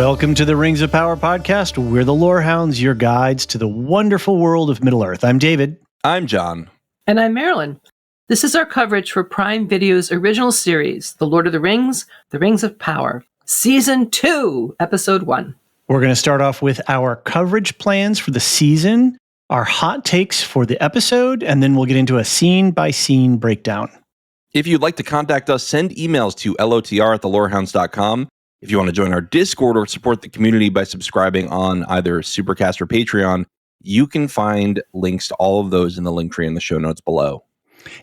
Welcome to the Rings of Power podcast. We're the Lorehounds, your guides to the wonderful world of Middle-earth. I'm David. I'm John. And I'm Marilyn. This is our coverage for Prime Video's original series, The Lord of the Rings of Power, Season 2, Episode 1. We're going to start off with our coverage plans for the season, our hot takes for the episode, and then we'll get into a scene-by-scene breakdown. If you'd like to contact us, send emails to lotr@thelorehounds.com. If you want to join our Discord or support the community by subscribing on either Supercast or Patreon, you can find links to all of those in the link tree in the show notes below.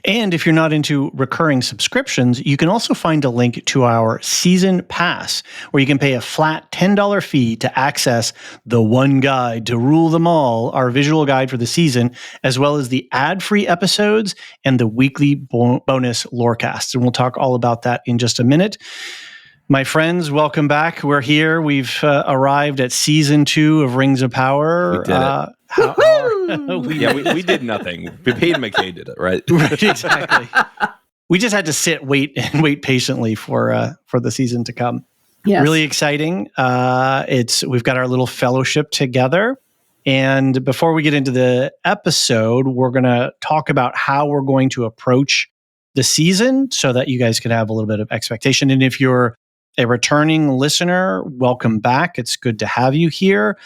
And if you're not into recurring subscriptions, you can also find a link to our season pass, where you can pay a flat $10 fee to access the one guide to rule them all, our visual guide for the season, as well as the ad-free episodes and the weekly bonus lorecasts. And we'll talk all about that in just a minute. My friends, welcome back. We're here. We've arrived at Season 2 of Rings of Power. We did it. We did nothing. Paid McKay did it, right? Right, exactly. We just had to wait patiently for the season to come. Yes. Really exciting. We've got our little fellowship together. And before we get into the episode, we're going to talk about how we're going to approach the season so that you guys can have a little bit of expectation. And if you're a returning listener, welcome back. It's good to have you here.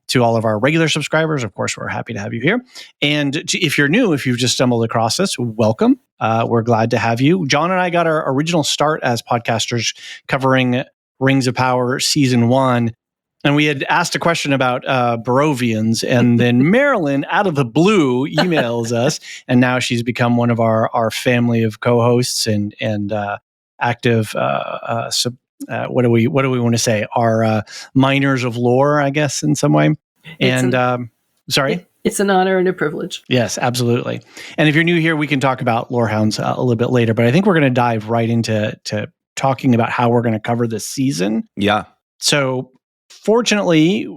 To all of our regular subscribers, of course, we're happy to have you here. And if you're new, if you've just stumbled across us, welcome. We're glad to have you. John and I got our original start as podcasters covering Rings of Power Season 1. And we had asked a question about Barovians, and then Marilyn, out of the blue, emails us, and now she's become one of our family of co-hosts and active. What do we want to say? Our miners of lore, I guess, in some way. And sorry, it's an honor and a privilege. Yes, absolutely. And if you're new here, we can talk about Lorehounds a little bit later. But I think we're going to dive right into talking about how we're going to cover this season. Yeah. So. Fortunately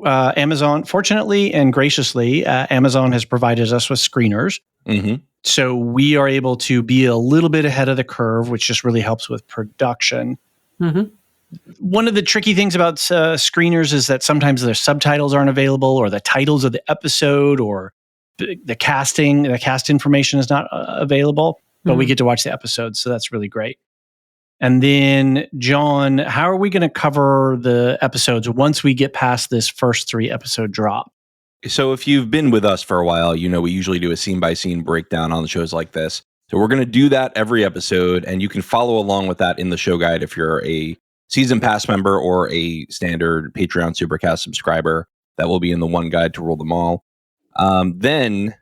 and graciously, Amazon has provided us with screeners. Mm-hmm. So we are able to be a little bit ahead of the curve, which just really helps with production. Mm-hmm. One of the tricky things about screeners is that sometimes their subtitles aren't available, or the titles of the episode, or the cast information is not available, but we get to watch the episodes. So that's really great. And then, John, how are we going to cover the episodes once we get past this first 3 episode drop? So if you've been with us for a while, you know we usually do a scene-by-scene breakdown on the shows like this. So we're going to do that every episode, and you can follow along with that in the show guide if you're a season pass member or a standard Patreon Supercast subscriber. That will be in the one guide to rule them all. Then,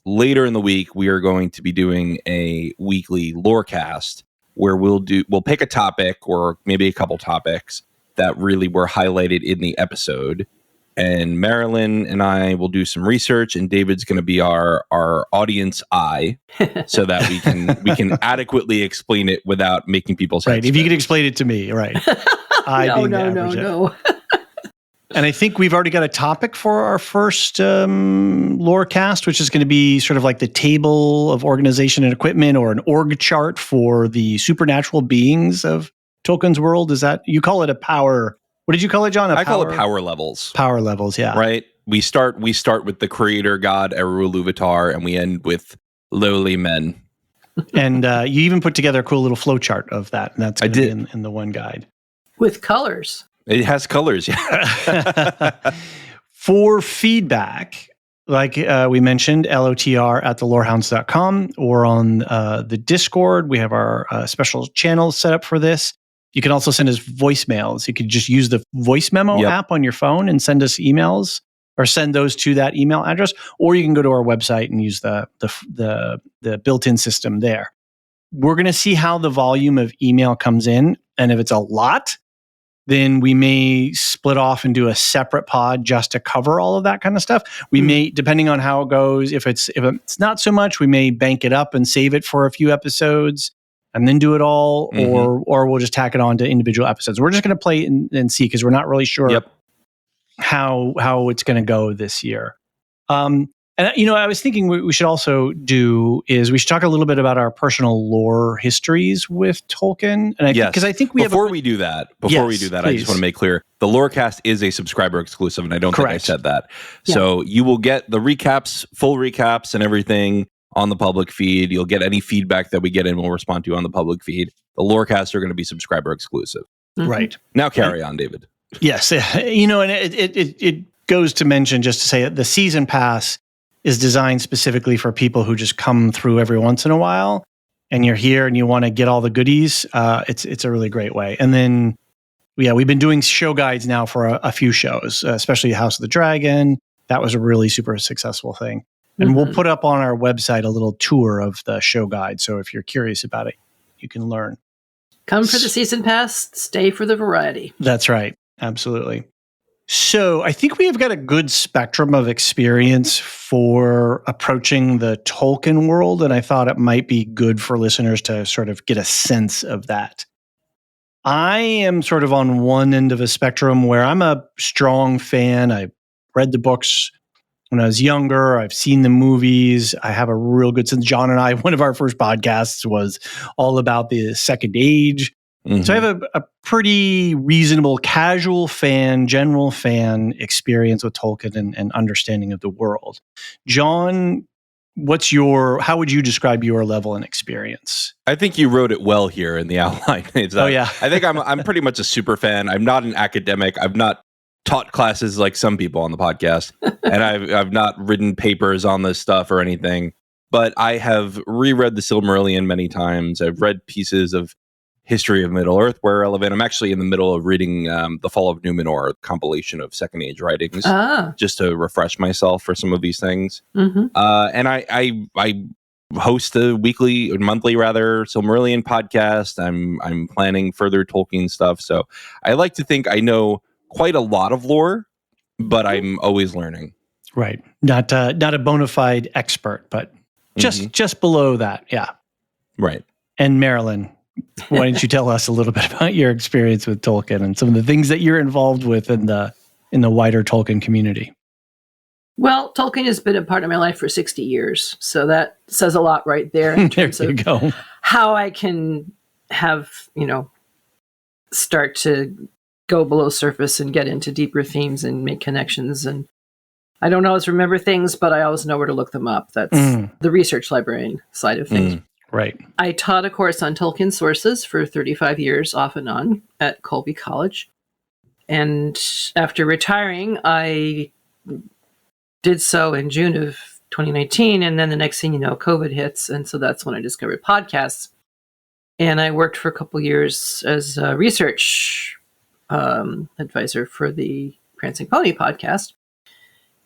later in the week, we are going to be doing a weekly lorecast, where we'll pick a topic or maybe a couple topics that really were highlighted in the episode. And Marilyn and I will do some research, and David's going to be our audience eye so that we can adequately explain it without making people's heads right. If you can explain it to me, right. No. And I think we've already got a topic for our first lorecast, which is going to be sort of like the table of organization and equipment, or an org chart for the supernatural beings of Tolkien's world. Is that, you call it a power? What did you call it, John? I call it power levels. Power levels, yeah. Right. We start with the creator god Eru Iluvatar, and we end with lowly men. And you even put together a cool little flow chart of that, and that's going to be in the one guide With colors. It has colors, yeah. For feedback, like we mentioned, LOTR@thelorehounds.com, or on the Discord. We have our special channel set up for this. You can also send us voicemails. You could just use the voice memo app on your phone and send us emails, or send those to that email address. Or you can go to our website and use the built-in system there. We're going to see how the volume of email comes in, and if it's a lot, then we may split off and do a separate pod just to cover all of that kind of stuff. We may, depending on how it goes, if it's not so much, we may bank it up and save it for a few episodes and then do it all, or we'll just tack it on to individual episodes. We're just going to play and see, because we're not really sure how it's going to go this year. And And, I was thinking we should also we should talk a little bit about our personal lore histories with Tolkien. And because I think before we do that, I just want to make clear the Lorecast is a subscriber exclusive, and I don't think I said that. Yeah. So you will get the recaps, full recaps, and everything on the public feed. You'll get any feedback that we get in, we'll respond to on the public feed. The Lorecasts are going to be subscriber exclusive. Mm-hmm. Right. Now carry on, David. Yes. And it goes to mention, just to say that the season pass is designed specifically for people who just come through every once in a while, and you're here and you want to get all the goodies. It's a really great way. And then, we've been doing show guides now for a few shows, especially House of the Dragon. That was a really super successful thing. And we'll put up on our website a little tour of the show guide. So if you're curious about it, you can learn. Come for the season pass, stay for the variety. That's right. Absolutely. So I think we have got a good spectrum of experience for approaching the Tolkien world, and I thought it might be good for listeners to sort of get a sense of that. I am sort of on one end of a spectrum where I'm a strong fan. I read the books when I was younger. I've seen the movies. I have a real good sense. John and I, one of our first podcasts was all about the Second Age. Mm-hmm. So I have a pretty reasonable, casual fan, general fan experience with Tolkien and understanding of the world. John, how would you describe your level and experience? I think you wrote it well here in the outline. I think I'm pretty much a super fan. I'm not an academic. I've not taught classes like some people on the podcast, and I've not written papers on this stuff or anything. But I have reread the Silmarillion many times. I've read pieces of History of Middle-earth where relevant. I'm actually in the middle of reading The Fall of Numenor, a compilation of Second Age writings, just to refresh myself for some of these things. Mm-hmm. And I host a monthly Silmarillion podcast. I'm planning further Tolkien stuff. So I like to think I know quite a lot of lore, but I'm always learning. Right. Not a bona fide expert, but just below that. Yeah. Right. And Marilyn, why don't you tell us a little bit about your experience with Tolkien and some of the things that you're involved with in the wider Tolkien community? Well, Tolkien has been a part of my life for 60 years. So that says a lot right there in terms of how I can have, start to go below surface and get into deeper themes and make connections. And I don't always remember things, but I always know where to look them up. That's the research librarian side of things. Right. I taught a course on Tolkien sources for 35 years off and on at Colby College. And after retiring, I did so in June of 2019. And then the next thing you know, COVID hits. And so that's when I discovered podcasts. And I worked for a couple years as a research advisor for the Prancing Pony podcast.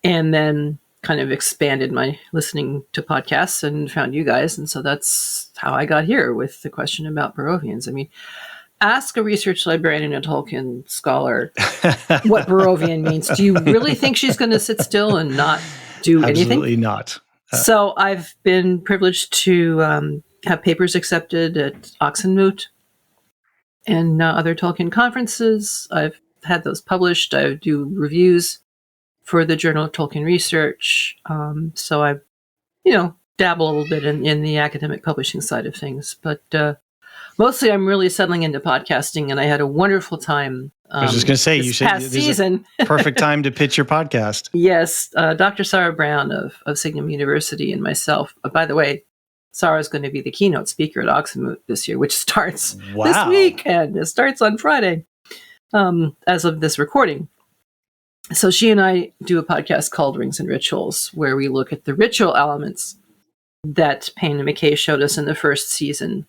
And then kind of expanded my listening to podcasts and found you guys. And so that's how I got here with the question about Barovians. I mean, ask a research librarian and a Tolkien scholar what Barovian means. Do you really think she's going to sit still and not do anything? Absolutely not. So I've been privileged to have papers accepted at Oxenmoot and other Tolkien conferences. I've had those published. I do reviews for the Journal of Tolkien Research. So I, dabble a little bit in the academic publishing side of things. But mostly I'm really settling into podcasting, and I had a wonderful time. I was just going to say, you should past season. Perfect time to pitch your podcast. Yes. Dr. Sarah Brown of Signum University and myself. By the way, Sarah's going to be the keynote speaker at Oxenmoot this year, which starts this week, and it starts on Friday as of this recording. So she and I do a podcast called Rings and Rituals, where we look at the ritual elements that Payne and McKay showed us in the first season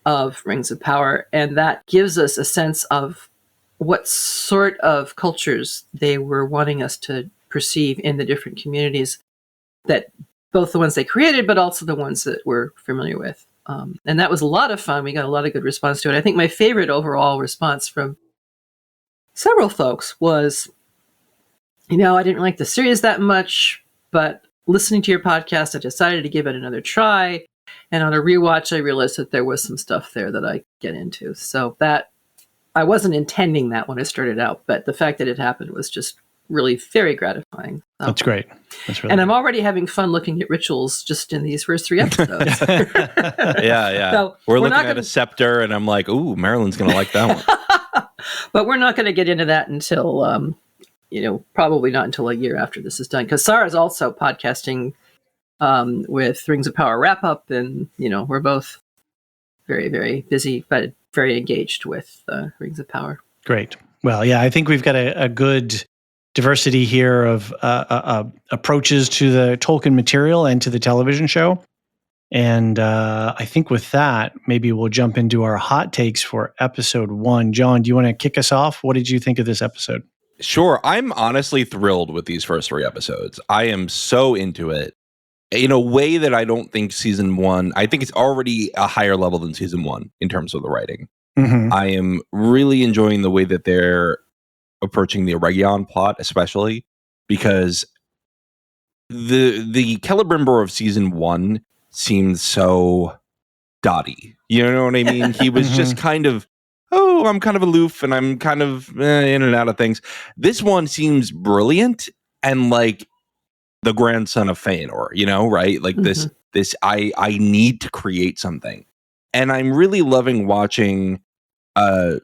of Rings of Power. And that gives us a sense of what sort of cultures they were wanting us to perceive in the different communities, that both the ones they created, but also the ones that we're familiar with. And that was a lot of fun. We got a lot of good response to it. I think my favorite overall response from several folks was, I didn't like the series that much, but listening to your podcast, I decided to give it another try. And on a rewatch, I realized that there was some stuff there that I get into. So that I wasn't intending that when I started out, but the fact that it happened was just really very gratifying. That's great. That's really and great. I'm already having fun looking at rituals just in these first 3 episodes. Yeah. So we're looking at a scepter, and I'm like, ooh, Marilyn's going to like that one. But we're not going to get into that until, probably not until a year after this is done. Because Sarah's also podcasting with Rings of Power Wrap Up, and, we're both very, very busy, but very engaged with Rings of Power. Great. Well, yeah, I think we've got a good diversity here of approaches to the Tolkien material and to the television show. And I think with that, maybe we'll jump into our hot takes for episode 1. John, do you want to kick us off? What did you think of this episode? Sure. I'm honestly thrilled with these first 3 episodes. I am so into it in a way that I don't think season 1, I think it's already a higher level than season 1 in terms of the writing. Mm-hmm. I am really enjoying the way that they're approaching the Eregion plot, especially because the Celebrimbor of season 1 seemed so dotty. You know what I mean? He was just kind of, I'm kind of aloof and I'm kind of in and out of things. This one seems brilliant and like the grandson of Feanor, right? Like this I need to create something. And I'm really loving watching, I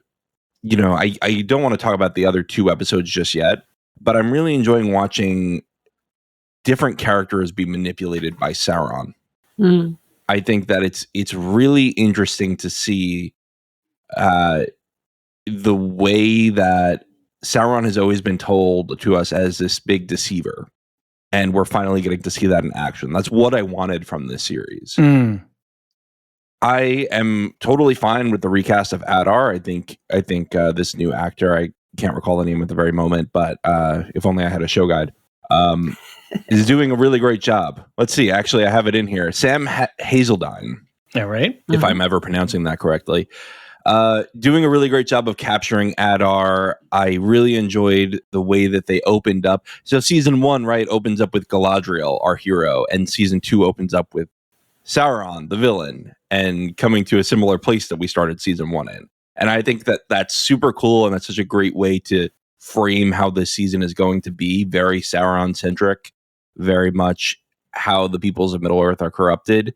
don't want to talk about the other 2 episodes just yet, but I'm really enjoying watching different characters be manipulated by Sauron. I think that it's really interesting to see the way that Sauron has always been told to us as this big deceiver. And we're finally getting to see that in action. That's what I wanted from this series. I am totally fine with the recast of Adar. I think this new actor, I can't recall the name at the very moment, but if only I had a show guide, is doing a really great job. Let's see. Actually, I have it in here. Sam Hazeldine. Yeah, right. If I'm ever pronouncing that correctly. Doing a really great job of capturing Adar. I really enjoyed the way that they opened up. So season 1, right, opens up with Galadriel, our hero, and season 2 opens up with Sauron, the villain, and coming to a similar place that we started season 1 in. And I think that that's super cool, and that's such a great way to frame how this season is going to be. Very Sauron-centric, very much how the peoples of Middle-earth are corrupted.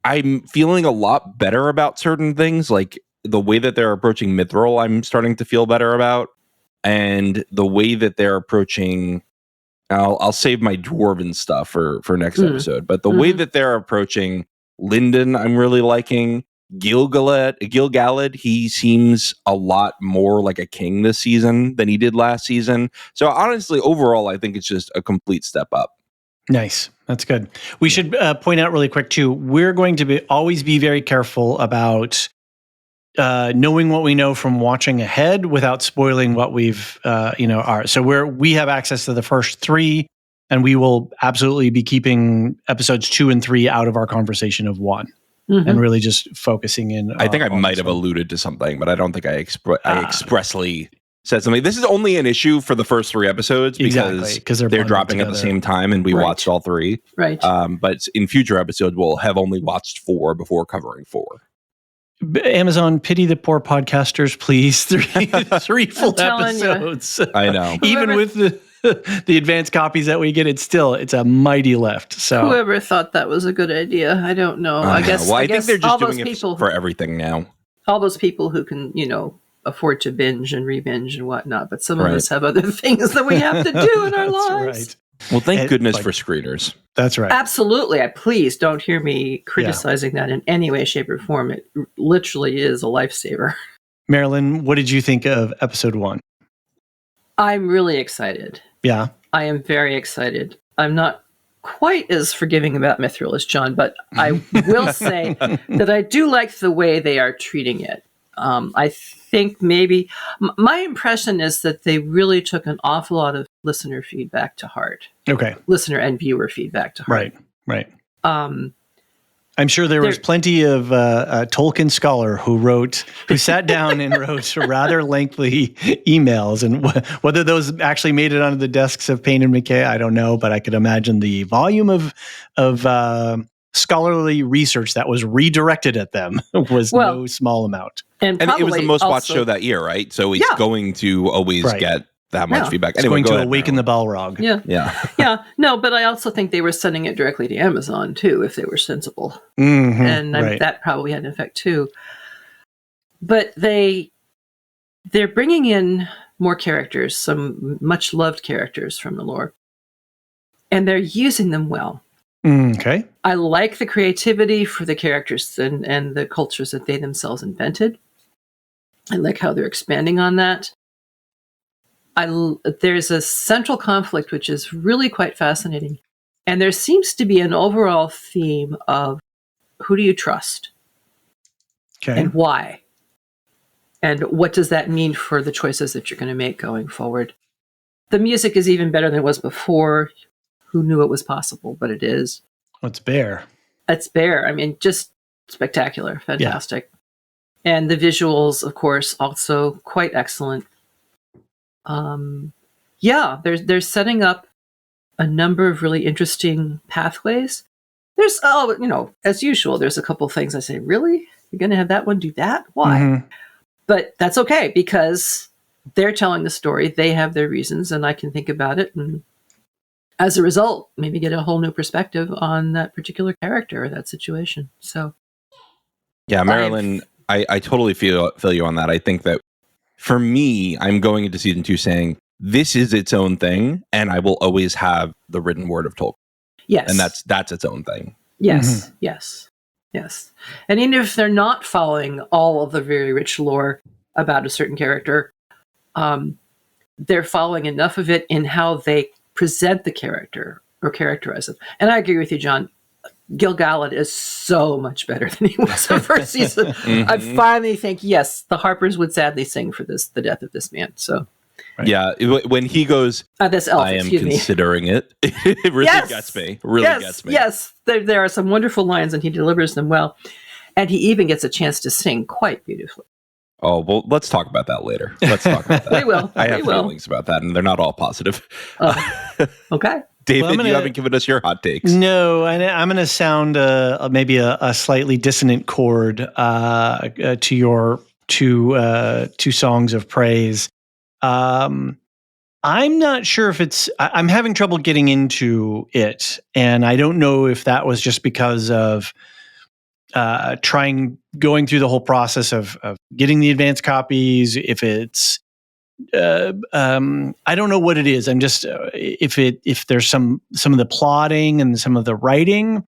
I'm feeling a lot better about certain things, like the way that they're approaching Mithril, I'm starting to feel better about. And the way that they're approaching, I'll save my dwarven stuff for next episode, but the way that they're approaching Linden, I'm really liking. Gil-galad, he seems a lot more like a king this season than he did last season. So honestly, overall, I think it's just a complete step up. Nice. That's good. We should point out really quick too, we're going to always be very careful about knowing what we know from watching ahead without spoiling what we've are. So we have access to the first 3, and we will absolutely be keeping episodes 2 and 3 out of our conversation of 1, and really just focusing in. I think I might have alluded to something, but I don't think I expressly said something. This is only an issue for the first 3 episodes because they're dropping at the same time, and we watched all 3. Right. But in future episodes, we'll have only watched 4 before covering 4. Amazon, pity the poor podcasters, please. 3 full episodes. I know. Even with the advanced copies that we get, it's a mighty lift. So whoever thought that was a good idea, I don't know. I guess I think they're just doing it for everything now. All those people who can, afford to binge and re-binge and whatnot, but some of us have other things that we have to do in our lives. Right. Well, thank goodness for screeners. That's right. Absolutely. Please don't hear me criticizing that in any way, shape, or form. It literally is a lifesaver. Marilyn, what did you think of episode 1? I'm really excited. Yeah. I am very excited. I'm not quite as forgiving about Mithril as John, but I will say that I do like the way they are treating it. I think maybe my impression is that they really took an awful lot of listener feedback to heart. Okay. Listener and viewer feedback to heart. Right. I'm sure there was plenty of Tolkien scholar who sat down and wrote rather lengthy emails, and whether those actually made it onto the desks of Payne and McKay, I don't know, but I could imagine the volume of scholarly research that was redirected at them was no small amount. And it was the most watched also, show that year, right? So it's going to always get that much feedback. It's going to awaken the Balrog. Yeah. No, but I also think they were sending it directly to Amazon too, if they were sensible. Mm-hmm, and that probably had an effect too. But they're bringing in more characters, some much loved characters from the lore, and they're using them well. Okay. I like the creativity for the characters and the cultures that they themselves invented. I like how they're expanding on that. There's a central conflict which is really quite fascinating. And there seems to be an overall theme of who do you trust? Okay. And why? And what does that mean for the choices that you're going to make going forward? The music is even better than it was before. Who knew it was possible? But it is. It's Bear. It's Bear. I mean, just spectacular. Fantastic. Yeah. And the visuals, of course, also quite excellent. They're setting up a number of really interesting pathways. There's, as usual, there's a couple things I say, really? You're going to have that one do that? Why? Mm-hmm. But that's okay, because they're telling the story. They have their reasons, and I can think about it. And as a result, maybe get a whole new perspective on that particular character or that situation. So, yeah, Marilyn, I totally feel you on that. I think that for me, I'm going into season 2 saying this is its own thing, and I will always have the written word of Tolkien. Yes, and that's its own thing. Yes, yes. And even if they're not following all of the very rich lore about a certain character, they're following enough of it in how they present the character or characterize it. And I agree with you, John. Gil-galad is so much better than he was the first season. Mm-hmm. I finally think, yes, the Harpers would sadly sing for the death of this man. So, right. Yeah, when he goes, this elf, I am considering it. It really gets me. Gets me. Yes, there are some wonderful lines, and he delivers them well. And he even gets a chance to sing quite beautifully. Oh, well, let's talk about that later. Let's talk about that. We will. I have feelings about that, and they're not all positive. Okay. David, you haven't given us your hot takes. No, and I'm going to sound maybe a slightly dissonant chord to your two songs of praise. I'm not sure if I'm having trouble getting into it, and I don't know if that was just because of going through the whole process of getting the advanced copies. If it's I don't know what it is. I'm just if there's some of the plotting and some of the writing,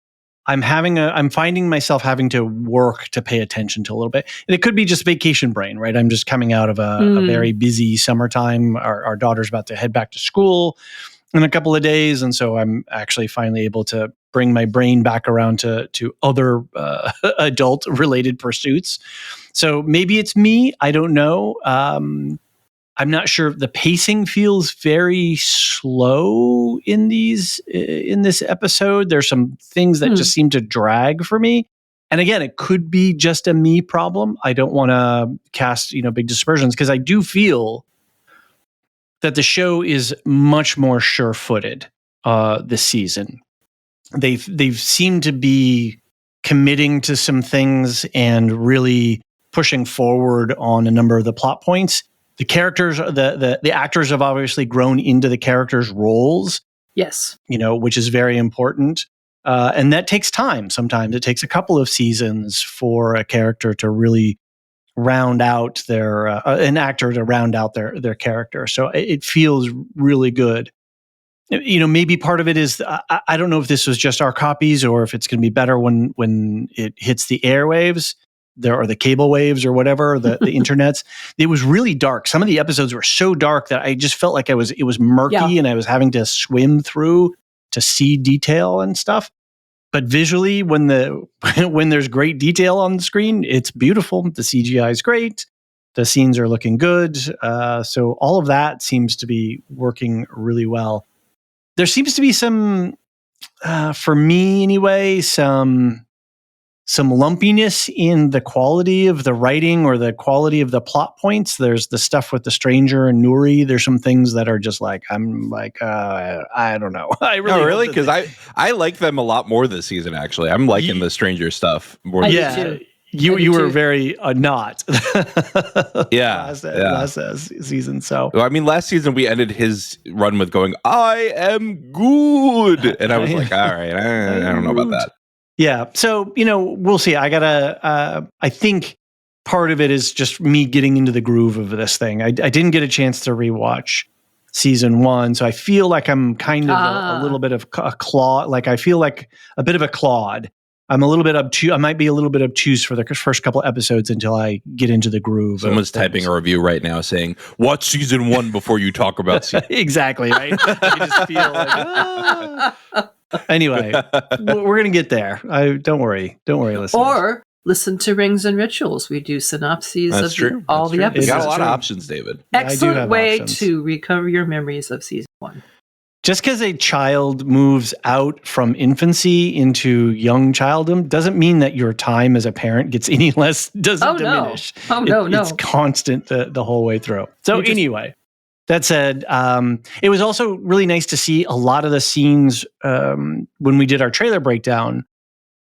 I'm finding myself having to work to pay attention to a little bit. And it could be just vacation brain, right? I'm just coming out of a very busy summertime. Our daughter's about to head back to school in a couple of days, and so I'm actually finally able to bring my brain back around to other adult related pursuits. So maybe it's me. I don't know. I'm not sure. The pacing feels very slow in this episode. There's some things that just seem to drag for me. And again, it could be just a me problem. I don't want to cast, big dispersions, because I do feel that the show is much more sure-footed this season. They've seemed to be committing to some things and really pushing forward on a number of the plot points. The characters, the actors have obviously grown into the characters' roles. Yes. Which is very important. And that takes time. Sometimes it takes a couple of seasons for a character to really round out an actor to round out their character. So it feels really good. Maybe part of it is, I don't know if this was just our copies or if it's going to be better when it hits the airwaves. Or the cable waves or whatever, the internets. It was really dark. Some of the episodes were so dark that I just felt like it was murky, and I was having to swim through to see detail and stuff. But visually, when there's great detail on the screen, it's beautiful. The CGI is great. The scenes are looking good. So all of that seems to be working really well. There seems to be some, for me anyway, some lumpiness in the quality of the writing or the quality of the plot points. There's the stuff with the stranger and Nuri. There's some things that are just like, I'm like, I don't know. I really, because I like them a lot more this season. Actually, I'm liking the stranger stuff more. I do too. You were very not. last season. So well, I mean, last season we ended his run with going, "I am good," and I was like, "All right, I don't know about that." Yeah. So we'll see. I gotta. I think part of it is just me getting into the groove of this thing. I didn't get a chance to rewatch season 1, so I feel like I'm kind of a little bit of a Claude. Like I feel like a bit of a Claude. I'm a little bit obtuse. I might be a little bit obtuse for the first couple episodes until I get into the groove. Someone's typing a review right now saying, "Watch season 1 before you talk about season." Exactly, right? I just feel like, Anyway, we're gonna get there. Don't worry, listeners. Or listen to Rings and Rituals. We do synopses of all the episodes. You got a lot of options, David. Excellent way to recover your memories of season 1. Just because a child moves out from infancy into young childdom doesn't mean that your time as a parent gets any less, doesn't diminish. No. It's constant the whole way through. So anyway, that said, it was also really nice to see a lot of the scenes when we did our trailer breakdown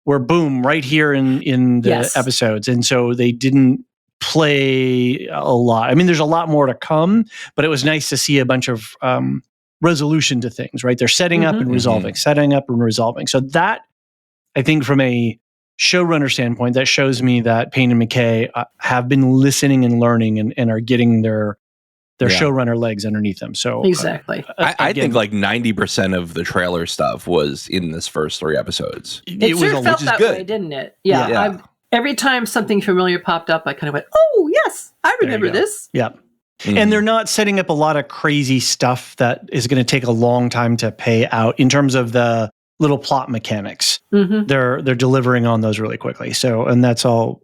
were right here in the episodes. And so they didn't play a lot. I mean, there's a lot more to come, but it was nice to see a bunch of resolution to things, right? They're setting up and resolving, setting up and resolving. So that, I think from a showrunner standpoint, that shows me that Payne and McKay have been listening and learning and are getting their showrunner legs underneath them. So exactly. I think like 90% of the trailer stuff was in this first 3 episodes. It sort of felt that way, didn't it? Yeah. Every time something familiar popped up, I kind of went, "Oh, yes, I remember this." Yeah. And they're not setting up a lot of crazy stuff that is going to take a long time to pay out in terms of the little plot mechanics. They're delivering on those really quickly. So, and that's all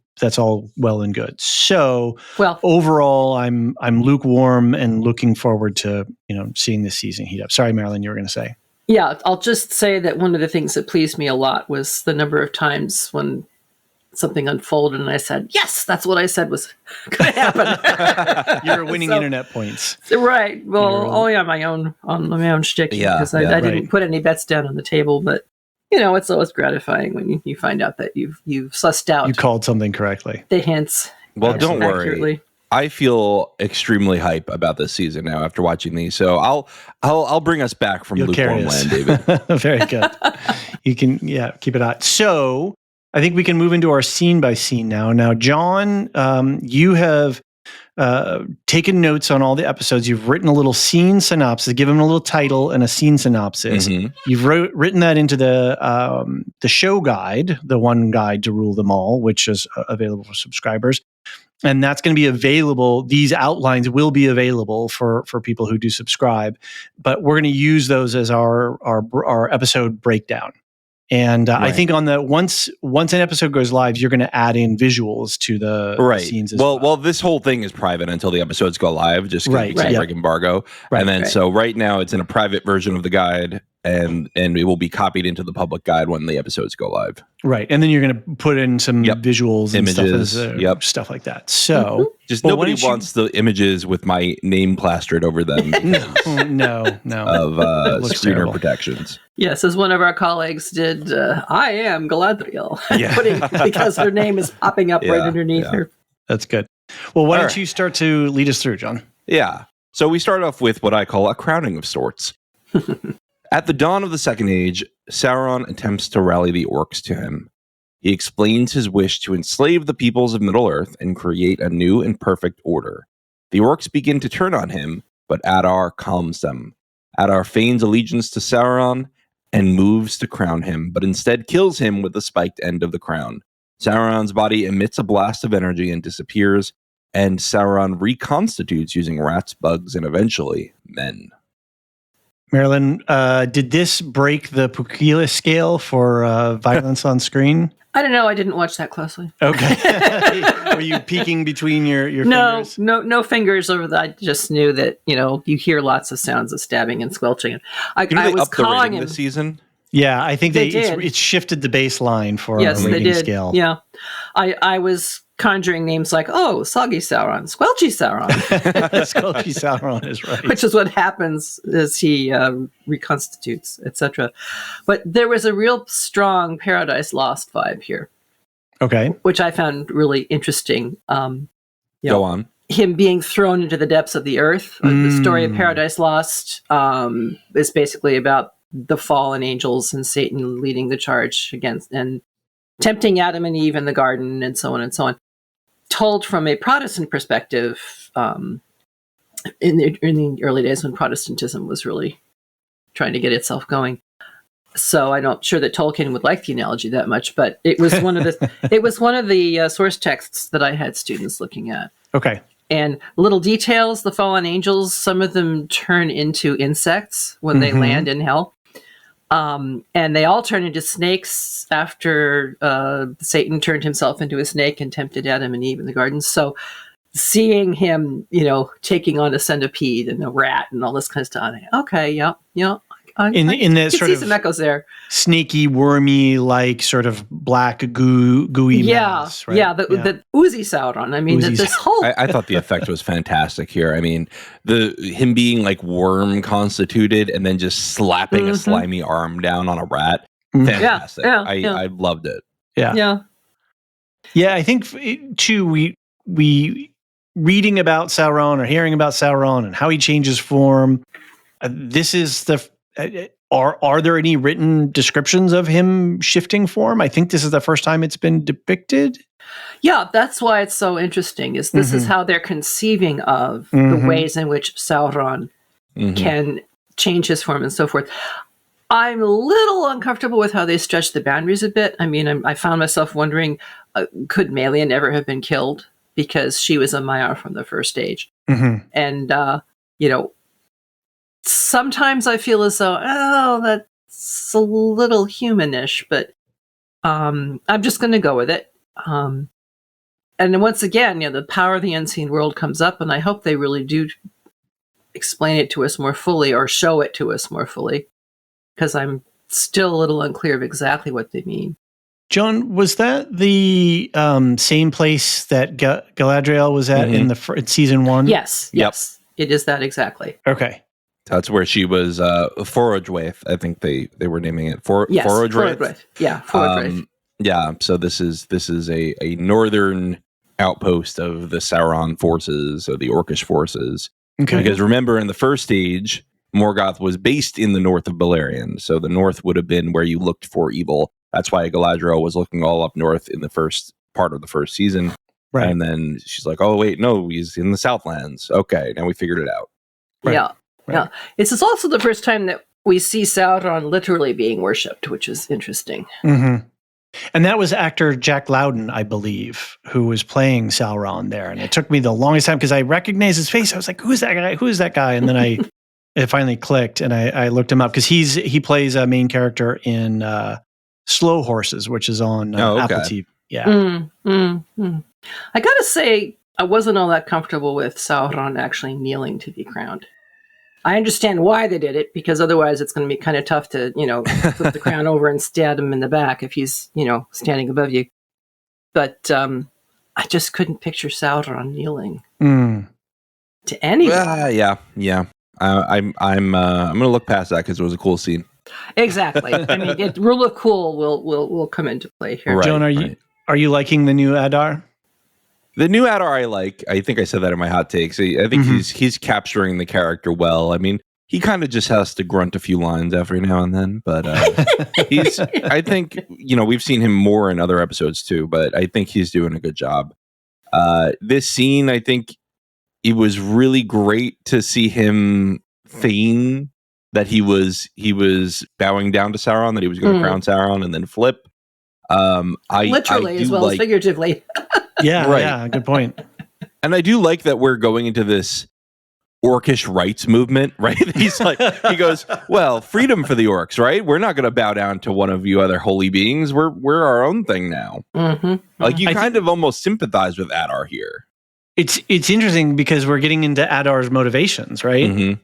well and good. So, overall, I'm lukewarm and looking forward to seeing this season heat up. Sorry, Marilyn, you were going to say. Yeah, I'll just say that one of the things that pleased me a lot was the number of times when something unfolded and I said, "Yes, that's what I said was going to happen." You're winning internet points, right? Well, on my own shtick, because I didn't put any bets down on the table, but it's always gratifying when you find out that you've sussed out, you called something correctly, the hints. Well, don't worry. I feel extremely hype about this season now after watching these. So I'll bring us back from lukewarm land, David. Very good. You can keep it hot. So I think we can move into our scene by scene now. Now, John, you have taken notes on all the episodes. You've written a little scene synopsis, given them a little title and a scene synopsis. You've written that into the show guide, the one guide to rule them all, which is available for subscribers. And that's going to be available. These outlines will be available for people who do subscribe. But we're going to use those as our episode breakdown. And I think on the once an episode goes live, you're going to add in visuals to the scenes as well. Well, this whole thing is private until the episodes go live, just because like embargo. And then so right now it's in a private version of the guide, and it will be copied into the public guide when the episodes go live. Right. And then you're going to put in some visuals and images, stuff like that. So just nobody wants the images with my name plastered over them. No. Of screener protections. Yes, as one of our colleagues did, I am Galadriel, because her name is popping up right underneath her. That's good. Well, why don't you start to lead us through, John? Yeah. So we start off with what I call a crowning of sorts. At the dawn of the Second Age, Sauron attempts to rally the orcs to him. He explains his wish to enslave the peoples of Middle-earth and create a new and perfect order. The orcs begin to turn on him, but Adar calms them. Adar feigns allegiance to Sauron and moves to crown him, but instead kills him with the spiked end of the crown. Sauron's body emits a blast of energy and disappears, and Sauron reconstitutes using rats, bugs, and eventually men. Marilyn, did this break the Pukila scale for violence on screen? I don't know. I didn't watch that closely. Okay. Were you peeking between your fingers? No fingers over that. I just knew that, you hear lots of sounds of stabbing and squelching. I was calling him this season. Yeah, I think it shifted the baseline for a rating scale. Yeah. I was conjuring names like, Soggy Sauron, Squelchy Sauron. Squelchy Sauron is right. Which is what happens as he reconstitutes, etc. But there was a real strong Paradise Lost vibe here. Okay. which I found really interesting. Go on. Him being thrown into the depths of the earth. The story of Paradise Lost is basically about the fallen angels and Satan leading the charge against and tempting Adam and Eve in the garden, and so on and so on. Told from a Protestant perspective, in the early days when Protestantism was really trying to get itself going. So I'm not sure that Tolkien would like the analogy that much, but it was one of the source texts that I had students looking at. Okay. And little details, the fallen angels, some of them turn into insects when they land in hell. And they all turn into snakes after Satan turned himself into a snake and tempted Adam and Eve in the garden. So seeing him, taking on a centipede and a rat and all this kind of stuff. Okay, yeah. In the sort see of some echoes there. Snaky, wormy, like sort of black gooey mass, right? The oozy Sauron. I mean, this whole. I thought the effect was fantastic here. I mean, him being like worm constituted and then just slapping a slimy arm down on a rat. Fantastic. I loved it. Yeah. I think too. We reading about Sauron or hearing about Sauron and how he changes form. This is are there any written descriptions of him shifting form? I think this is the first time it's been depicted. Yeah, that's why it's so interesting. This is how they're conceiving of the ways in which Sauron can change his form and so forth. I'm a little uncomfortable with how they stretch the boundaries a bit. I mean, I found myself wondering, could Marilyn ever have been killed? Because she was a Maiar from the first stage. And, sometimes I feel as though, that's a little humanish, but I'm just going to go with it. And then once again, the power of the unseen world comes up, and I hope they really do explain it to us more fully or show it to us more fully, because I'm still a little unclear of exactly what they mean. John, was that the same place that Galadriel was at in season 1? Yes. Yes. It is that exactly. Okay. That's where she was Forogwaith. I think they were naming it Forogwaith. Yeah, Forogwaith. Yeah, so this is a northern outpost of the Sauron forces, or the Orcish forces. Okay. Because remember, in the first stage, Morgoth was based in the north of Beleriand, so the north would have been where you looked for evil. That's why Galadriel was looking all up north in the first part of the first season. Right. And then she's like, oh, wait, no, he's in the Southlands. Okay, now we figured it out. Right. Yeah. Right. Yeah. This is also the first time that we see Sauron literally being worshipped, which is interesting. And that was actor Jack Loudon, I believe, who was playing Sauron there. And it took me the longest time because I recognized his face. I was like, who is that guy? Who is that guy? And then it finally clicked, and I looked him up because he plays a main character in Slow Horses, which is on Apple TV. Yeah. I gotta say, I wasn't all that comfortable with Sauron actually kneeling to be crowned. I understand why they did it, because otherwise it's going to be kind of tough to, flip the crown over and stab him in the back if he's, standing above you. But I just couldn't picture Sauron kneeling to anyone. Yeah. I'm going to look past that because it was a cool scene. Exactly. I mean, rule of cool will come into play here. Right, Joan, are you liking the new Adar? The new Adar I like. I think I said that in my hot takes. I think he's capturing the character well. I mean, he kind of just has to grunt a few lines every now and then, but I think, we've seen him more in other episodes too, but I think he's doing a good job. This scene, I think it was really great to see him feign that he was bowing down to Sauron, that he was going to crown Sauron and then flip. Literally as well as figuratively. Yeah, good point. And I do like that we're going into this orcish rights movement, right? He goes, well, freedom for the orcs, right? We're not going to bow down to one of you other holy beings. We're our own thing now. Like you kind of almost sympathize with Adar here. It's interesting because we're getting into Adar's motivations, right?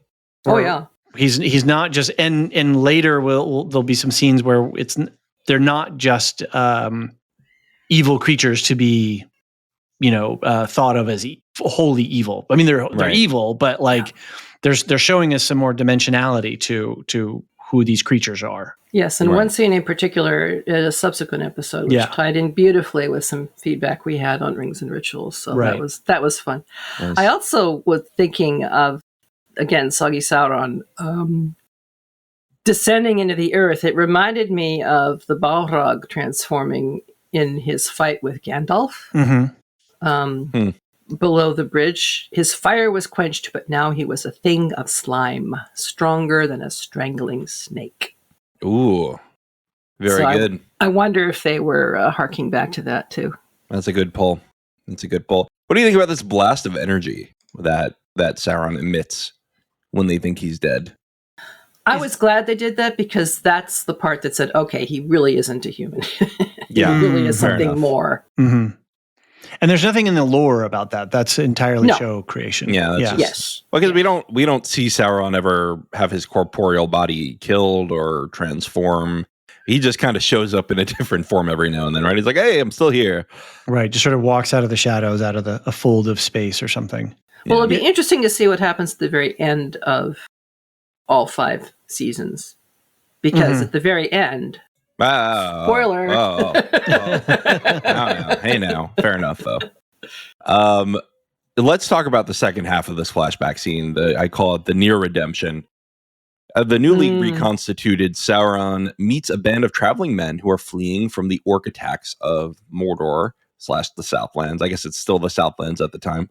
Oh yeah. He's not just and later there'll be some scenes where they're not just evil creatures to be thought of as wholly evil. I mean, they're evil, but they're showing us some more dimensionality to who these creatures are. Yes, and one scene in particular in a subsequent episode, which tied in beautifully with some feedback we had on Rings and Rituals. So that was fun. Nice. I also was thinking of, again, Soggy Sauron descending into the earth. It reminded me of the Balrog transforming in his fight with Gandalf. Mm-hmm. Below the bridge, his fire was quenched, but now he was a thing of slime, stronger than a strangling snake. Ooh, very good. I wonder if they were harking back to that too. That's a good pull. What do you think about this blast of energy that Sauron emits when they think he's dead? I was glad they did that, because that's the part that said, okay, he really isn't a human. He really is something more. Mm-hmm. And there's nothing in the lore about that. That's entirely show creation. Yeah. Yes. Because we don't see Sauron ever have his corporeal body killed or transform. He just kind of shows up in a different form every now and then, right? He's like, hey, I'm still here. Right. Just sort of walks out of the shadows, out of a fold of space or something. Well, it'll be interesting to see what happens at the very end of all 5 seasons. Because at the very end, spoiler. Hey, now. Fair enough, though. Let's talk about the second half of this flashback scene. I call it the near redemption. The newly reconstituted Sauron meets a band of traveling men who are fleeing from the orc attacks of Mordor / the Southlands. I guess it's still the Southlands at the time.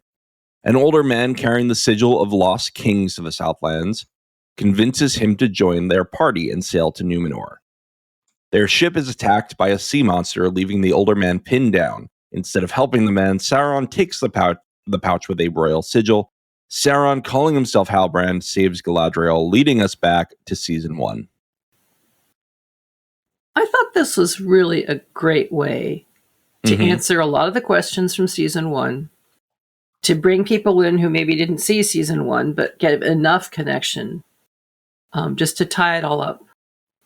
An older man carrying the sigil of lost kings to the Southlands convinces him to join their party and sail to Numenor. Their ship is attacked by a sea monster, leaving the older man pinned down. Instead of helping the man, Sauron takes the pouch with a royal sigil. Sauron, calling himself Halbrand, saves Galadriel, leading us back to season 1. I thought this was really a great way to answer a lot of the questions from season 1, to bring people in who maybe didn't see season 1, but get enough connection just to tie it all up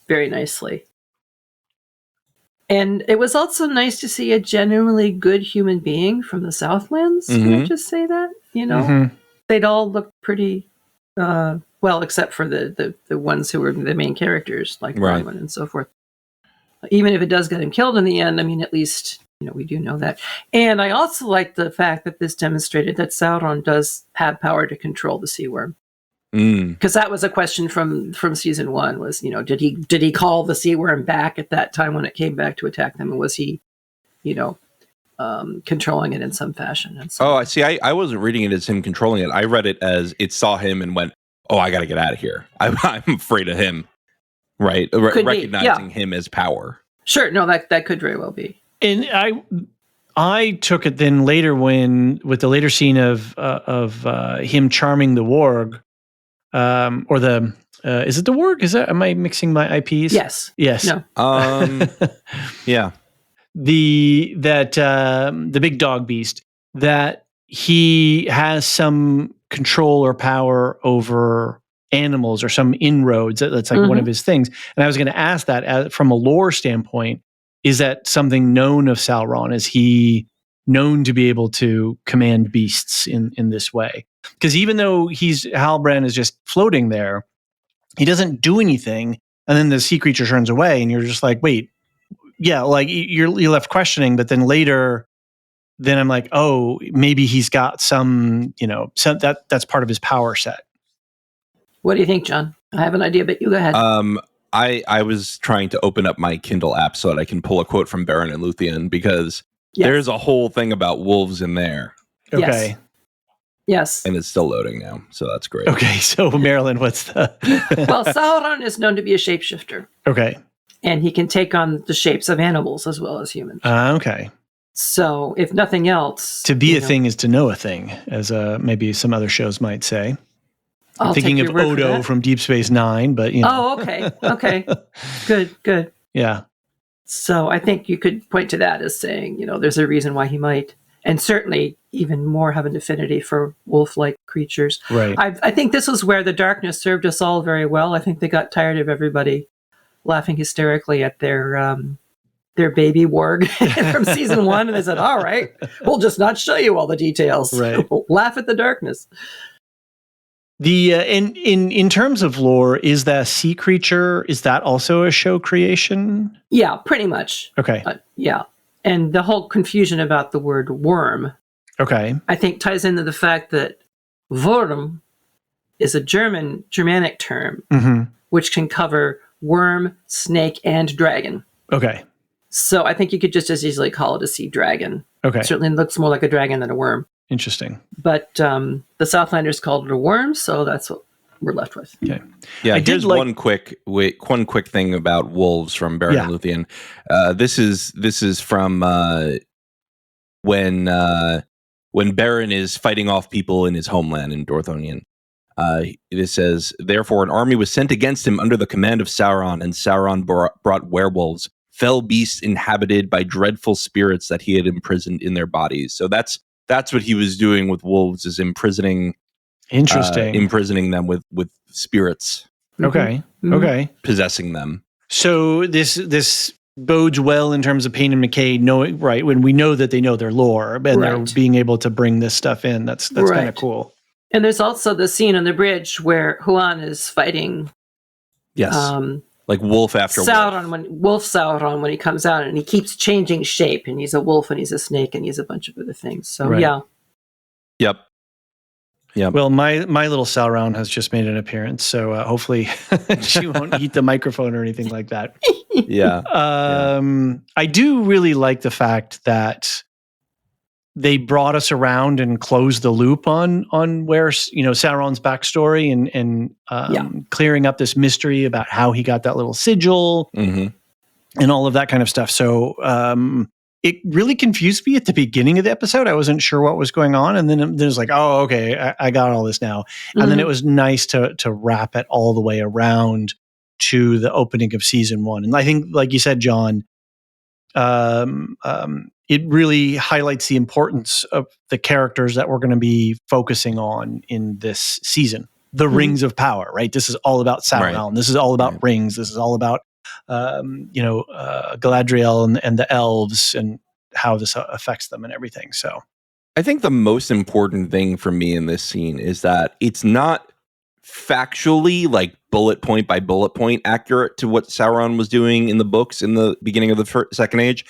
very nicely. And it was also nice to see a genuinely good human being from the Southlands. Can I just say that? They'd all look pretty well, except for the ones who were the main characters, like Bronwyn and so forth. Even if it does get him killed in the end, I mean, at least we do know that. And I also like the fact that this demonstrated that Sauron does have power to control the sea worm. Because that was a question from season 1 was, did he call the sea worm back at that time when it came back to attack them? And was he, controlling it in some fashion? And so I see. I wasn't reading it as him controlling it. I read it as it saw him and went, oh, I got to get out of here. I'm afraid of him. Right. Recognizing him as power. Sure. No, that could very well be. And I took it then later with the later scene of him charming the warg. Or is it the warg? Am I mixing my IPs? Yes. No. Yeah. The big dog beast, that he has some control or power over animals or some inroads. That's like one of his things. And I was going to ask that from a lore standpoint, is that something known of Sauron? Is he known to be able to command beasts in this way? Because even though Halbrand is just floating there, he doesn't do anything, and then the sea creature turns away, and you're just like, wait, yeah, like you're left questioning. But then later, I'm like, oh, maybe he's got some that's part of his power set. What do you think, John? I have an idea, but you go ahead. I was trying to open up my Kindle app so that I can pull a quote from Beren and Luthien, because there's a whole thing about wolves in there. Okay. Yes. And it's still loading now, so that's great. Okay, so Marilyn, what's the... Well, Sauron is known to be a shapeshifter. Okay. And he can take on the shapes of animals as well as humans. Okay. So, if nothing else... To be a thing is to know a thing, as maybe some other shows might say. I'm thinking of Odo from Deep Space Nine, but Oh, okay. Okay. Good. Yeah. So I think you could point to that as saying, there's a reason why he might. And certainly even more have an affinity for wolf-like creatures. Right. I think this was where the darkness served us all very well. I think they got tired of everybody laughing hysterically at their baby warg from season 1, and they said, all right, we'll just not show you all the details. Right. Laugh at the darkness. The in terms of lore, is that sea creature? Is that also a show creation? Yeah, pretty much. Okay. Yeah, and the whole confusion about the word worm, Okay. I think, ties into the fact that Wurm is a Germanic term, which can cover worm, snake, and dragon. Okay. So I think you could just as easily call it a sea dragon. Okay. It certainly looks more like a dragon than a worm. Interesting. But the Southlanders called it a worm, so that's what we're left with. Okay. Yeah, here's one quick thing about wolves from Baron and Luthien. This is from when Baron is fighting off people in his homeland in Dorthonion. It says, therefore, an army was sent against him under the command of Sauron, and Sauron brought werewolves, fell beasts inhabited by dreadful spirits that he had imprisoned in their bodies. So that's what he was doing with wolves, is imprisoning them with spirits. Okay. Okay. Possessing them. So this bodes well in terms of Payne and McKay knowing, right, when we know that they know their lore and they're being able to bring this stuff in. That's kind of cool. And there's also the scene on the bridge where Huan is fighting. Yes. Like wolf after Sauron, Sauron, when he comes out, and he keeps changing shape, and he's a wolf and he's a snake and he's a bunch of other things. So yeah. Yep. Well, my little Sauron has just made an appearance, so hopefully she won't eat the microphone or anything like that. Yeah. I do really like the fact that they brought us around and closed the loop on where, Sauron's backstory and clearing up this mystery about how he got that little sigil and all of that kind of stuff. So it really confused me at the beginning of the episode. I wasn't sure what was going on. And then it was like, oh, okay, I got all this now. And then it was nice to wrap it all the way around to the opening of season 1. And I think, like you said, John, it really highlights the importance of the characters that we're going to be focusing on in this season. The Rings of Power, right? This is all about Sauron. Right. This is all about rings. This is all about, Galadriel and the elves and how this affects them and everything. So I think the most important thing for me in this scene is that it's not factually, like bullet point by bullet point, accurate to what Sauron was doing in the books in the beginning of the Second Age,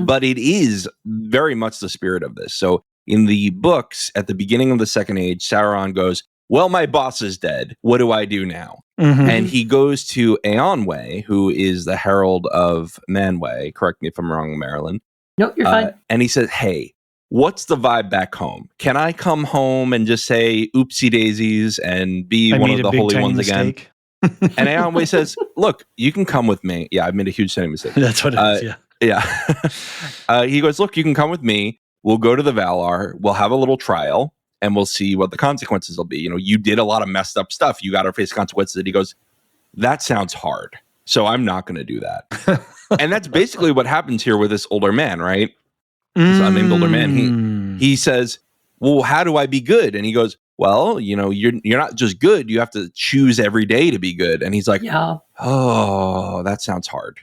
but it is very much the spirit of this. So in the books, at the beginning of the Second Age, Sauron goes, well, my boss is dead. What do I do now? And he goes to Eonwë, who is the herald of Manwë. Correct me if I'm wrong, Marilyn. Nope, you're fine. And he says, hey, what's the vibe back home? Can I come home and just say oopsie daisies and be one of the holy ones again? And Eonwë says, look, you can come with me. Yeah, I made a huge silly mistake. That's what it is, yeah. He goes, look, you can come with me. We'll go to the Valar. We'll have a little trial, and we'll see what the consequences will be. You did a lot of messed up stuff. You got to face consequences. And he goes, that sounds hard. So I'm not going to do that. And that's basically what happens here with this older man, right? This unnamed older man. He says, well, how do I be good? And he goes, well, you're not just good. You have to choose every day to be good. And he's like, oh, that sounds hard.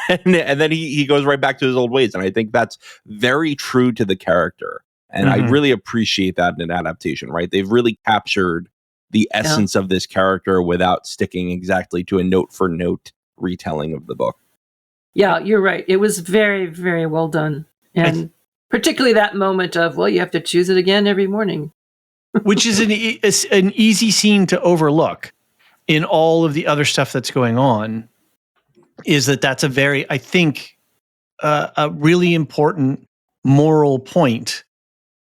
and then he goes right back to his old ways. And I think that's very true to the character. And I really appreciate that in an adaptation, right? They've really captured the essence of this character without sticking exactly to a note for note retelling of the book. Yeah, you're right. It was very, very well done. And particularly that moment of, well, you have to choose it again every morning. Which is an easy scene to overlook in all of the other stuff that's going on, is that's a very, I think, a really important moral point.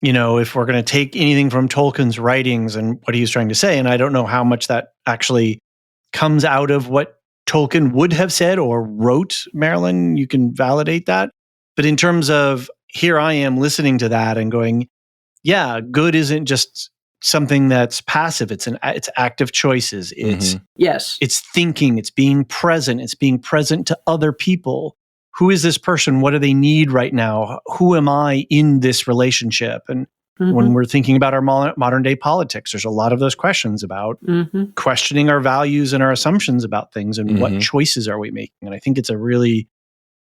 If we're going to take anything from Tolkien's writings and what he was trying to say, and I don't know how much that actually comes out of what Tolkien would have said or wrote, Marilyn, you can validate that. But in terms of, here I am listening to that and going, yeah, good isn't just something that's passive. It's active choices. It's it's thinking, it's being present to other people. Who is this person? What do they need right now? Who am I in this relationship? And when we're thinking about our modern day politics, there's a lot of those questions about questioning our values and our assumptions about things and what choices are we making. And I think it's a really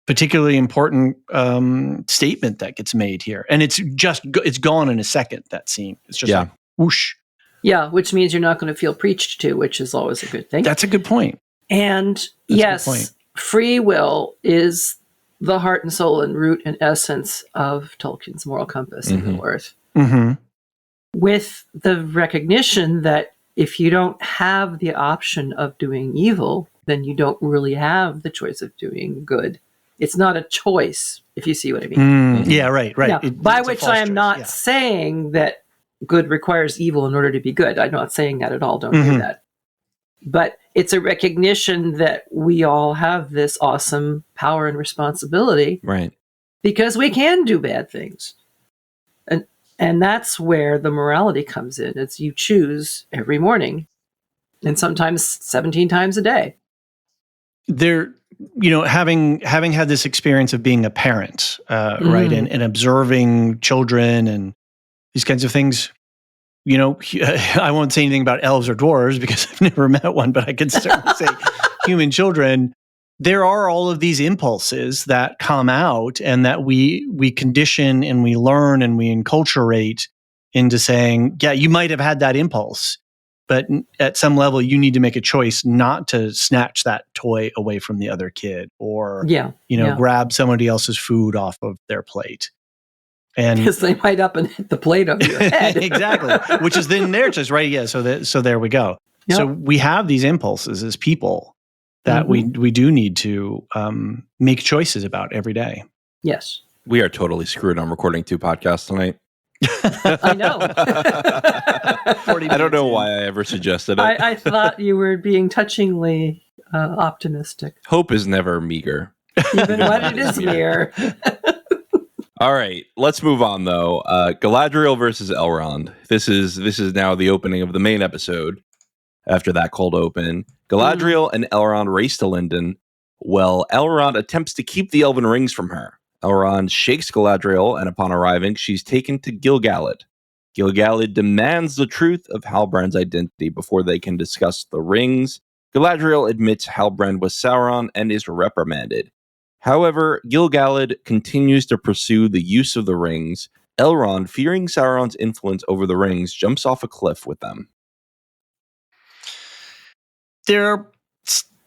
particularly important statement that gets made here. And it's gone in a second, that scene. It's just like, whoosh. Yeah, which means you're not going to feel preached to, which is always a good thing. That's a good point. And yes, free will is the heart and soul and root and essence of Tolkien's moral compass in Middle Earth. Mm-hmm. With the recognition that if you don't have the option of doing evil, then you don't really have the choice of doing good. It's not a choice, if you see what I mean. Yeah, right. Now, by which I am not saying that good requires evil in order to be good. I'm not saying that at all. Don't do that. But it's a recognition that we all have this awesome power and responsibility. Right. Because we can do bad things. And that's where the morality comes in. It's you choose every morning and sometimes 17 times a day. There, having had this experience of being a parent, right, and observing children and these kinds of things, I won't say anything about elves or dwarves because I've never met one, but I can certainly say human children. There are all of these impulses that come out and that we condition and we learn and we enculturate into saying, yeah, you might have had that impulse, but at some level you need to make a choice not to snatch that toy away from the other kid or, grab somebody else's food off of their plate. And because they might up and hit the plate on your head. Exactly. Which is then their choice, right? Yeah. So there we go. Yep. So we have these impulses as people that we do need to make choices about every day. Yes. We are totally screwed on recording 2 podcasts tonight. I know. I don't know why I ever suggested it. I thought you were being touchingly optimistic. Hope is never meager. Even when it is mere. All right, let's move on though. Galadriel versus Elrond. This is now the opening of the main episode. After that cold open, Galadriel and Elrond race to Lindon. Well, Elrond attempts to keep the elven rings from her. Elrond shakes Galadriel, and upon arriving, she's taken to Gil-galad. Gil-galad demands the truth of Halbrand's identity before they can discuss the rings. Galadriel admits Halbrand was Sauron and is reprimanded. However, Gil-galad continues to pursue the use of the rings. Elrond, fearing Sauron's influence over the rings, jumps off a cliff with them. There are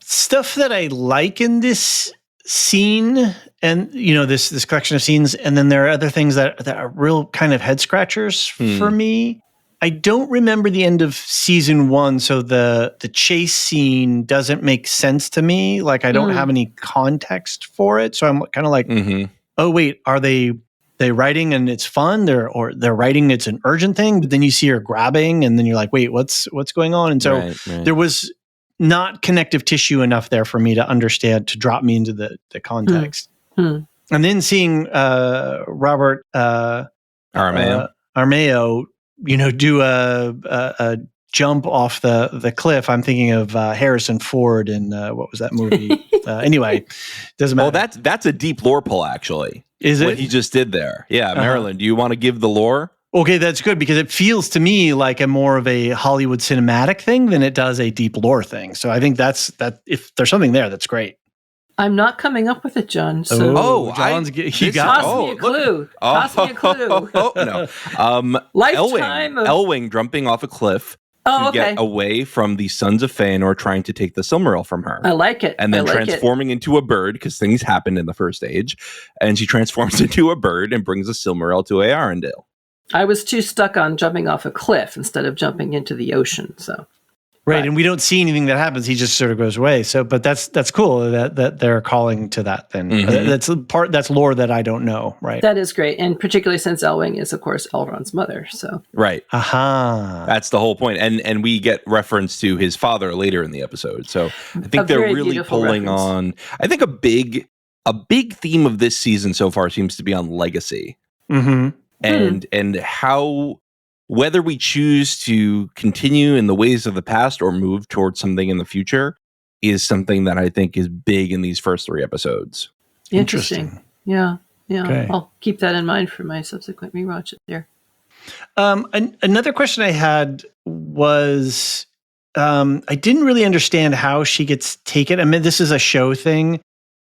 stuff that I like in this scene and, this collection of scenes. And then there are other things that are real kind of head scratchers for me. I don't remember the end of season 1. So the chase scene doesn't make sense to me. Like I don't have any context for it. So I'm kind of like, oh wait, are they writing and it's fun? They're writing it's an urgent thing, but then you see her grabbing and then you're like, wait, what's going on? And so there was not connective tissue enough there for me to understand, to drop me into the context. And then seeing Robert Aramayo, do a jump off the cliff. I'm thinking of Harrison Ford in what was that movie? Anyway, doesn't matter. Well, that's a deep lore pull, actually. Is it? What he just did there. Yeah, Marilyn, do you want to give the lore? Okay, that's good because it feels to me like a more of a Hollywood cinematic thing than it does a deep lore thing. So I think that if there's something there, that's great. I'm not coming up with it, John. So Toss me a clue. Toss me a clue. No. Lifetime Elwing jumping off a cliff to get away from the Sons of Feanor trying to take the Silmaril from her. I like it. And then transforming into a bird because things happened in the first age. And she transforms into a bird and brings the Silmaril to Arendelle. I was too stuck on jumping off a cliff instead of jumping into the ocean. So, right, and we don't see anything that happens. He just sort of goes away. So, but that's cool that they're calling to that. Then that's lore that I don't know. Right, that is great, and particularly since Elwing is, of course, Elrond's mother. So, right, aha, that's the whole point. And we get reference to his father later in the episode. So, I think they're really pulling on. I think a big theme of this season so far seems to be on legacy. And how, whether we choose to continue in the ways of the past or move towards something in the future is something that I think is big in these first 3 episodes. Interesting. Yeah. Okay. I'll keep that in mind for my subsequent rewatch there. Another question I had was, I didn't really understand how she gets taken. I mean, this is a show thing.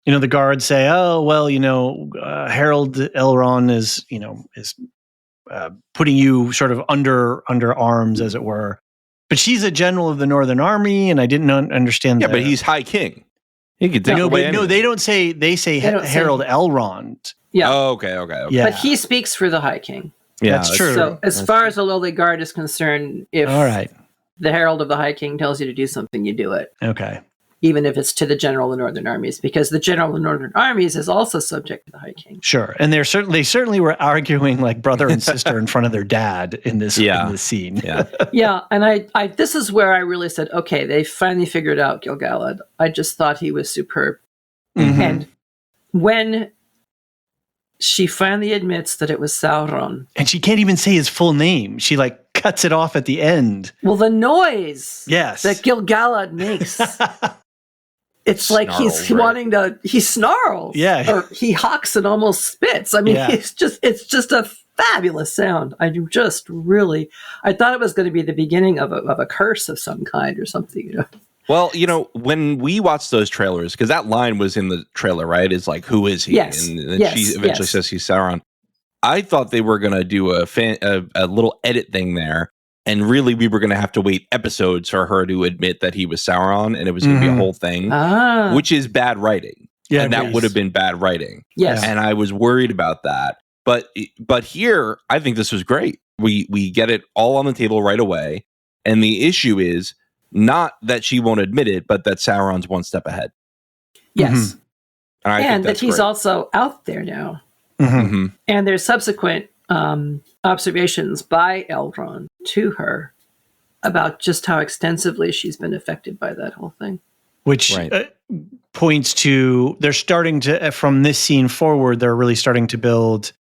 The guards say, oh, well, Harold Elrond is putting you sort of under arms, as it were. But she's a general of the Northern Army, and I didn't understand. Yeah, but he's High King. He could take away. No, they don't say. They say Harold Elrond. Yeah. Oh, okay. Yeah. But he speaks for the High King. Yeah, that's true. So as far as the lowly guard is concerned, if the Herald of the High King tells you to do something, you do it. Okay. Even if it's to the General of the Northern Armies, because the General of the Northern Armies is also subject to the High King. Sure. And they certainly were arguing like brother and sister in front of their dad in this scene. Yeah. Yeah. And I this is where I really said, okay, they finally figured out Gil-galad. I just thought he was superb. Mm-hmm. And when she finally admits that it was Sauron. And she can't even say his full name. She like cuts it off at the end. Well, the noise that Gil-galad makes. It's like he snarls. Yeah. Or he hawks and almost spits. I mean, it's just a fabulous sound. I thought it was going to be the beginning of a curse of some kind or something, you know. Well, you know, when we watched those trailers, because that line was in the trailer, right? It's like, who is he? Yes. And then she eventually says he's Sauron. I thought they were going to do a little edit thing there. And really, we were going to have to wait episodes for her to admit that he was Sauron, and it was going to be a whole thing, which is bad writing. Yeah, and that would have been bad writing. Yes, and I was worried about that. But here, I think this was great. We get it all on the table right away, and the issue is not that she won't admit it, but that Sauron's one step ahead. Yes, and that he's also out there now. Mm-hmm. And there's subsequent observations by Elrond to her about just how extensively she's been affected by that whole thing. Which points to, they're starting to, from this scene forward, they're really starting to build.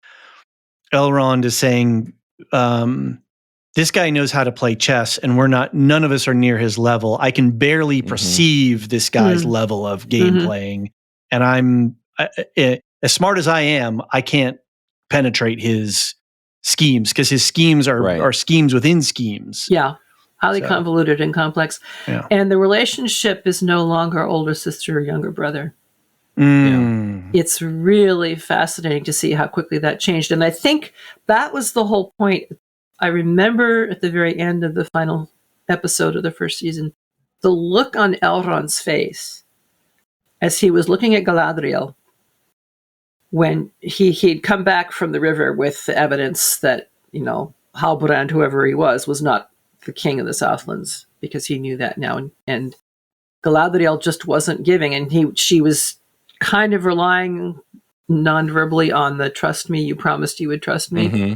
Elrond is saying, this guy knows how to play chess, and none of us are near his level. I can barely perceive this guy's level of game playing. And I'm, as smart as I am, I can't penetrate his schemes, because his schemes are schemes within schemes. Yeah. Highly convoluted and complex. Yeah. And the relationship is no longer older sister or younger brother. Mm. Yeah. It's really fascinating to see how quickly that changed. And I think that was the whole point. I remember at the very end of the final episode of the first season, the look on Elrond's face as he was looking at Galadriel when he'd come back from the river with the evidence that, you know, Halbrand, whoever he was not the king of the Southlands, because he knew that now. And Galadriel just wasn't giving, and she was kind of relying non-verbally on the trust me, you promised you would trust me. Mm-hmm.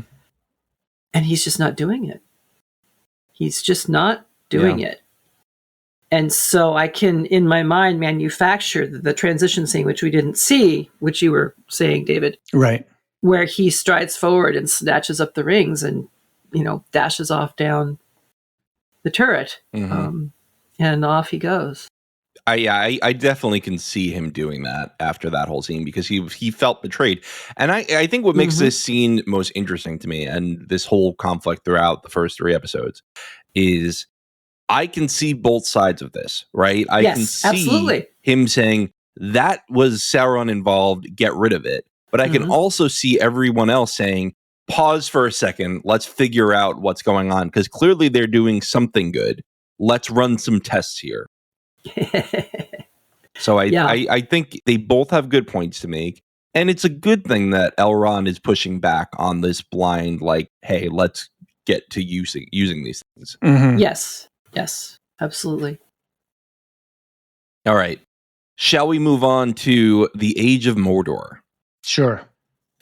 And he's just not doing it. He's just not doing it. And so I can, in my mind, manufacture the transition scene, which we didn't see, which you were saying, David. Right. Where he strides forward and snatches up the rings and, you know, dashes off down the turret. Mm-hmm. And off he goes. I definitely can see him doing that after that whole scene, because he felt betrayed. And I think what makes this scene most interesting to me, and this whole conflict throughout the first 3 episodes, is I can see both sides of this, right? I can see him saying, that was Sauron involved, get rid of it. But I can also see everyone else saying, pause for a second, let's figure out what's going on, because clearly they're doing something good. Let's run some tests here. So I think they both have good points to make. And it's a good thing that Elrond is pushing back on this blind, like, hey, let's get to using these things. Mm-hmm. Yes, absolutely. All right. Shall we move on to the Age of Mordor? Sure.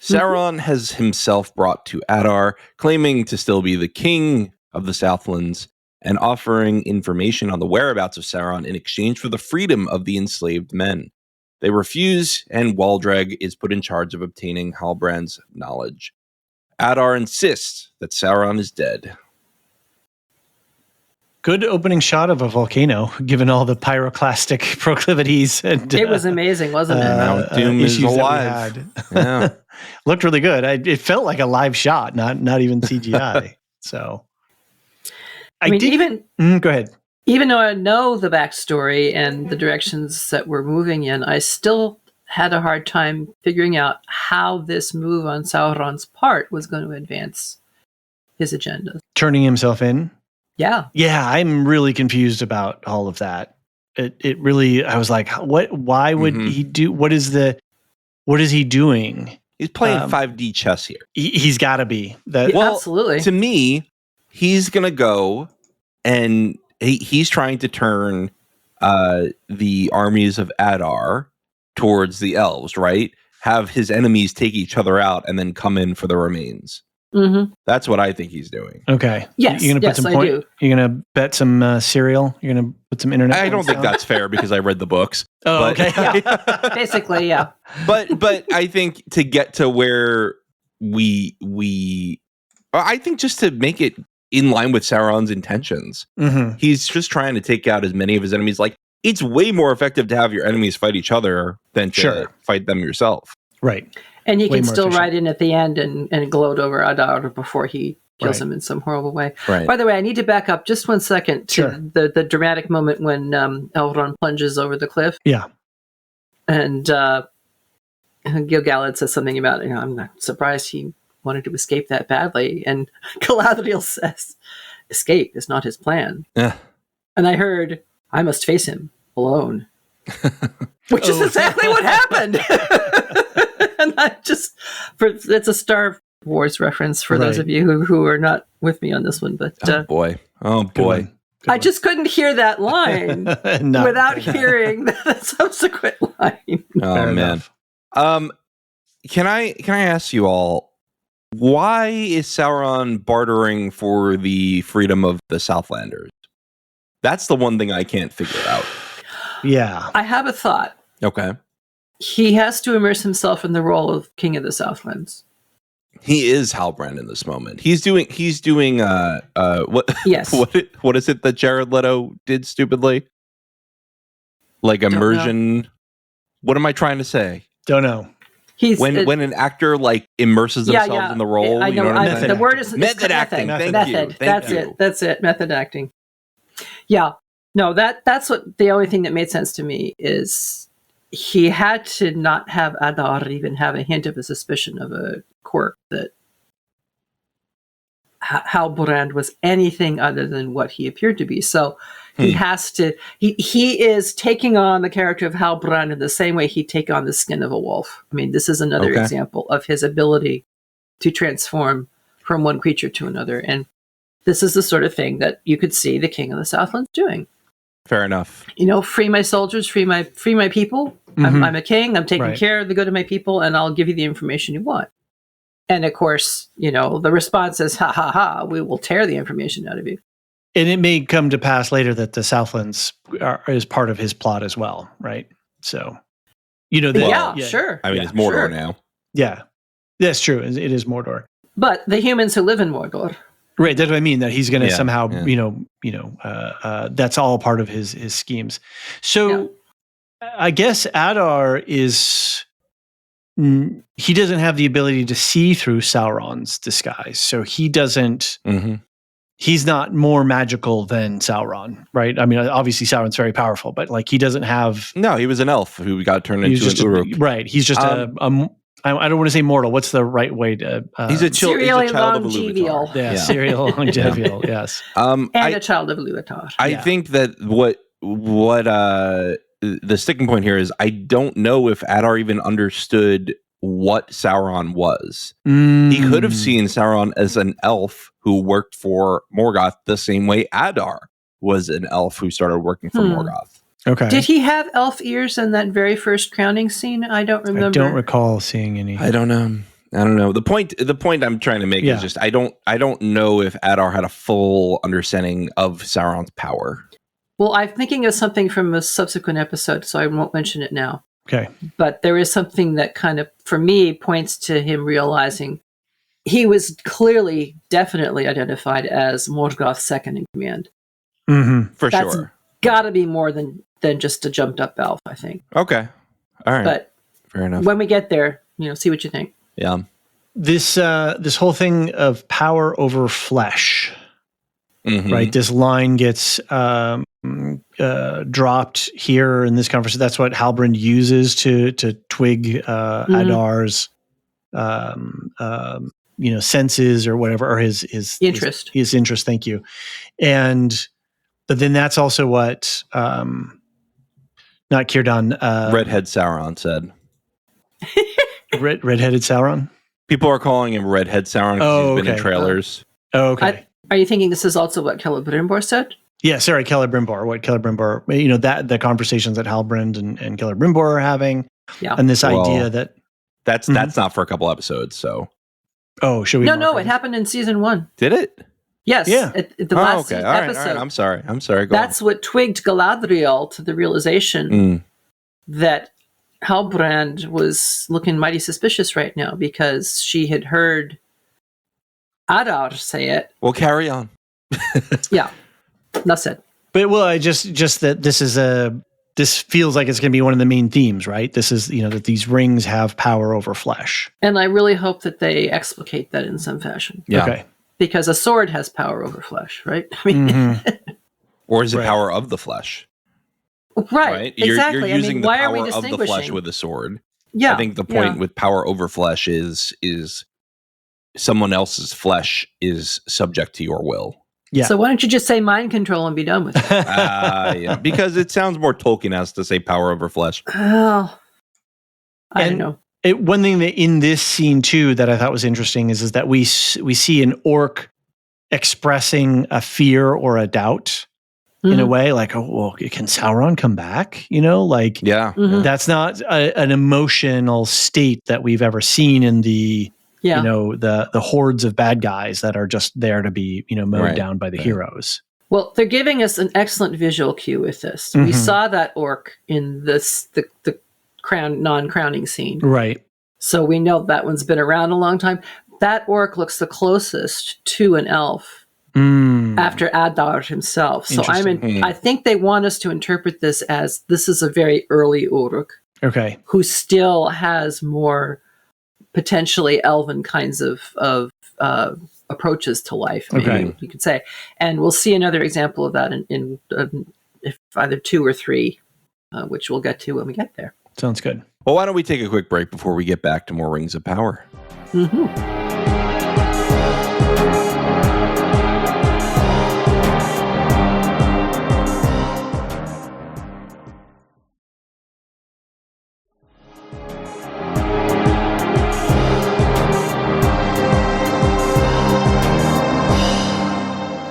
Sauron has himself brought to Adar, claiming to still be the king of the Southlands, and offering information on the whereabouts of Sauron in exchange for the freedom of the enslaved men. They refuse, and Waldreg is put in charge of obtaining Halbrand's knowledge. Adar insists that Sauron is dead. Good opening shot of a volcano, given all the pyroclastic proclivities. And, it was amazing, wasn't it? Mount Doom is alive. Yeah. Looked really good. It felt like a live shot, not even CGI. So, I mean, go ahead. Even though I know the backstory and the directions that we're moving in, I still had a hard time figuring out how this move on Sauron's part was going to advance his agenda. Turning himself in. Yeah. Yeah, I'm really confused about all of that. It really, I was like, what? Why would he do? What is he doing? He's playing 5D chess here. He's got to be that. Yeah, well, absolutely. To me, he's gonna go and he's trying to turn the armies of Adar towards the elves, right? Have his enemies take each other out and then come in for the remains. Mm-hmm. That's what I think he's doing. Okay. Yes. You're gonna put some point. You're gonna bet some cereal. You're gonna put some internet. I don't think that's fair because I read the books. Oh, okay. Yeah. Basically, yeah. But I think to get to where we I think just to make it in line with Sauron's intentions, he's just trying to take out as many of his enemies. Like, it's way more effective to have your enemies fight each other than to fight them yourself. Right. And he can still ride in at the end and gloat over Adar before he kills him in some horrible way. Right. By the way, I need to back up just 1 second to the dramatic moment when Elrond plunges over the cliff. Yeah. And Gil-galad says something about, I'm not surprised he wanted to escape that badly. And Galadriel says, escape is not his plan. Yeah. And I heard, I must face him alone. Which is exactly what happened. And I it's a Star Wars reference for those of you who are not with me on this one. But oh boy. Good I just couldn't hear that line without hearing the subsequent line. Oh man. Can I ask you all, why is Sauron bartering for the freedom of the Southlanders? That's the one thing I can't figure out. Yeah. I have a thought. Okay. He has to immerse himself in the role of King of the Southlands. He is Halbrand in this moment. He's doing what? Yes. What is it that Jared Leto did stupidly? Like immersion. What am I trying to say? Don't know. When an actor like immerses themselves in the role. I know. You know what I'm saying? The word is method acting. Thank you. That's it. Method acting. Yeah. No, that's what the only thing that made sense to me is he had to not have Adar even have a hint of a suspicion of a quirk that Halbrand was anything other than what he appeared to be. So he has to. He is taking on the character of Halbrand in the same way he'd take on the skin of a wolf. I mean, this is another example of his ability to transform from one creature to another, and this is the sort of thing that you could see the King of the Southlands doing. Fair enough. Free my soldiers, free my people. I'm a king. I'm taking care of the good of my people, and I'll give you the information you want. And of course, the response is, ha ha ha, we will tear the information out of you. And it may come to pass later that the Southlands is part of his plot as well, right? So, sure. I mean, it's Mordor now. Yeah, that's true. It is Mordor. But the humans who live in Mordor. Right, that's what I mean. That he's going to somehow, that's all part of his schemes. So, I guess Adar is. He doesn't have the ability to see through Sauron's disguise, so he doesn't. He's not more magical than Sauron, right? I mean, obviously Sauron's very powerful, but like he doesn't have. No, he was an elf who got turned into an Uruk. Right, he's just I don't want to say mortal. What's the right way to? He's a child of Iluvatar. Yeah, serial longevial. Yes, and a child of Iluvatar. I think that what the sticking point here is I don't know if Adar even understood what Sauron was. He could have seen Sauron as an elf who worked for Morgoth the same way Adar was an elf who started working for Morgoth. Okay. Did he have elf ears in that very first crowning scene? I don't remember. I don't recall seeing any. I don't know. The point I'm trying to make is just I don't know if Adar had a full understanding of Sauron's power. Well, I'm thinking of something from a subsequent episode, so I won't mention it now. Okay. But there is something that kind of, for me, points to him realizing he was clearly, definitely identified as Morgoth's second in command. For That's sure. Got to be more than just a jumped up elf, I think. Okay. All right. But fair enough. When we get there, see what you think. Yeah. This whole thing of power over flesh, right? This line gets dropped here in this conversation. That's what Halbrand uses to twig Adar's senses or whatever, or his interest. His interest. Thank you. But then that's also what not Círdan. Redhead Sauron said. Redheaded Sauron. People are calling him Redhead Sauron because he's been in trailers. Okay. Are you thinking this is also what Celebrimbor said? Yeah, sorry, Celebrimbor. What Celebrimbor, that the conversations that Halbrand and Celebrimbor are having. Yeah. And this idea that that's not for a couple episodes, so. Oh, should we? No, it happened in season 1. Did it? Yes. Yeah. At the last okay. episode. All right. I'm sorry. That's what twigged Galadriel to the realization that Halbrand was looking mighty suspicious right now because she had heard Adar say it. Well, carry on. Yeah. Enough said. But I just that this feels like it's going to be one of the main themes, right? This is, that these rings have power over flesh. And I really hope that they explicate that in some fashion. Yeah. Okay. Because a sword has power over flesh, right? I mean, or is it power of the flesh? Right. Exactly. You're using the why power are we of the distinguishing? flesh with a sword. Yeah. I think the point with power over flesh is someone else's flesh is subject to your will. Yeah. So why don't you just say mind control and be done with it? Yeah, because it sounds more Tolkien-esque to say power over flesh. Well, I don't know. One thing that in this scene too that I thought was interesting is that we see an orc expressing a fear or a doubt in a way, like, oh, well, can Sauron come back? That's not an emotional state that we've ever seen in the the hordes of bad guys that are just there to be mowed down by the heroes. Well, they're giving us an excellent visual cue with this. We saw that orc in the non-crowning scene. Right. So we know that one's been around a long time. That orc looks the closest to an elf after Adar himself. So I think they want us to interpret this as this is a very early orc. Okay. Who still has more potentially elven kinds of approaches to life, maybe you could say. And we'll see another example of that in if either 2 or 3, which we'll get to when we get there. Sounds good. Well, why don't we take a quick break before we get back to more Rings of Power?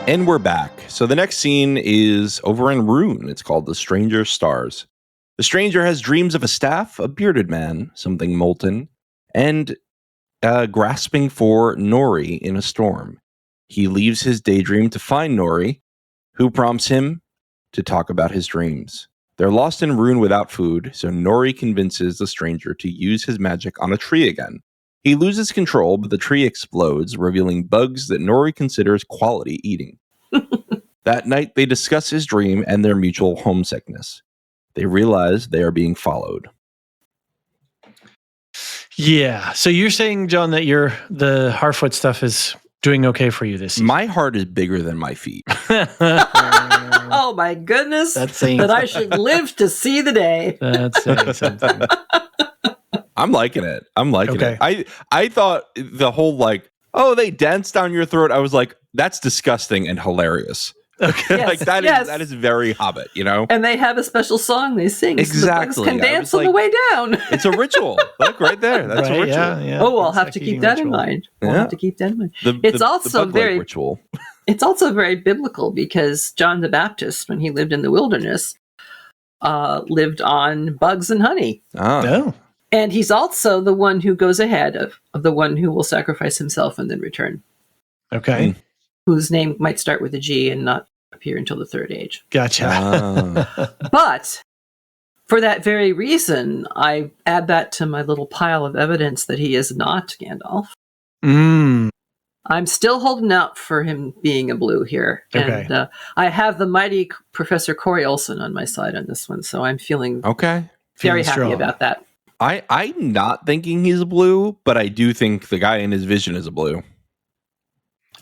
And we're back. So the next scene is over in Rune. It's called The Stranger's Stars. The stranger has dreams of a staff, a bearded man, something molten, and grasping for Nori in a storm. He leaves his daydream to find Nori, who prompts him to talk about his dreams. They're lost in Rune without food, so Nori convinces the stranger to use his magic on a tree again. He loses control, but the tree explodes, revealing bugs that Nori considers quality eating. That night, they discuss his dream and their mutual homesickness. They realize they are being followed. Yeah. So you're saying, John, that the Harfoot stuff is doing okay for you this season? My heart is bigger than my feet. Oh my goodness. That's saying that I should live to see the day. That's saying something. I'm liking it. I thought the whole they dance down your throat. I was like, that's disgusting and hilarious. Okay. Yes, that is very Hobbit, And they have a special song they sing. Exactly. So the bugs can dance on the way down. It's a ritual. Look right there. That's a ritual. Yeah. Oh, I'll have to keep that in mind. It's also very ritual. It's also very biblical because John the Baptist, when he lived in the wilderness, lived on bugs and honey. Oh. And he's also the one who goes ahead of the one who will sacrifice himself and then return. Okay. Whose name might start with a G and not appear until the third age. Gotcha. But for that very reason, I add that to my little pile of evidence that he is not Gandalf. I'm still holding out for him being a blue here. Okay. And I have the mighty Professor Corey Olsen on my side on this one, so I'm feeling very happy about that. I'm not thinking he's a blue, but I do think the guy in his vision is a blue.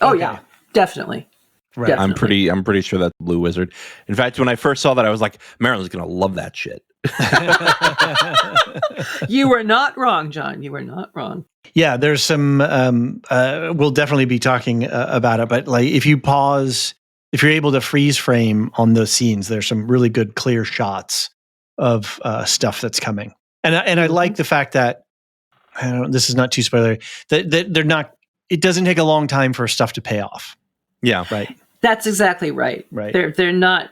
Oh, yeah, definitely. Right. Definitely. I'm pretty sure that's the Blue Wizard. In fact, when I first saw that, I was like, Marilyn's going to love that shit. You were not wrong, John. You were not wrong. Yeah, there's some. We'll definitely be talking about it, but like if you pause, if you're able to freeze frame on those scenes, there's some really good clear shots of stuff that's coming. And I like the fact that this is not too spoilery. That they're not. It doesn't take a long time for stuff to pay off. Yeah, right. That's exactly right. Right. They're not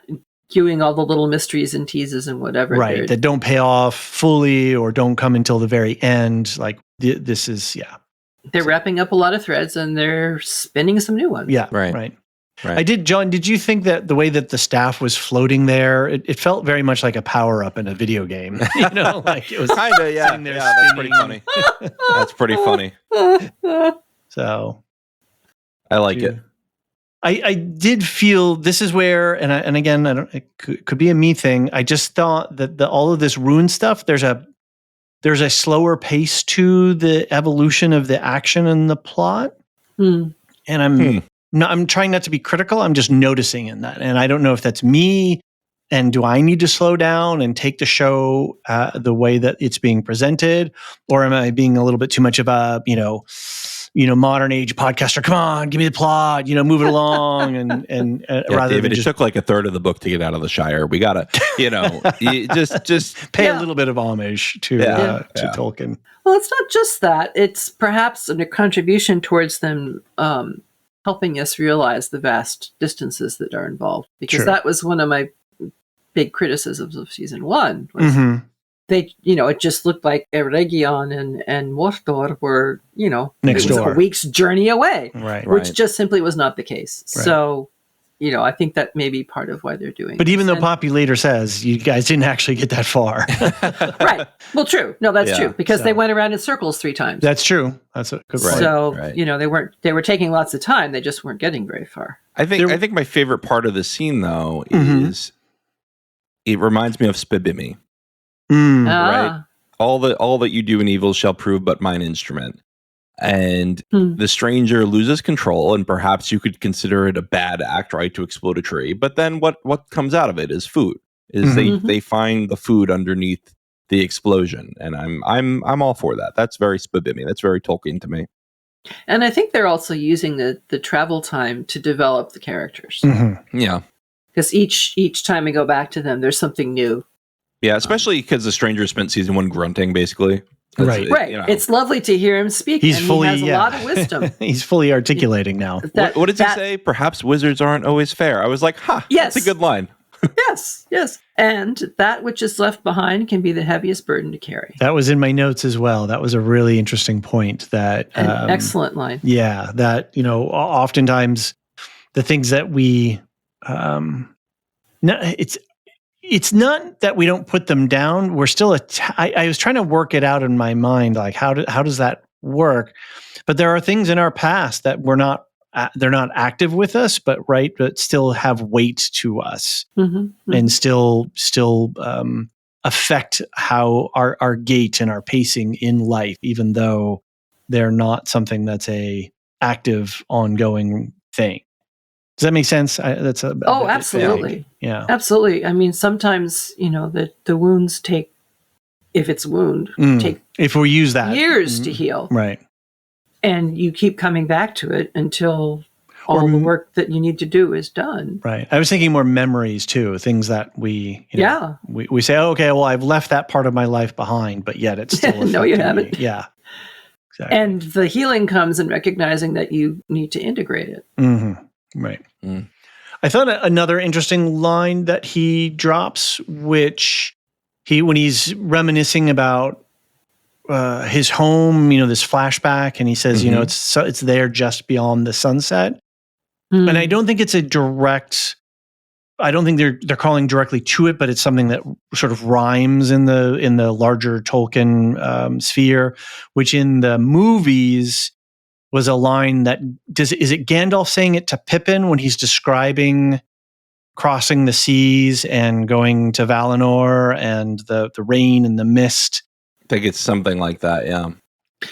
queuing all the little mysteries and teases and whatever. Right. That don't pay off fully or don't come until the very end. Like this is They're wrapping up a lot of threads and they're spinning some new ones. Yeah. Right. John, did you think that the way that the staff was floating there, it felt very much like a power-up in a video game? You know, like it was kind of, yeah. That's pretty funny. That's pretty funny. So I like it. I did feel this is where, and again, it could be a me thing. I just thought that all of this rune stuff, there's a slower pace to the evolution of the action and the plot. And I'm trying not to be critical. I'm just noticing in that. And I don't know if that's me, and do I need to slow down and take the show the way that it's being presented, or am I being a little bit too much of a, modern age podcaster? Come on, give me the plot, move it along. And rather David, than it took like a third of the book to get out of the Shire. We gotta, just pay a little bit of homage to Tolkien. Well, it's not just that. It's perhaps a contribution towards them helping us realize the vast distances that are involved. Because that was one of my big criticisms of season 1. Was they, it just looked like Eregion and Mordor were, next door, a week's journey away, which right. just simply was not the case. Right. So, I think that may be part of why they're doing. But even though Poppy later says you guys didn't actually get that far, right? Well, true. No, that's true because they went around in circles 3 times. That's true. That's a good point. So they were taking lots of time. They just weren't getting very far. I think my favorite part of the scene though is it reminds me of Spibimi. Right? All that you do in evil shall prove but mine instrument. And the stranger loses control, and perhaps you could consider it a bad act, right, to explode a tree. But then what comes out of it is food. They find the food underneath the explosion, and I'm all for that. That's very Spibimi. That's very Tolkien to me. And I think they're also using the travel time to develop the characters. Yeah, because each time we go back to them, there's something new. Yeah, especially because the stranger spent season 1 grunting, basically. Right. It's lovely to hear him speak. He has a lot of wisdom. He's fully articulating now. What does he say? Perhaps wizards aren't always fair. I was like, that's a good line. Yes. And that which is left behind can be the heaviest burden to carry. That was in my notes as well. That was a really interesting point. An excellent line. Yeah, that, oftentimes the things that we, it's not that we don't put them down. We're still I was trying to work it out in my mind, like how does that work? But there are things in our past that they're not active with us, but still have weight to us, and still affect how our gait and our pacing in life, even though they're not something that's a active, ongoing thing. Does that make sense? That's absolutely. Yeah, absolutely. I mean, sometimes the wounds take, if it's a wound, take if we use that years to heal, right? And you keep coming back to it until all the work that you need to do is done. Right. I was thinking more memories too, things that we say, oh, okay, well, I've left that part of my life behind, but yet it's still no, you haven't. Me. Yeah. Exactly. And the healing comes in recognizing that you need to integrate it. Right. I thought another interesting line that he drops, which when he's reminiscing about his home, this flashback, and he says, it's there just beyond the sunset. And I don't think it's I don't think they're calling directly to it, but it's something that sort of rhymes in the larger Tolkien sphere, which in the movies was a line that is it Gandalf saying it to Pippin when he's describing crossing the seas and going to Valinor and the rain and the mist? I think it's something like that, yeah.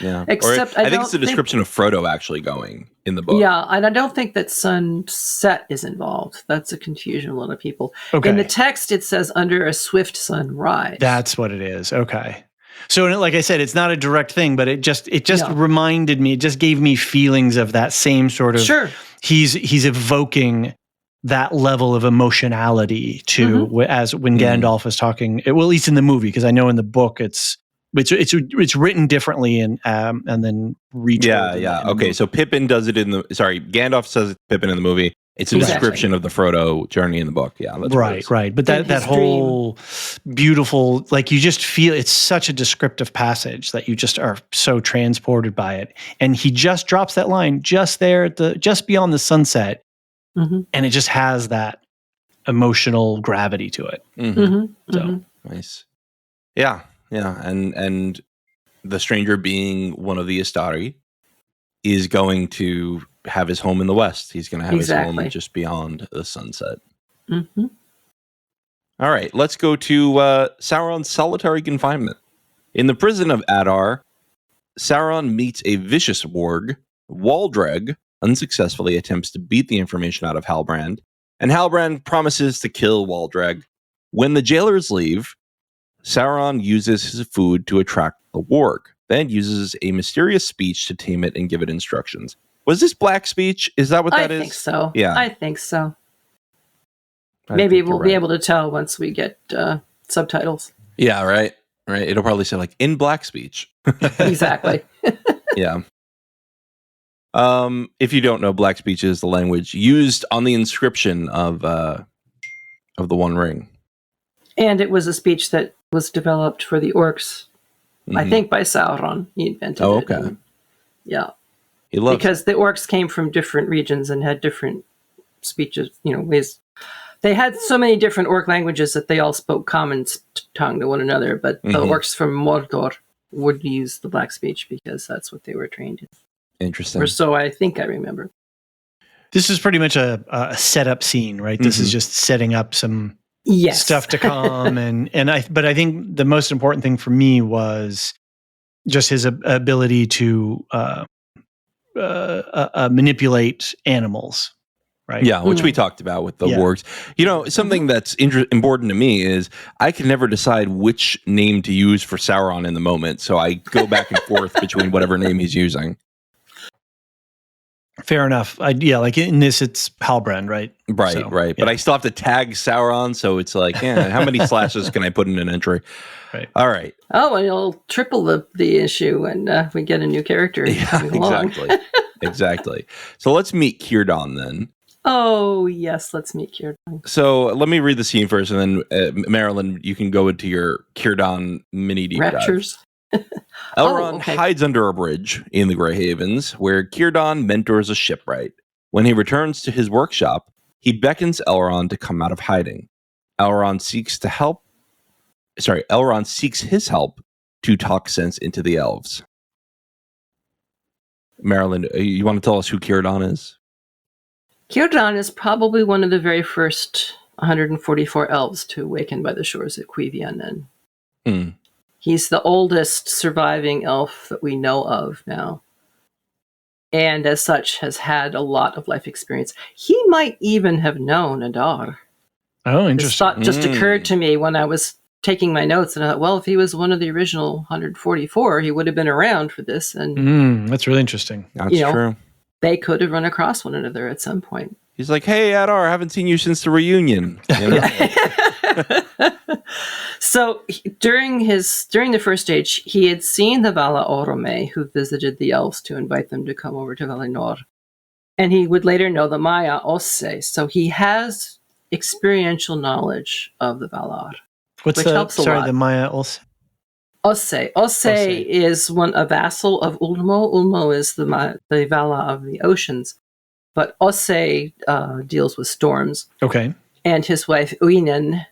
Yeah. Except I think it's the description of Frodo actually going in the book. Yeah, and I don't think that sunset is involved. That's a confusion of a lot of people. Okay. In the text, it says under a swift sunrise. That's what it is. Okay. So, like I said, it's not a direct thing, but it just reminded me. It just gave me feelings of that same sort of. Sure. He's evoking that level of emotionality to as when Gandalf is talking. Well, at least in the movie, because I know in the book it's written differently and then retold. Yeah. Okay, so Pippin does it Gandalf says it to Pippin in the movie. It's a description of the Frodo journey in the book. Yeah, that's right. But that whole beautiful, like you just feel it's such a descriptive passage that you just are so transported by it. And he just drops that line just there just beyond the sunset, and it just has that emotional gravity to it. So nice. Yeah, and the stranger being one of the Istari is going to have his home in the west. He's going to have his home just beyond the sunset. All right, let's go to Sauron's solitary confinement. In the prison of Adar, Sauron meets a vicious warg. Waldreg unsuccessfully attempts to beat the information out of Halbrand, and Halbrand promises to kill Waldreg. When the jailers leave, Sauron uses his food to attract the warg, then uses a mysterious speech to tame it and give it instructions. Was this black speech? Is that what that is? I think so. Yeah. I think so. Maybe we'll be able to tell once we get subtitles. Yeah, right. It'll probably say like in black speech. Exactly. Yeah. If you don't know, black speech is the language used on the inscription of the One Ring. And it was a speech that was developed for the orcs, I think, by Sauron. He invented it. Oh, okay. Yeah. Because the orcs came from different regions and had different speeches, ways. They had so many different orc languages that they all spoke common tongue to one another, but the orcs from Mordor would use the black speech because that's what they were trained in. Interesting. Or so I think I remember. This is pretty much a setup scene, right? This is just setting up some stuff to come. But I think the most important thing for me was just his ability to manipulate animals, right? Yeah, which we talked about with the wargs. Something that's important to me is I can never decide which name to use for Sauron in the moment, so I go back and forth between whatever name he's using. Fair enough. Like in this, it's Halbrand, right? Right. But I still have to tag Sauron, so it's like, how many slashes can I put in an entry? Right. All right. Oh, and it'll triple the issue when we get a new character. Yeah, exactly. So let's meet Círdan then. Oh, yes, let's meet Círdan. So let me read the scene first, and then Marilyn, you can go into your Círdan mini deep Raptures. dive. Elrond hides under a bridge in the Grey Havens, where Círdan mentors a shipwright. When he returns to his workshop, he beckons Elrond to come out of hiding. Elrond seeks his help to talk sense into the elves. Marilyn, you want to tell us who Círdan is? Círdan is probably one of the very first 144 elves to awaken by the shores of Cuivian, and he's the oldest surviving elf that we know of now, and as such has had a lot of life experience. He might even have known Adar. Oh, interesting. This thought just occurred to me when I was taking my notes, and I thought, well, if he was one of the original 144, he would have been around for this. And that's really interesting. That's true. They could have run across one another at some point. He's like, hey, Adar, I haven't seen you since the reunion. So during the first age, he had seen the Vala Orome, who visited the elves to invite them to come over to Valinor. And he would later know the Maya Osse. So he has experiential knowledge of the Valar. Which helps a lot. The Maya Osse? Osse is a vassal of Ulmo. Ulmo is the Vala of the oceans. But Osse deals with storms. Okay. And his wife Uinen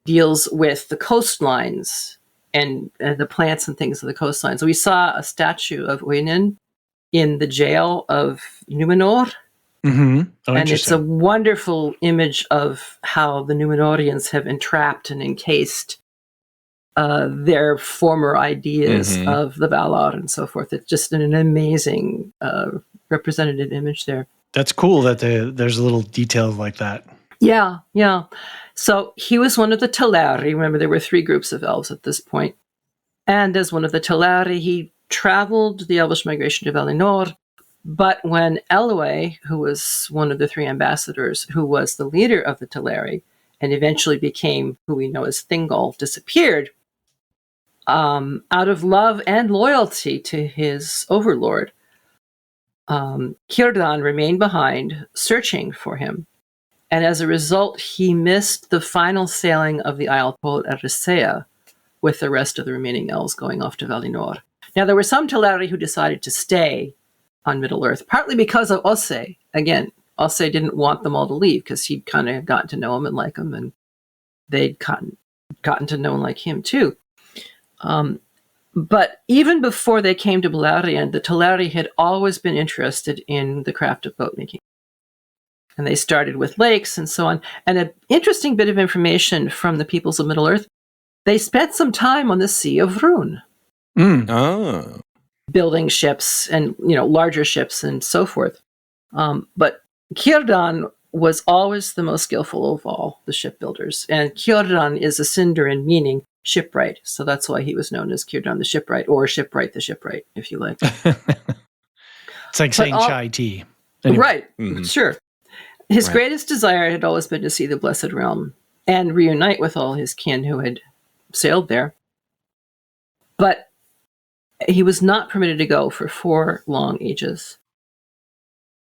deals with the coastlines and the plants and things of the coastline. So we saw a statue of Uinen in the jail of Numenor. Mm-hmm. Oh, and it's a wonderful image of how the Numenorians have entrapped and encased their former ideas of the Valar and so forth. It's just an amazing representative image there. That's cool that there's a little detail like that. Yeah, yeah. So he was one of the Teleri. Remember, there were 3 groups of elves at this point. And as one of the Teleri, he traveled the Elvish migration to Valinor. But when Elwë, who was one of the 3 ambassadors, who was the leader of the Teleri, and eventually became who we know as Thingol, disappeared, out of love and loyalty to his overlord, Círdan remained behind, searching for him. And as a result, he missed the final sailing of the Isle called Erisea, with the rest of the remaining elves going off to Valinor. Now, there were some Teleri who decided to stay on Middle-earth, partly because of Ossë. Again, Ossë didn't want them all to leave because he'd kind of gotten to know him and like him, and they'd gotten to know and like him too. But even before they came to Beleriand, the Teleri had always been interested in the craft of boat making. And they started with lakes and so on. And an interesting bit of information from the peoples of Middle-earth, they spent some time on the Sea of Rhun. Oh. Building ships and, larger ships and so forth. But Círdan was always the most skillful of all the shipbuilders. And Círdan is a Sindarin meaning shipwright. So that's why he was known as Círdan the Shipwright, or Shipwright the Shipwright, if you like. It's like saying chai tea. Anyway. Right, sure. His greatest desire had always been to see the Blessed Realm and reunite with all his kin who had sailed there. But he was not permitted to go for 4 long ages.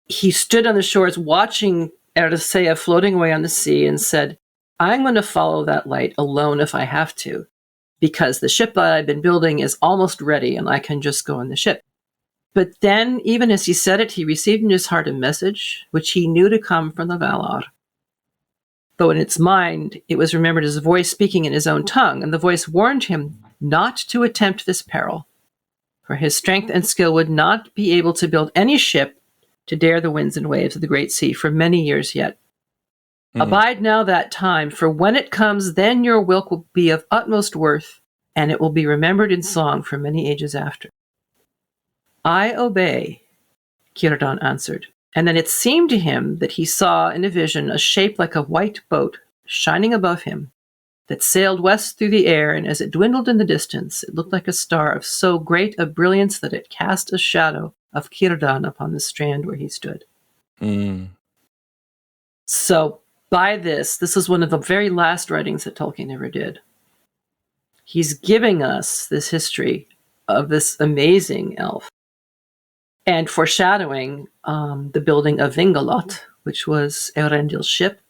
He stood on the shores watching Erisea floating away on the sea and said, I'm going to follow that light alone if I have to, because the ship that I've been building is almost ready and I can just go on the ship. But then, even as he said it, he received in his heart a message which he knew to come from the Valar. Though in its mind, it was remembered as a voice speaking in his own tongue, and the voice warned him not to attempt this peril, for his strength and skill would not be able to build any ship to dare the winds and waves of the great sea for many years yet. Abide now that time, for when it comes, then your will will be of utmost worth, and it will be remembered in song for many ages after. I obey, Círdan answered. And then it seemed to him that he saw in a vision a shape like a white boat shining above him that sailed west through the air, and as it dwindled in the distance, it looked like a star of so great a brilliance that it cast a shadow of Círdan upon the strand where he stood. So by this is one of the very last writings that Tolkien ever did. He's giving us this history of this amazing elf, and foreshadowing the building of Vingalot, which was Eärendil's ship,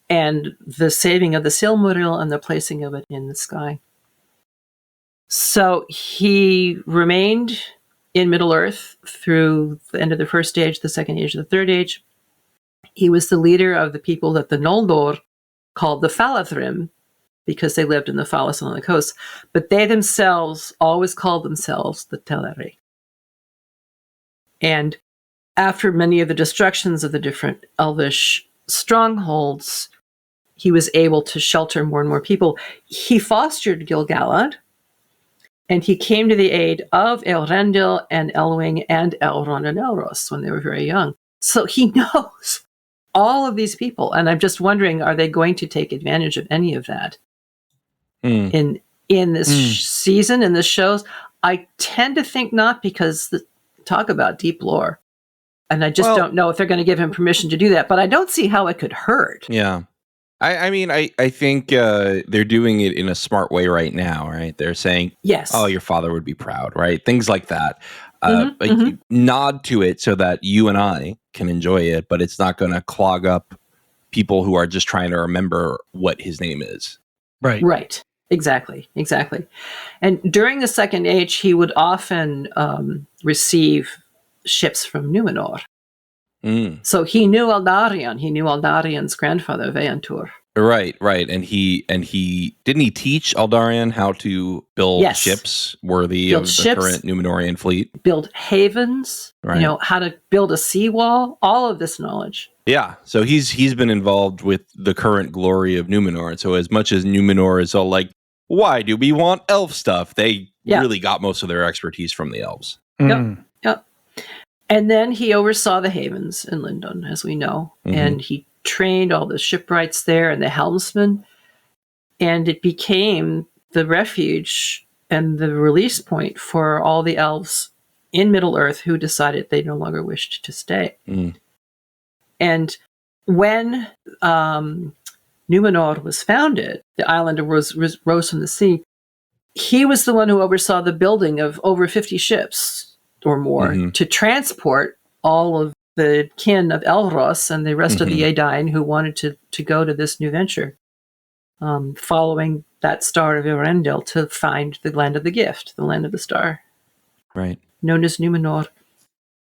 and the saving of the Silmaril and the placing of it in the sky. So he remained in Middle-earth through the end of the First Age, the Second Age, the Third Age. He was the leader of the people that the Noldor called the Falathrim, because they lived in the Falas on the coast, but they themselves always called themselves the Teleri. And after many of the destructions of the different elvish strongholds, he was able to shelter more and more people. He fostered Gil-galad, and he came to the aid of Eärendil and Elwing and Elrond and Elros when they were very young. So he knows all of these people, and I'm just wondering, are they going to take advantage of any of that in this season, in this shows? I tend to think not, because talk about deep lore. And I just don't know if they're going to give him permission to do that, but I don't see how it could hurt. Yeah. I mean, I think they're doing it in a smart way right now, right? They're saying, yes, oh, your father would be proud, right? Things like that. Nod to it so that you and I can enjoy it, but it's not going to clog up people who are just trying to remember what his name is. Right. Right. Exactly. And during the Second Age, he would often receive ships from Numenor. So he knew Eldarion. He knew Eldarian's grandfather, Veantur. Right. And he didn't he teach Eldarion how to build ships worthy of the current Numenorian fleet? Build havens, right. How to build a seawall, all of this knowledge. Yeah, so he's been involved with the current glory of Numenor. And so as much as Numenor is all like, why do we want elf stuff? They really got most of their expertise from the elves. Yep. And then he oversaw the havens in Lindon, as we know, and he trained all the shipwrights there and the helmsmen, and it became the refuge and the release point for all the elves in Middle-earth who decided they no longer wished to stay. And when Numenor was founded, the island rose from the sea, he was the one who oversaw the building of over 50 ships or more to transport all of the kin of Elros and the rest of the Edain who wanted to go to this new venture, following that star of Eärendil to find the land of the gift, the land of the star. Right. Known as Numenor.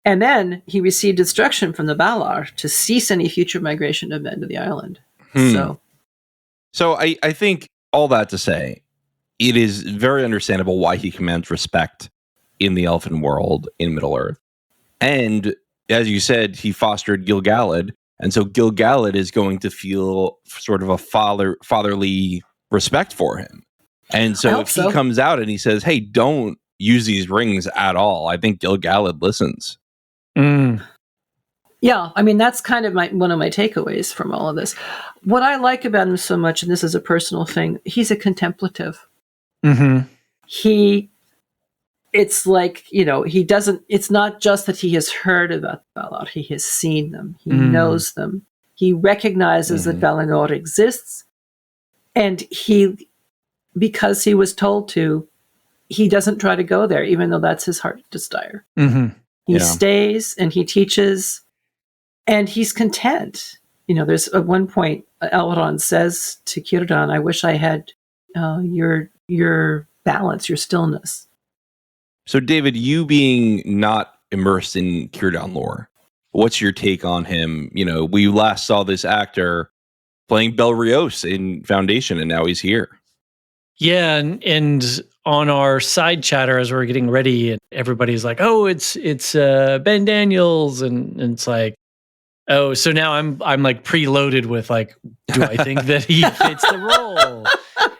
And then he received instruction from the Valar to cease any future migration of men to the island. So I think all that to say, it is very understandable why he commands respect in the elfin world in Middle-earth. And as you said, he fostered Gil-galad, and so Gil-galad is going to feel sort of a fatherly respect for him. And so if he comes out and he says, hey, don't use these rings at all, I think Gil-galad listens. Yeah, I mean, that's kind of one of my takeaways from all of this. What I like about him so much, and this is a personal thing, he's a contemplative. It's like, it's not just that he has heard about the Valar, he has seen them, he knows them, he recognizes that Valinor exists, and because he was told to, he doesn't try to go there, even though that's his heart's desire. He stays and he teaches, and he's content. There's at one point, Elrond says to Círdan, I wish I had your balance, your stillness. So, David, you being not immersed in Círdan lore, what's your take on him? We last saw this actor playing Belrios in Foundation, and now he's here. Yeah, and on our side chatter as we're getting ready, and everybody's like, "Oh, it's Ben Daniels," and it's like, "Oh, so now I'm like preloaded with like, do I think that he fits the role?"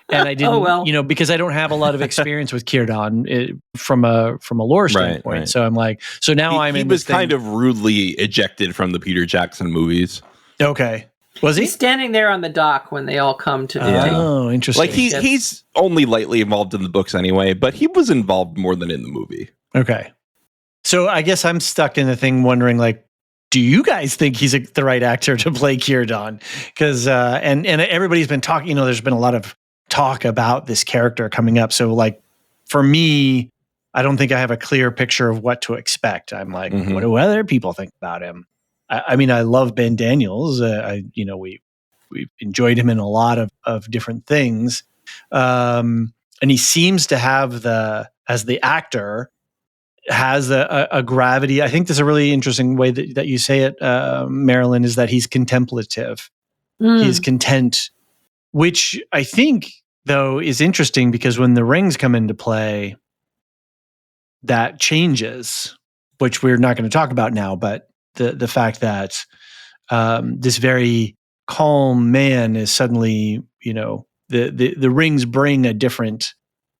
And I didn't, because I don't have a lot of experience with Círdan from a lore standpoint. Right. So I'm like, so now he was kind of rudely ejected from the Peter Jackson movies. Okay. Was he? He's standing there on the dock when they all come to take. Oh, interesting. Like he's only lightly involved in the books anyway, but he was involved more than in the movie. Okay. So I guess I'm stuck in the thing wondering, like, do you guys think he's the right actor to play Círdan? Because and everybody's been talking, there's been a lot of talk about this character coming up. So like for me, I don't think I have a clear picture of what to expect. I'm like, what do other people think about him? I mean, I love Ben Daniels. We've enjoyed him in a lot of different things. And he seems to have as the actor, has a gravity. I think there's a really interesting way that you say it, Marilyn, is that he's contemplative. He's content, which I think, though, is interesting because when the rings come into play, that changes, which we're not going to talk about now, but the fact that this very calm man is suddenly, the rings bring a different,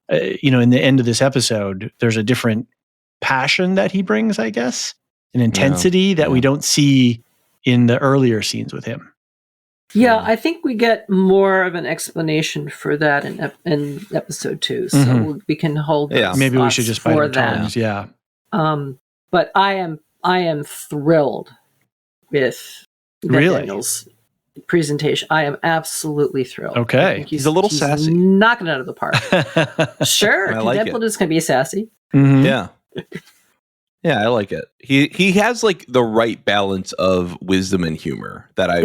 in the end of this episode, there's a different passion that he brings, I guess, an intensity that we don't see in the earlier scenes with him. Yeah, I think we get more of an explanation for that in episode 2, so we can hold. Yeah, maybe we should just bite our tongues. Yeah. But I am thrilled with Daniel's presentation. I am absolutely thrilled. Okay, he's a little sassy, knocking it out of the park. Sure, contemplatives can be sassy. Yeah. Yeah, I like it. He has like the right balance of wisdom and humor that I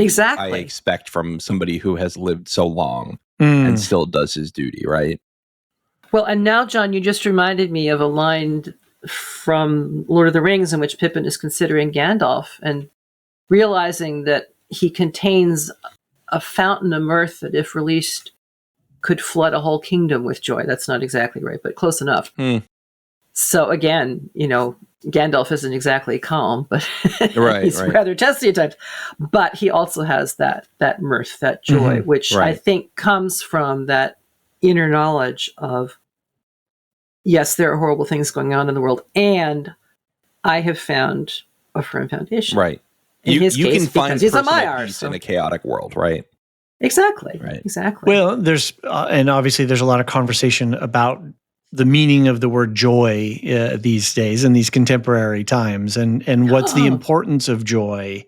expect from somebody who has lived so long and still does his duty, right? Well, and now, John, you just reminded me of a line from Lord of the Rings in which Pippin is considering Gandalf and realizing that he contains a fountain of mirth that, if released, could flood a whole kingdom with joy. That's not exactly right, but close enough. So again, Gandalf isn't exactly calm, but he's rather testy at times. But he also has that mirth, that joy, which I think comes from that inner knowledge of, yes, there are horrible things going on in the world, and I have found a firm foundation. Right. In his case, can find because he's a personal Maiar, peace so- in a chaotic world, right? Exactly. Right. Exactly. Well, there's and obviously there's a lot of conversation about the meaning of the word joy these days in these contemporary times, and what's the importance of joy.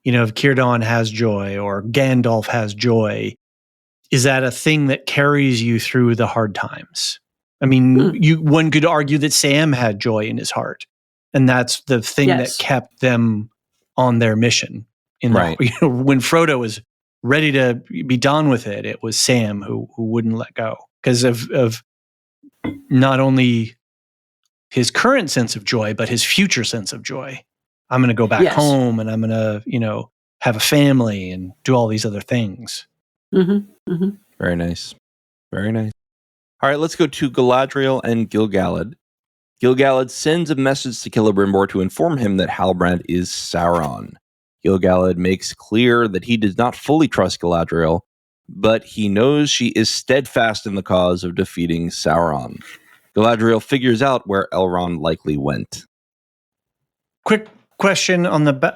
You know, if Círdan has joy or Gandalf has joy, is that a thing that carries you through the hard times? I mean, one could argue that Sam had joy in his heart, and that's the thing that kept them on their mission. Right. When Frodo was ready to be done with it, it was Sam who wouldn't let go because of not only his current sense of joy, but his future sense of joy. I'm going to go back home, and I'm going to, have a family and do all these other things. Mm-hmm. Mm-hmm. Very nice. Very nice. All right, let's go to Galadriel and Gil-galad. Gil-galad sends a message to Celebrimbor to inform him that Halbrand is Sauron. Gil-galad makes clear that he does not fully trust Galadriel, but he knows she is steadfast in the cause of defeating Sauron. Galadriel figures out where Elrond likely went. Quick question on the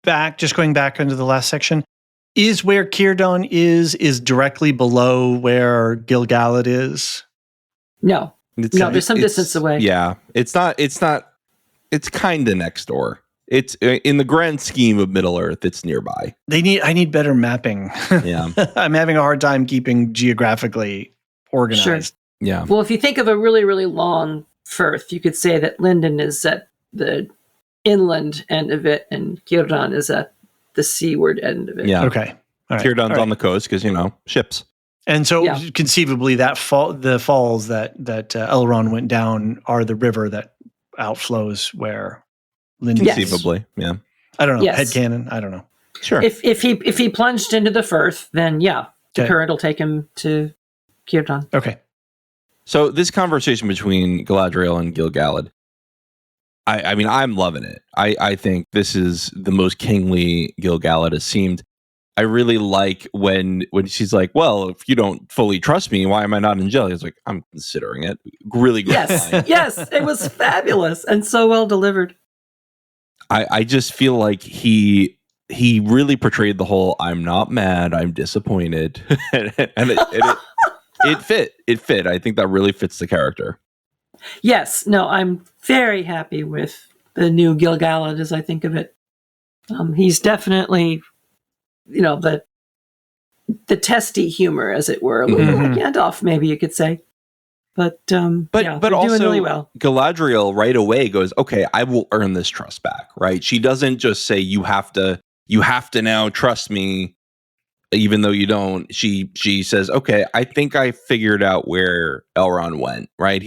back, just going back into the last section. Is where Círdan is directly below where Gil-galad is? No. There's some distance away. Yeah. It's kind of next door. It's in the grand scheme of Middle Earth, it's nearby. I need better mapping. Yeah. I'm having a hard time keeping geographically organized. Sure. Yeah. Well, if you think of a really, really long firth, you could say that Lindon is at the inland end of it, and Círdan is at the seaward end of it. Yeah. Okay. All right. Círdan's on the coast because, ships. And so conceivably the falls that Elrond went down are the river that outflows where Lindon Conceivably, yeah. I don't know. Yes. Headcanon, I don't know. Sure. If he plunged into the firth, then the current will take him to Círdan. Okay. So this conversation between Galadriel and Gil-galad, I mean, I'm loving it. I think this is the most kingly Gil-galad has seemed. I really like when she's like, well, if you don't fully trust me, why am I not in jail? He's like, I'm considering it. Really great line. Yes, it was fabulous and so well delivered. I just feel like he really portrayed the whole I'm not mad, I'm disappointed. and it fit. It fit. I think that really fits the character. Yes. No, I'm very happy with the new Gil-galad as I think of it. He's definitely, the testy humor, as it were, a little like Gandalf, maybe you could say. But also doing really well. Galadriel right away goes, okay, I will earn this trust back, right? She doesn't just say you have to now trust me, even though you don't. She says, okay, I think I figured out where Elrond went, right?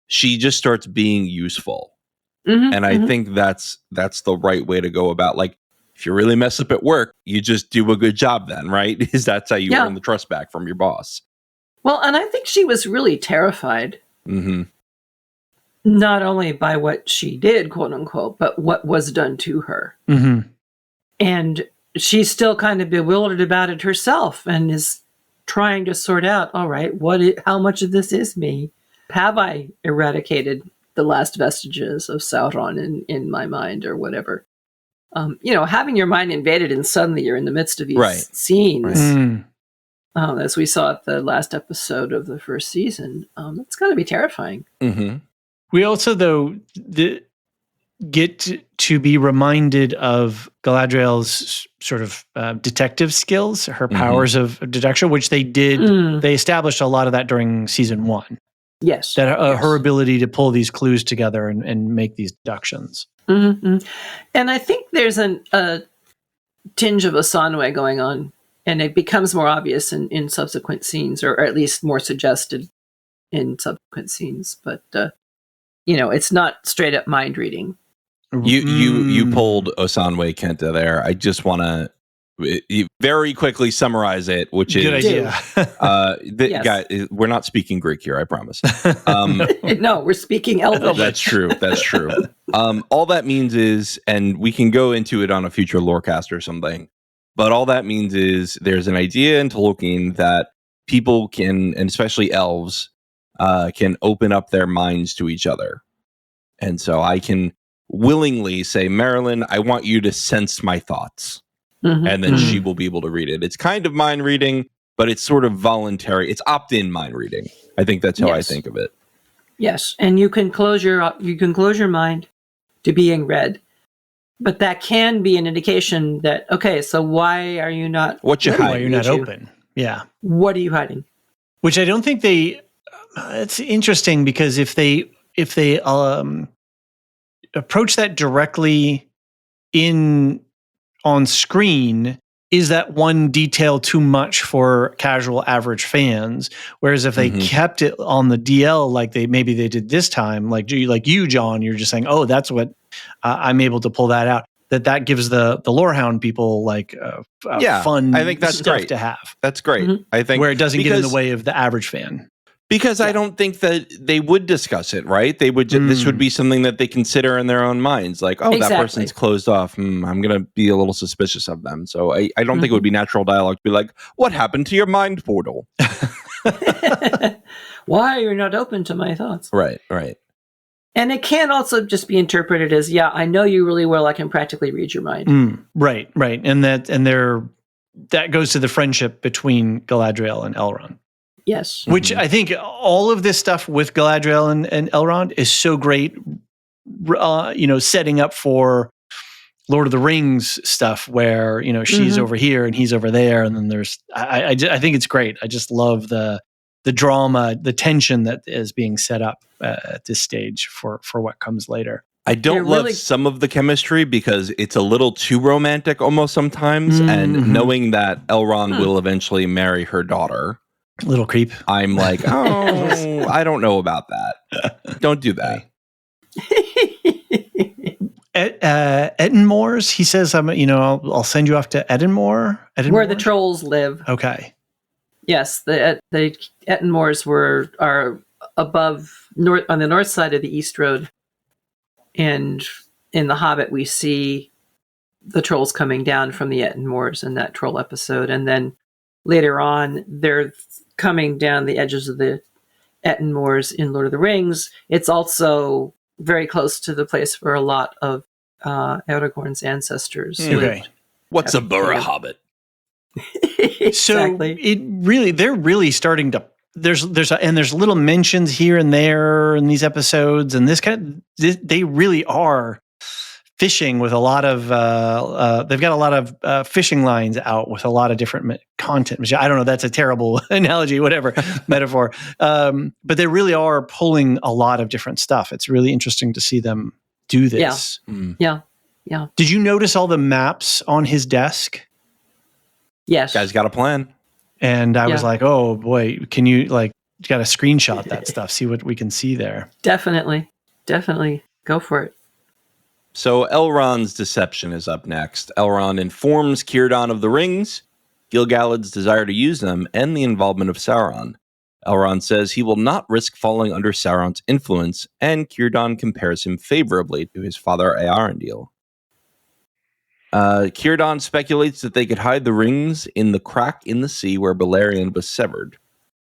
She just starts being useful. And I think that's the right way to go about, like, if you really mess up at work, you just do a good job then, right? That's how you earn the trust back from your boss. Well, and I think she was really terrified, not only by what she did, quote unquote, but what was done to her. And she's still kind of bewildered about it herself and is trying to sort out, all right, how much of this is me? Have I eradicated the last vestiges of Sauron in my mind or whatever? Having your mind invaded and suddenly you're in the midst of these scenes. As we saw at the last episode of the first season, it's got to be terrifying. We also, though, get to be reminded of Galadriel's sort of detective skills, her powers of deduction, which they did. They established a lot of that during season 1. Yes. That her ability to pull these clues together and make these deductions. And I think there's a tinge of Osanwe going on. And it becomes more obvious in subsequent scenes, or at least more suggested in subsequent scenes. But, it's not straight up mind reading. You pulled Osanwe Kenta there. I just want to very quickly summarize it, which is... Good idea. Guy, we're not speaking Greek here, I promise. No, we're speaking Elven. That's true. All that means is, and we can go into it on a future Lorecast or something, but all that means is there's an idea in Tolkien that people can, and especially elves, can open up their minds to each other. And so I can willingly say, Marilyn, I want you to sense my thoughts. And then she will be able to read it. It's kind of mind reading, but it's sort of voluntary. It's opt-in mind reading. I think that's how I think of it. Yes, and you can close your mind to being read, but that can be an indication that, okay, so why are you not? Why you're not open? Yeah. What are you hiding? Which I don't think they. It's interesting because if they approach that directly on screen, is that one detail too much for casual average fans? Whereas if they kept it on the DL like maybe they did this time, like you, John, you're just saying, oh, that's what I'm able to pull that out. That gives the Lorehound people like fun. I think that's stuff great to have. That's great. I think where it doesn't get in the way of the average fan. Because I don't think that they would discuss it, right? They would. This would be something that they consider in their own minds, like, oh, that person's closed off. I'm going to be a little suspicious of them. So I don't think it would be natural dialogue to be like, what happened to your mind portal? Why you're not open to my thoughts? Right. And it can also just be interpreted as, yeah, I know you really well. I can practically read your mind. Right. And that goes to the friendship between Galadriel and Elrond. Yes. Which I think all of this stuff with Galadriel and Elrond is so great, setting up for Lord of the Rings stuff where, she's over here and he's over there. And then there's, I think it's great. I just love the drama, the tension that is being set up at this stage for what comes later. I don't love some of the chemistry because it's a little too romantic almost sometimes. And knowing that Elrond will eventually marry her daughter. Little creep. I'm like, oh, I don't know about that. Don't do that. Ettenmoors, he says, I'll send you off to Ettenmoor. Where the trolls live. Okay. Yes, the Ettenmoors are above on the north side of the East Road, and in The Hobbit we see the trolls coming down from the Ettenmoors in that troll episode, and then later on they're coming down the edges of the Ettenmoors in Lord of the Rings. It's also very close to the place where a lot of Aragorn's ancestors lived. What's a Burra Hobbit? Exactly. So they're really starting to. There's little mentions here and there in these episodes, and they really are fishing with a lot of. They've got a lot of fishing lines out with a lot of different content. Which I don't know. That's a terrible analogy, whatever metaphor. But they really are pulling a lot of different stuff. It's really interesting to see them do this. Yeah. Did you notice all the maps on his desk? Yes. Guy's got a plan. And I was like, oh boy, can you got to screenshot that stuff, see what we can see there. Definitely. Go for it. So Elrond's deception is up next. Elrond informs Círdan of the rings, Gil-galad's desire to use them, and the involvement of Sauron. Elrond says he will not risk falling under Sauron's influence, and Círdan compares him favorably to his father Eärendil. Círdan speculates that they could hide the rings in the crack in the sea where Beleriand was severed.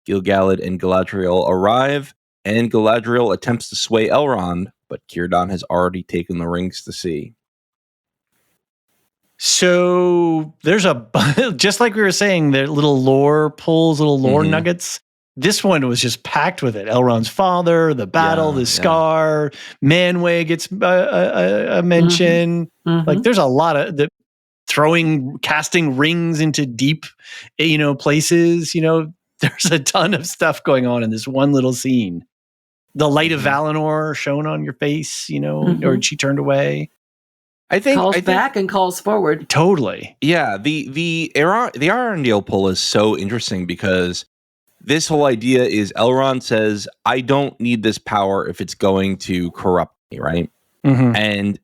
Gil-galad and Galadriel arrive, and Galadriel attempts to sway Elrond, but Círdan has already taken the rings to sea. So there's just like we were saying, there little lore pulls, little lore nuggets. This one was just packed with it. Elrond's father, the battle, the scar, Manwë gets a mention. Like there's a lot of the casting rings into deep, places. There's a ton of stuff going on in this one little scene. The light of Valinor shown on your face, or she turned away. I think back and calls forward. Totally. Yeah, the Eärendil pull is so interesting because this whole idea is Elrond says, I don't need this power if it's going to corrupt me, right? And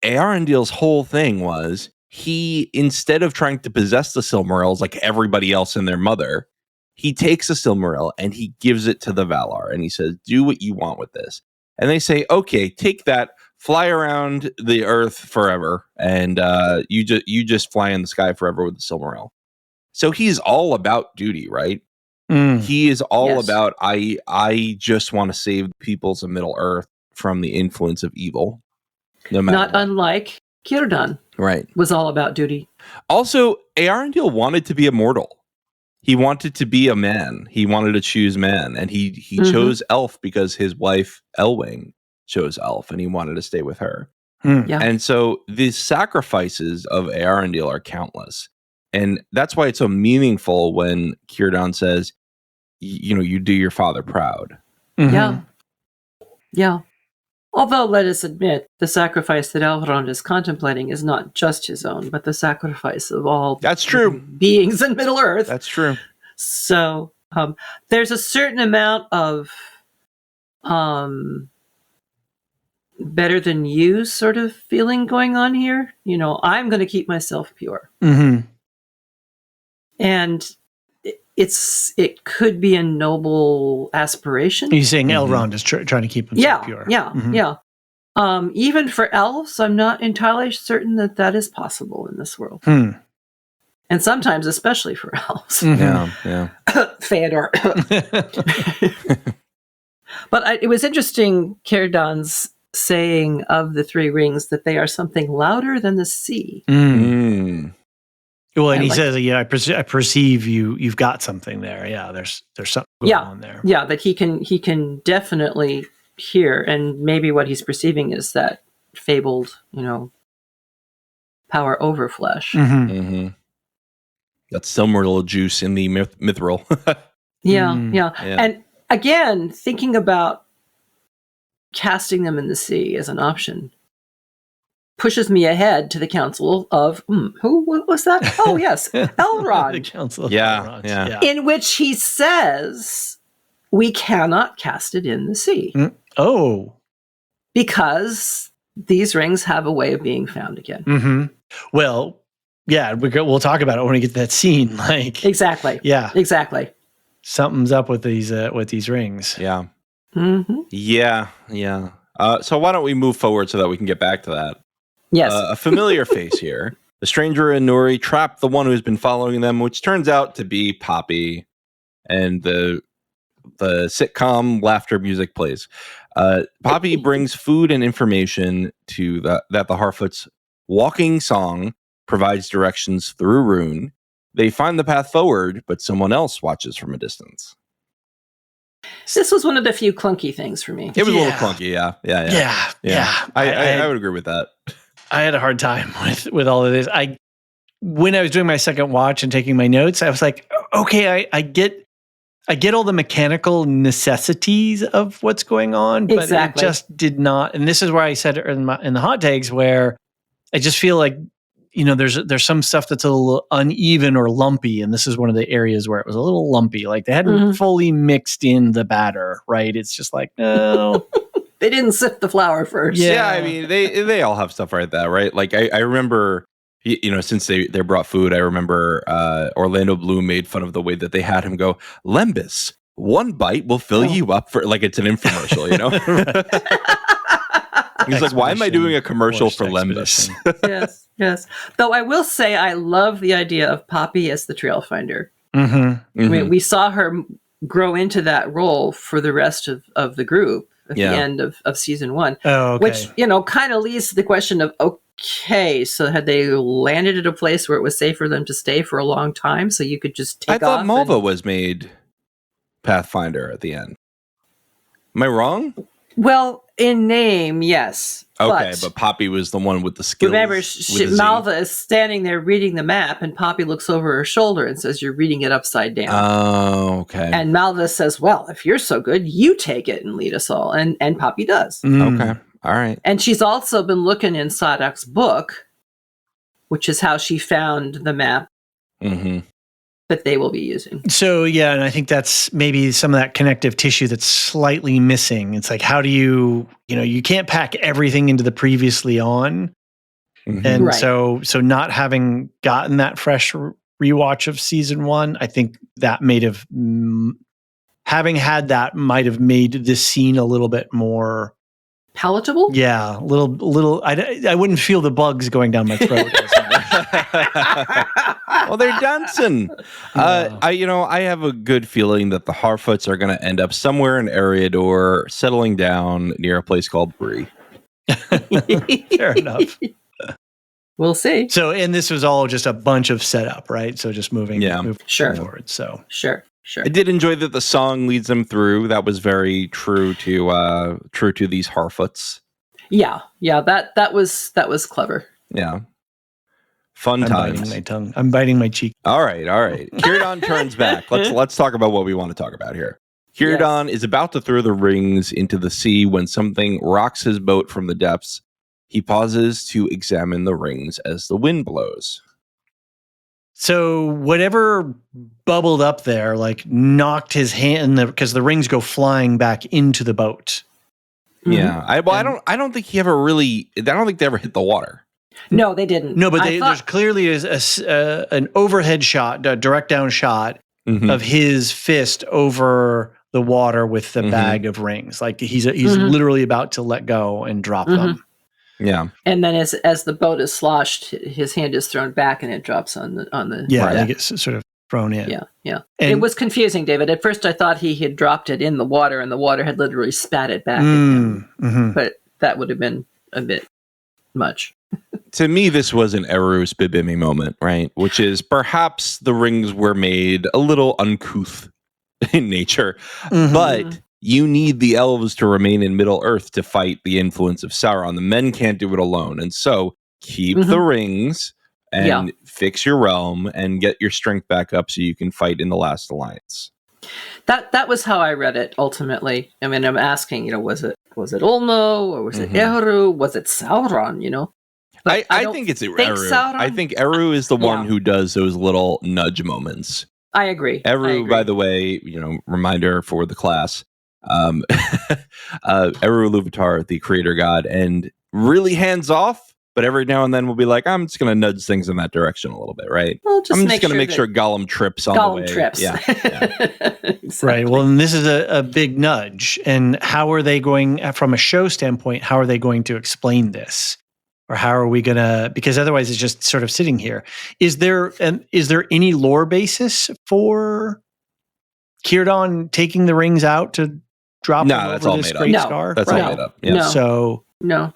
Eärendil's whole thing was he, instead of trying to possess the Silmarils like everybody else and their mother, he takes a Silmaril and he gives it to the Valar and he says, do what you want with this. And they say, okay, take that, fly around the earth forever, and you just fly in the sky forever with the Silmaril. So he's all about duty, right? He is all Yes. about, I just want to save the peoples of Middle Earth from the influence of evil. No matter Not what. unlike Círdan Right. was all about duty. Also, Eärendil wanted to be immortal. He wanted to be a man. He wanted to choose man. And he chose elf because his wife, Elwing, chose elf, and he wanted to stay with her. Yeah. And so the sacrifices of Eärendil are countless. And that's why it's so meaningful when Círdan says, you do your father proud. Yeah. Yeah. Although, let us admit, the sacrifice that Elrond is contemplating is not just his own, but the sacrifice of all That's true. beings in Middle Earth. That's true. So there's a certain amount of better than you sort of feeling going on here. I'm going to keep myself pure. And it could be a noble aspiration. You're saying Elrond is trying to keep himself pure. Yeah. Even for elves, I'm not entirely certain that is possible in this world. And sometimes, especially for elves. Yeah. Feodor. But it was interesting, Círdan's saying of the three rings that they are something louder than the sea. Well, and he says, I perceive you've got something there. Yeah, there's something going on there. Yeah, that he can definitely hear, and maybe what he's perceiving is that fabled, power over flesh. That Silmaril juice in the mithril. Yeah. And again, thinking about casting them in the sea as an option pushes me ahead to the Council of what was that? Oh yes, Elrond. The Council of Elrond. Yeah. In which he says we cannot cast it in the sea. Oh, because these rings have a way of being found again. Well, yeah, we'll talk about it when we get to that scene. Like exactly. Yeah, exactly. Something's up with these rings. Yeah. Yeah. So why don't we move forward so that we can get back to that? Yes. A familiar face here. The stranger and Nori trap the one who's been following them, which turns out to be Poppy, and the sitcom laughter music plays. Poppy brings food and information that the Harfoot's walking song provides directions through rune. They find the path forward, but someone else watches from a distance. This was one of the few clunky things for me. It was a little clunky, yeah. I would agree with that. I had a hard time with all of this. When I was doing my second watch and taking my notes, I was like, okay, I get all the mechanical necessities of what's going on, but it just did not. And this is where I said in the hot takes, where I just feel like, there's some stuff that's a little uneven or lumpy, and this is one of the areas where it was a little lumpy. Like they hadn't fully mixed in the batter, right? It's just like, no. They didn't sift the flour first. Yeah, I mean, they all have stuff like that, right? Like I remember, since they brought food, I remember Orlando Bloom made fun of the way that they had him go, Lembas, one bite will fill you up for, like it's an infomercial, He's like, why am I doing a commercial for Lembas? Yes. Though I will say I love the idea of Poppy as the trail finder. I mean, we saw her grow into that role for the rest of the group at the end of season 1. Oh, okay. Which, kind of leads to the question of, okay, so had they landed at a place where it was safe for them to stay for a long time so you could just take off? I thought Malva was made Pathfinder at the end. Am I wrong? Well, in name, yes. Okay, but Poppy was the one with the skills. Remember, Malva is standing there reading the map, and Poppy looks over her shoulder and says, "You're reading it upside down." Oh, okay. And Malva says, "Well, if you're so good, you take it and lead us all." And Poppy does. Okay, all right. And she's also been looking in Sadok's book, which is how she found the map that they will be using. So, yeah, and I think that's maybe some of that connective tissue that's slightly missing. It's like, how do you can't pack everything into the previously on. And so not having gotten that fresh rewatch of season 1, I think that having had that might have made this scene a little bit more palatable. Yeah, little. I wouldn't feel the bugs going down my throat. Well, they're dancing. Yeah. I have a good feeling that the Harfoots are going to end up somewhere in Eriador, settling down near a place called Bree. Fair enough. We'll see. So, and this was all just a bunch of setup, right? So just moving Sure. forward. So Sure. I did enjoy that the song leads them through. That was very true to these Harfoots. Yeah. That was clever. Yeah. Fun times. Biting my tongue. I'm biting my cheek. All right. Círdan turns back. Let's talk about what we want to talk about here. Círdan is about to throw the rings into the sea when something rocks his boat from the depths. He pauses to examine the rings as the wind blows. So whatever bubbled up there, like knocked his hand, because the rings go flying back into the boat. Yeah, I don't think he ever really. I don't think they ever hit the water. No, they didn't. No, but there's clearly an overhead shot, a direct down shot of his fist over the water with the bag of rings. Like he's literally about to let go and drop them. Yeah, and then as the boat is sloshed, his hand is thrown back and it drops on the. Yeah, I think it's sort of thrown in. Yeah. And it was confusing, David. At first, I thought he had dropped it in the water, and the water had literally spat it back at him. But that would have been a bit much. To me, this was an Eru Spibimi moment, right? Which is perhaps the rings were made a little uncouth in nature, but you need the elves to remain in Middle Earth to fight the influence of Sauron. The men can't do it alone, and so keep the rings and fix your realm and get your strength back up so you can fight in the Last Alliance. That was how I read it ultimately. I mean, I'm asking, was it Ulmo or was it Eru? Was it Sauron? But I think it's Eru. I think Eru is the one who does those little nudge moments. I agree. Eru, by the way, reminder for the class. Eru Iluvatar, the creator god, and really hands off, but every now and then we'll be like, I'm just going to nudge things in that direction a little bit, right? Well, I'm just going to make sure Gollum trips on the way. Trips. Yeah. Exactly. Right. Well, and this is a big nudge. And how are they going, from a show standpoint, how are they going to explain this? Or how are we going to, because otherwise it's just sort of sitting here. Is there any lore basis for Círdan taking the rings out to drop them over this great scar? That's all made up. Yeah. No.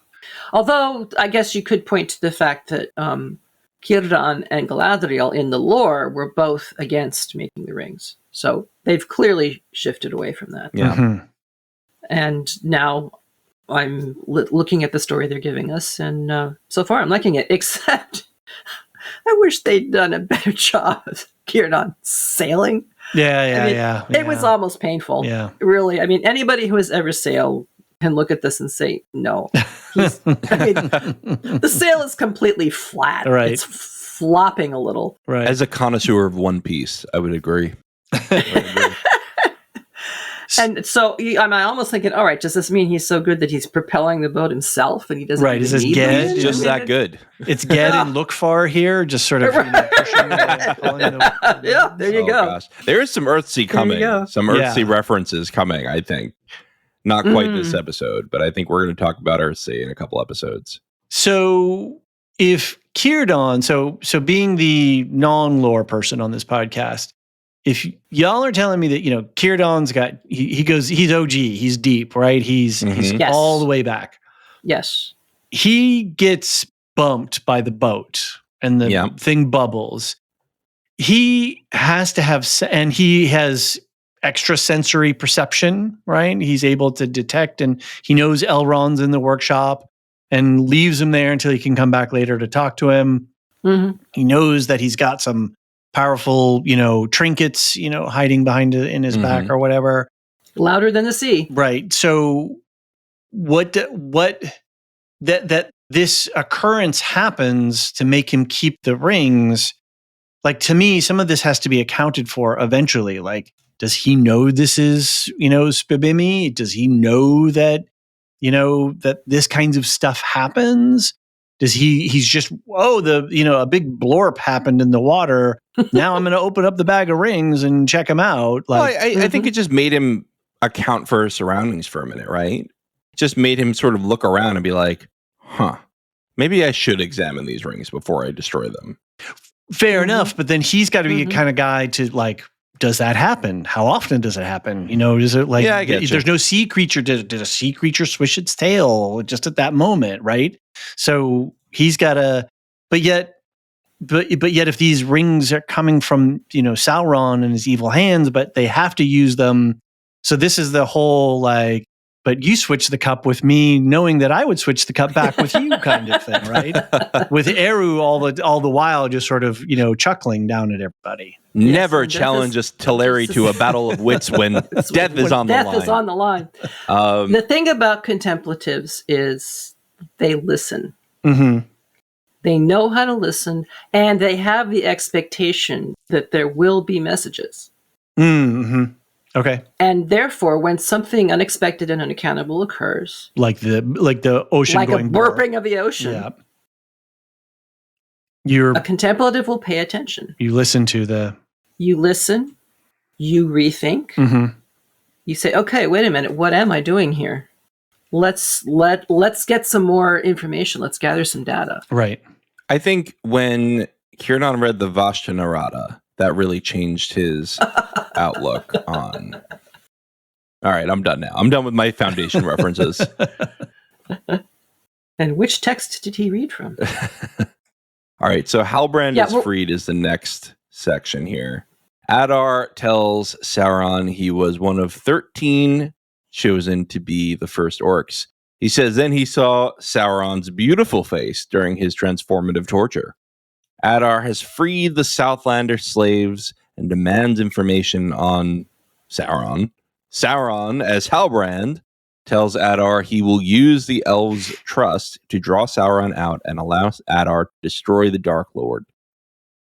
Although, I guess you could point to the fact that Círdan and Galadriel in the lore were both against making the rings. So they've clearly shifted away from that. Yeah. And now I'm looking at the story they're giving us, and so far I'm liking it, except I wish they'd done a better job of Círdan sailing. It was almost painful. Yeah. Really. I mean, anybody who has ever sailed can look at this and say, no. The sail is completely flat. Right. It's flopping a little. Right. As a connoisseur of One Piece, I would agree. And so I'm almost thinking, all right, does this mean he's so good that he's propelling the boat himself and he doesn't Is this need Ged? He's just that good. It's Ged and look far here, just sort of pushing Yeah, there you go. Gosh. There is some Earthsea coming. Some Earthsea references coming, I think. Not quite this episode, but I think we're going to talk about Earthsea in a couple episodes. So if Círdan, so being the non-lore person on this podcast, if y'all are telling me that, Círdan's got, he's OG, he's deep, right? He's all the way back. Yes. He gets bumped by the boat and the thing bubbles. He has to have, and he has extrasensory perception, right? He's able to detect, and he knows Elrond's in the workshop and leaves him there until he can come back later to talk to him. He knows that he's got some powerful, trinkets, hiding behind in his back or whatever. Louder than the sea. Right. So that this occurrence happens to make him keep the rings. Like, to me, some of this has to be accounted for eventually. Like, does he know this is, Spibimi? Does he know that, that this kinds of stuff happens? Does he's just, a big blorp happened in the water. Now I'm going to open up the bag of rings and check him out. Like, I think it just made him account for his surroundings for a minute, right? just made him sort of look around and be like, huh, maybe I should examine these rings before I destroy them. Fair enough, but then he's got to be a kind of guy to like, does that happen? How often does it happen? Is it like, I get you. There's no sea creature. Did a sea creature swish its tail just at that moment, right? So he's got to, but yet if these rings are coming from, Sauron and his evil hands, but they have to use them. So this is the whole like, but you switch the cup with me, knowing that I would switch the cup back with you, kind of thing, right? With Eru all the while, just sort of chuckling down at everybody. Never challenge us Teleri to a battle of wits when death is on the line. Death is on the line. The thing about contemplatives is they listen. Mm-hmm. They know how to listen, and they have the expectation that there will be messages. Mm-hmm. Okay. And therefore, when something unexpected and unaccountable occurs, like the ocean, like going a burping of the ocean, a contemplative will pay attention. You listen to the. You listen. You rethink. Mm-hmm. You say, "Okay, wait a minute. What am I doing here? Let's get some more information. Let's gather some data." Right. I think when Kiernan read the Vashta-Narada, that really changed his outlook on. All right, I'm done now. I'm done with my foundation references. And which text did he read from? All right, so Halbrand is freed is the next section here. Adar tells Sauron he was one of 13 chosen to be the first orcs. He says then he saw Sauron's beautiful face during his transformative torture. Adar has freed the Southlander slaves and demands information on Sauron. Sauron, as Halbrand, tells Adar he will use the elves' trust to draw Sauron out and allow Adar to destroy the Dark Lord.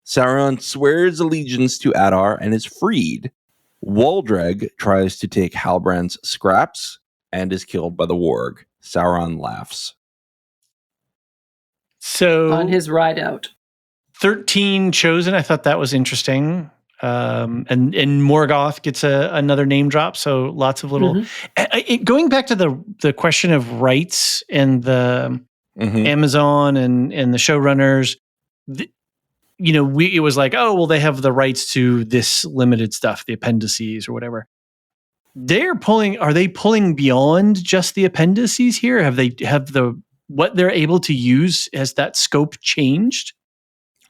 Sauron swears allegiance to Adar and is freed. Waldreg tries to take Halbrand's scraps and is killed by the warg. Sauron laughs. So on his ride out. 13 chosen. I thought that was interesting. And Morgoth gets another name drop. So lots of little. Going back to the question of rights and the Amazon and the showrunners, it was like, oh, well, they have the rights to this limited stuff, the appendices or whatever. Are they pulling beyond just the appendices here? What they're able to use, has that scope changed?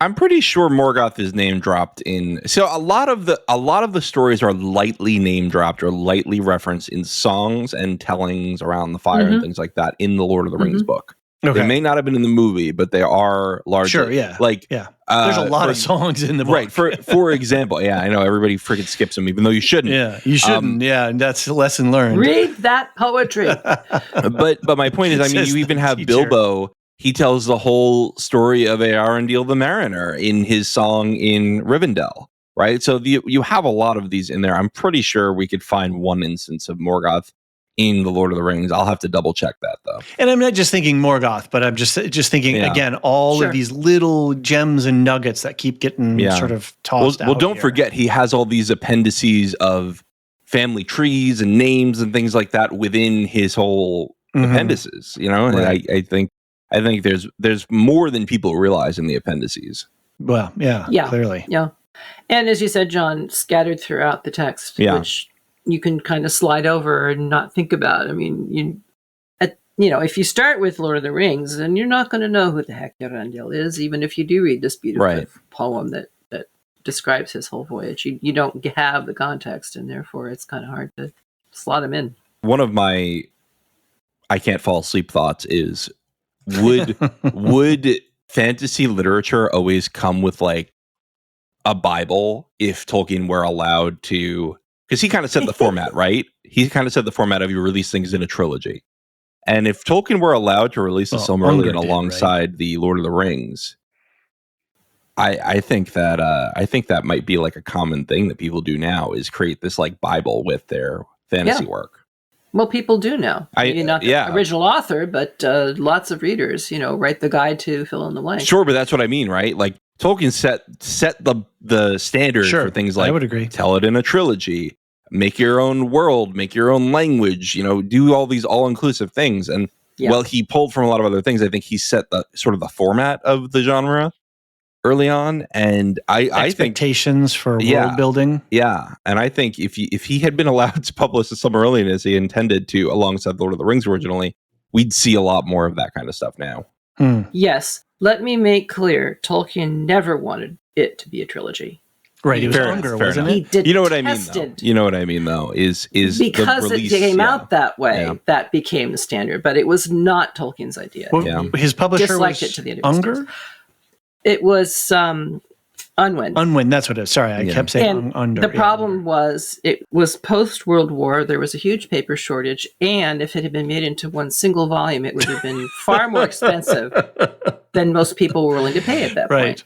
I'm pretty sure Morgoth is name dropped in. So a lot of the stories are lightly name dropped or lightly referenced in songs and tellings around the fire and things like that in the Lord of the Rings book. Okay. They may not have been in the movie, but they are largely. Sure, yeah. There's a lot of songs in the book. Right. For example, I know everybody freaking skips them, even though you shouldn't. Yeah, you shouldn't. And that's a lesson learned. Read that poetry. but my point is, you even have Bilbo. He tells the whole story of Eärendil the Mariner in his song in Rivendell, right? So you have a lot of these in there. I'm pretty sure we could find one instance of Morgoth in the Lord of the Rings. I'll have to double check that though. And I'm not just thinking Morgoth, but I'm just thinking again, all of these little gems and nuggets that keep getting sort of tossed out. Well, don't forget he has all these appendices of family trees and names and things like that within his whole appendices. Right. And I think there's more than people realize in the appendices. Well, yeah, clearly. Yeah. And as you said, John, scattered throughout the text, which you can kind of slide over and not think about. I mean, if you start with Lord of the Rings, then you're not going to know who the heck Eärendil is, even if you do read this beautiful poem that describes his whole voyage. You don't have the context, and therefore it's kind of hard to slot him in. One of my I can't fall asleep thoughts is, would fantasy literature always come with like a Bible if Tolkien were allowed to? Because he kind of set the format, right? He kind of set the format of you release things in a trilogy. And if Tolkien were allowed to release the Silmarillion alongside the Lord of the Rings, I think that might be like a common thing that people do now, is create this like Bible with their fantasy work. Well, people do now. Maybe not the original author, but lots of readers, write the guide to fill in the blank. Sure, but that's what I mean, right? Like Tolkien set the standard for things like, I would agree, tell it in a trilogy, make your own world, make your own language, do all these all-inclusive things. And well, he pulled from a lot of other things. I think he set the sort of the format of the genre early on, and I think expectations for world building. Yeah, and I think if he had been allowed to publish the Silmarillion as he intended to, alongside Lord of the Rings originally, we'd see a lot more of that kind of stuff now. Yes, let me make clear: Tolkien never wanted it to be a trilogy. Right, it was longer, wasn't it? He did. You know what I mean, though. You know what I mean, though, is because the release, it came out that way, that became the standard. But it was not Tolkien's idea. Well, his publisher was it to the end of Unger. It was Unwin. Unwin, that's what it was. Sorry, I kept saying Under. The problem was it was post-World War. There was a huge paper shortage, and if it had been made into one single volume, it would have been far more expensive than most people were willing to pay at that point.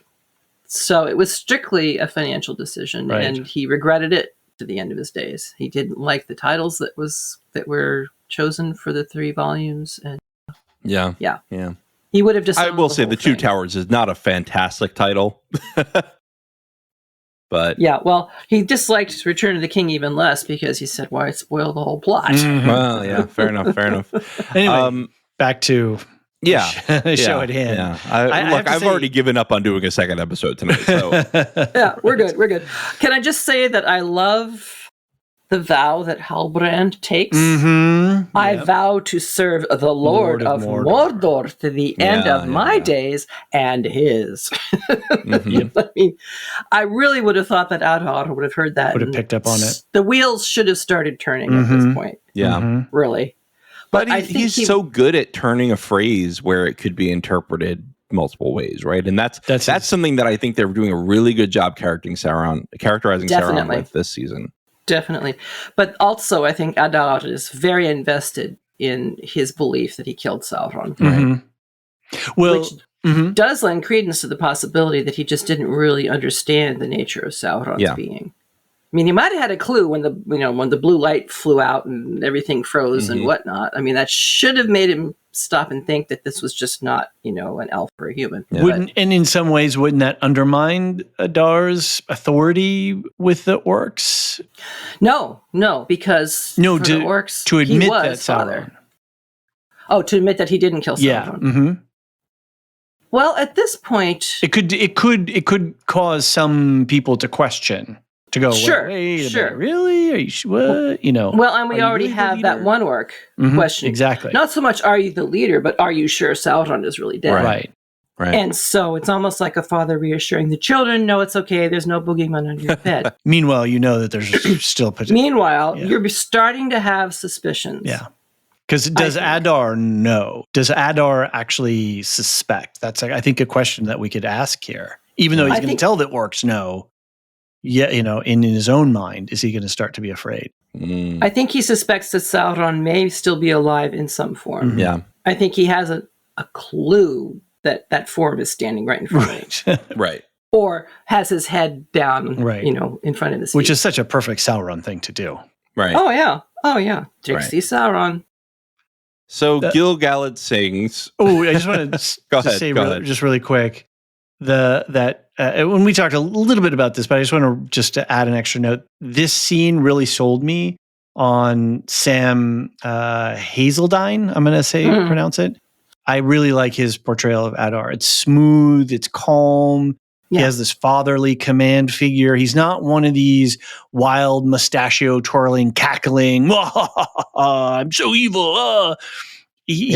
So it was strictly a financial decision, and he regretted it to the end of his days. He didn't like the titles that were chosen for the 3 volumes, and he would have I will say the Two Towers is not a fantastic title. But well, he disliked Return of the King even less because he said, "Why spoil the whole plot?" Well, yeah, fair enough. Anyway, back to the show at hand. Yeah. I've already given up on doing a second episode tonight. So yeah, we're good. Can I just say that I love the vow that Halbrand takes? I vow to serve the Lord of Mordor to the end of my days and his. I mean, I really would have thought that Adhar would have heard that. Would have picked up on it. The wheels should have started turning at this point. Yeah. Really. But I think he's so good at turning a phrase where it could be interpreted multiple ways, right? And that's something that I think they're doing a really good job characterizing Sauron with this season. Definitely. But also, I think Adar is very invested in his belief that he killed Sauron. Well, which does lend credence to the possibility that he just didn't really understand the nature of Sauron's being. I mean, he might have had a clue when the blue light flew out and everything froze and whatnot. I mean, that should have made him stop and think that this was just not, an elf or a human. And in some ways, wouldn't that undermine Adar's authority with the orcs? No, because the orcs, to admit he was that father. Oh, to admit that he didn't kill Sauron. Yeah. Well, at this point, it could cause some people to question. To go, wait a minute, really? Are you what? Well, and we already have that one orc question. Exactly. Not so much, are you the leader, but are you sure Sauron is really dead? Right. And so it's almost like a father reassuring the children, no, it's okay, there's no boogeyman under your bed. Meanwhile, that there's still potential. Meanwhile, you're starting to have suspicions. Yeah. Because does Adar know? Does Adar actually suspect? That's, I think, a question that we could ask here. Even though he's going to tell the orcs no. Yeah, in his own mind, is he going to start to be afraid? I think he suspects that Sauron may still be alive in some form. Yeah. I think he has a clue that form is standing right in front of him. Right. Or has his head down, in front of the seat. Which is such a perfect Sauron thing to do. Right. Oh, yeah. Trixie Sauron. So Gil-galad sings. Oh, I just want to say just really quick. When we talked a little bit about this, but I just want to add an extra note. This scene really sold me on Sam Hazeldine. I'm going to pronounce it. I really like his portrayal of Adar. It's smooth. It's calm. Yeah. He has this fatherly command figure. He's not one of these wild mustachio twirling, cackling. I'm so evil. He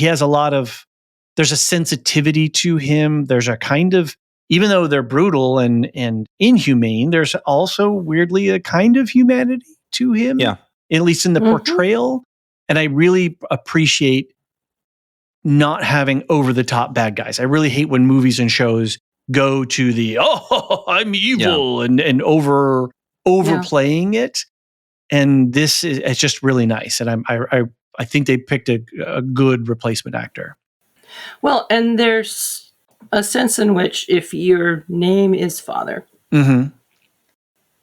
has a lot of. There's a sensitivity to him. There's a kind of, even though they're brutal and inhumane, there's also weirdly a kind of humanity to him. Yeah. At least in the portrayal. And I really appreciate not having over the top bad guys. I really hate when movies and shows go to the, I'm evil and overplaying it. And this is, it's just really nice. And I think they picked a good replacement actor. Well, and there's a sense in which if your name is father,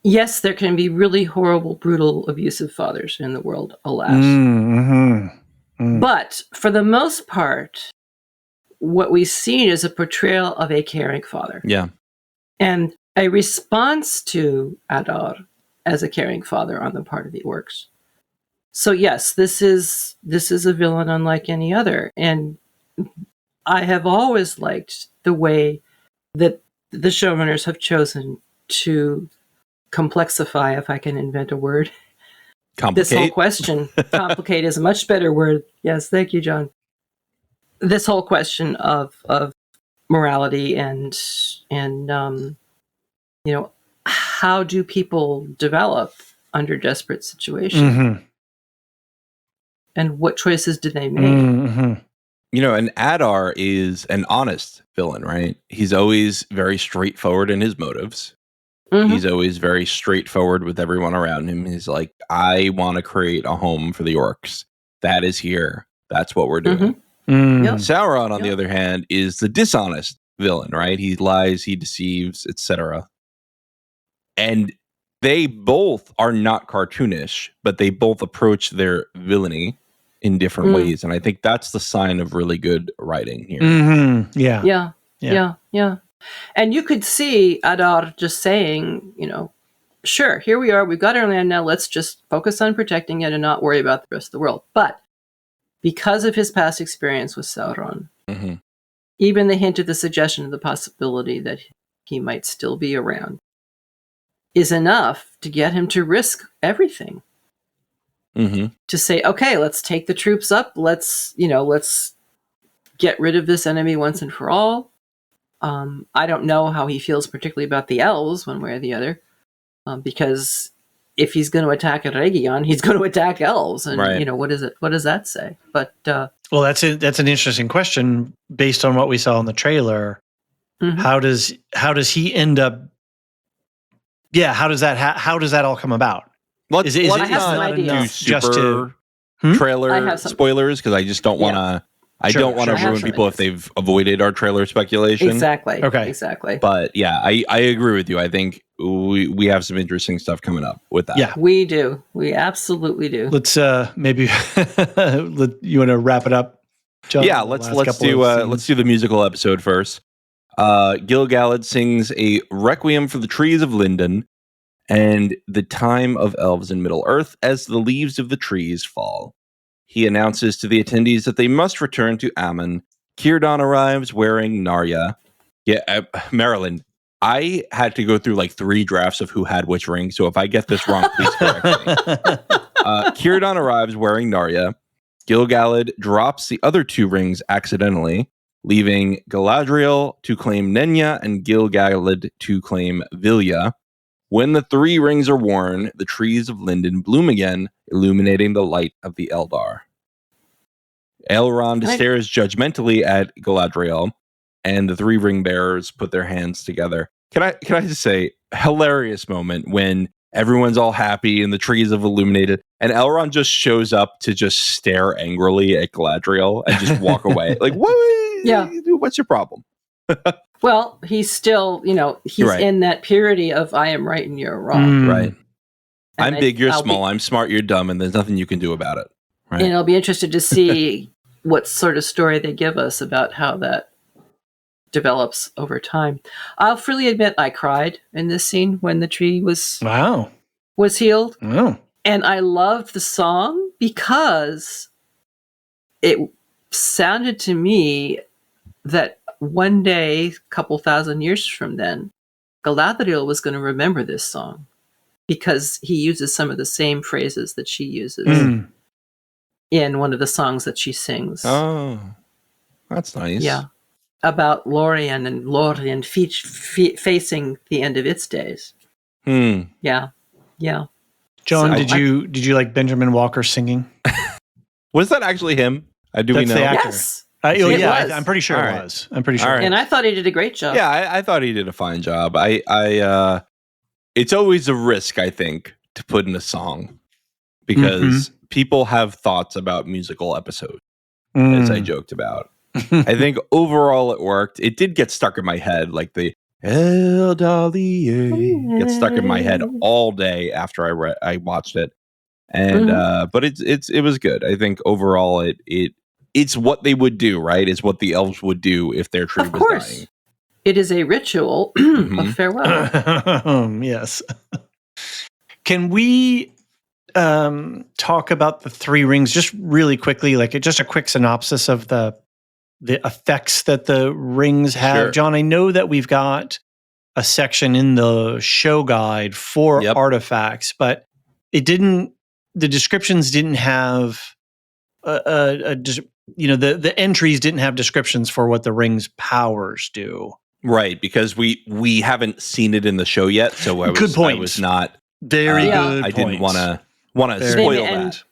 yes, there can be really horrible, brutal, abusive fathers in the world, alas. But for the most part, what we've seen is a portrayal of a caring father. Yeah. And a response to Adar as a caring father on the part of the orcs. So yes, this is a villain unlike any other, and I have always liked the way that the showrunners have chosen to complexify, if I can invent a word, Complicate. this whole question. Complicate is a much better word. Yes, thank you, John. This whole question of morality and how do people develop under desperate situations, Mm-hmm. and what choices do they make? Mm-hmm. And Adar is an honest villain, right? He's always very straightforward in his motives. Mhm. He's always very straightforward with everyone around him. He's like, I want to create a home for the orcs. That is here. That's what we're doing. Yep. Sauron, on the Yep. other hand, is the dishonest villain, right? He lies, he deceives, etc. And they both are not cartoonish, but they both approach their villainy in different ways. And I think that's the sign of really good writing here. Mm-hmm. Yeah. And you could see Adar just saying, sure, here we are. We've got our land now. Let's just focus on protecting it and not worry about the rest of the world. But because of his past experience with Sauron, Mm-hmm. even the hint of the suggestion of the possibility that he might still be around is enough to get him to risk everything. Mm-hmm. To say, okay, let's take the troops up. Let's get rid of this enemy once and for all. I don't know how he feels particularly about the elves, one way or the other, because if he's going to attack a Region, he's going to attack elves, and Right. what does that say? But Well, that's an interesting question based on what we saw in the trailer. Mhm. How does he end up? Yeah, how does that all come about? Let's I have not some do ideas. super Hmm? I trailer have some- spoilers because I just don't want to. I Sure, don't want to sure. I have ruin some people if ideas. they've avoided our trailer speculation. Exactly. Okay. Exactly. But yeah, I agree with you. I think we have some interesting stuff coming up with that. Yeah. We do. We absolutely do. Let's maybe you want to wrap it up, John? Yeah, The let's last couple do of scenes? let's do the musical episode first. Gil-galad sings a requiem for the trees of Linden and the time of elves in Middle Earth as the leaves of the trees fall. He announces to the attendees that they must return to Ammon. Círdan arrives wearing Narya. Yeah, Marilyn, I had to go through like 3 drafts of who had which ring, so if I get this wrong, please correct me. Círdan arrives wearing Narya. Gil-galad drops the other 2 rings accidentally, leaving Galadriel to claim Nenya and Gil-galad to claim Vilya. When the 3 rings are worn, the trees of Linden bloom again, illuminating the light of the Eldar. Elrond stares judgmentally at Galadriel, and the 3 ring bearers put their hands together. Can I just say, hilarious moment when everyone's all happy and the trees have illuminated, and Elrond just shows up to just stare angrily at Galadriel and just walk away. Like, what? Yeah. What's your problem? Well, he's still, he's Right. in that purity of I am right and you're wrong. Right. And I'm big, you're I'll small. I'm smart, you're dumb, and there's nothing you can do about it. Right. And I'll be interested to see what sort of story they give us about how that develops over time. I'll freely admit I cried in this scene when the tree was healed. Wow. And I loved the song because it sounded to me that one day, a couple thousand years from then, Galadriel was going to remember this song because he uses some of the same phrases that she uses in one of the songs that she sings. Oh, that's nice. Yeah. About Lorien and Lorien facing the end of its days. Yeah. Yeah. John, So did you like Benjamin Walker singing? Was that actually him? Do we That's know? the actor. Yes. Yeah, was. I'm pretty sure All it right. was. I'm pretty sure. All right. And I thought he did a great job. Yeah, I thought he did a fine job. It's always a risk, I think, to put in a song because people have thoughts about musical episodes, as I joked about. I think overall it worked. It did get stuck in my head, like the El Dalier gets stuck in my head all day after I watched it, and but it was good. I think overall it's what they would do, right? It's what the elves would do if their tree was dying. It is a ritual of farewell. Yes. Can we talk about the three rings just really quickly? Like just a quick synopsis of the effects that the rings have. Sure. John, I know that we've got a section in the show guide for artifacts, but the descriptions didn't have the entries didn't have descriptions for what the ring's powers do. Right, because we haven't seen it in the show yet, so I was not very good. I didn't want to spoil that.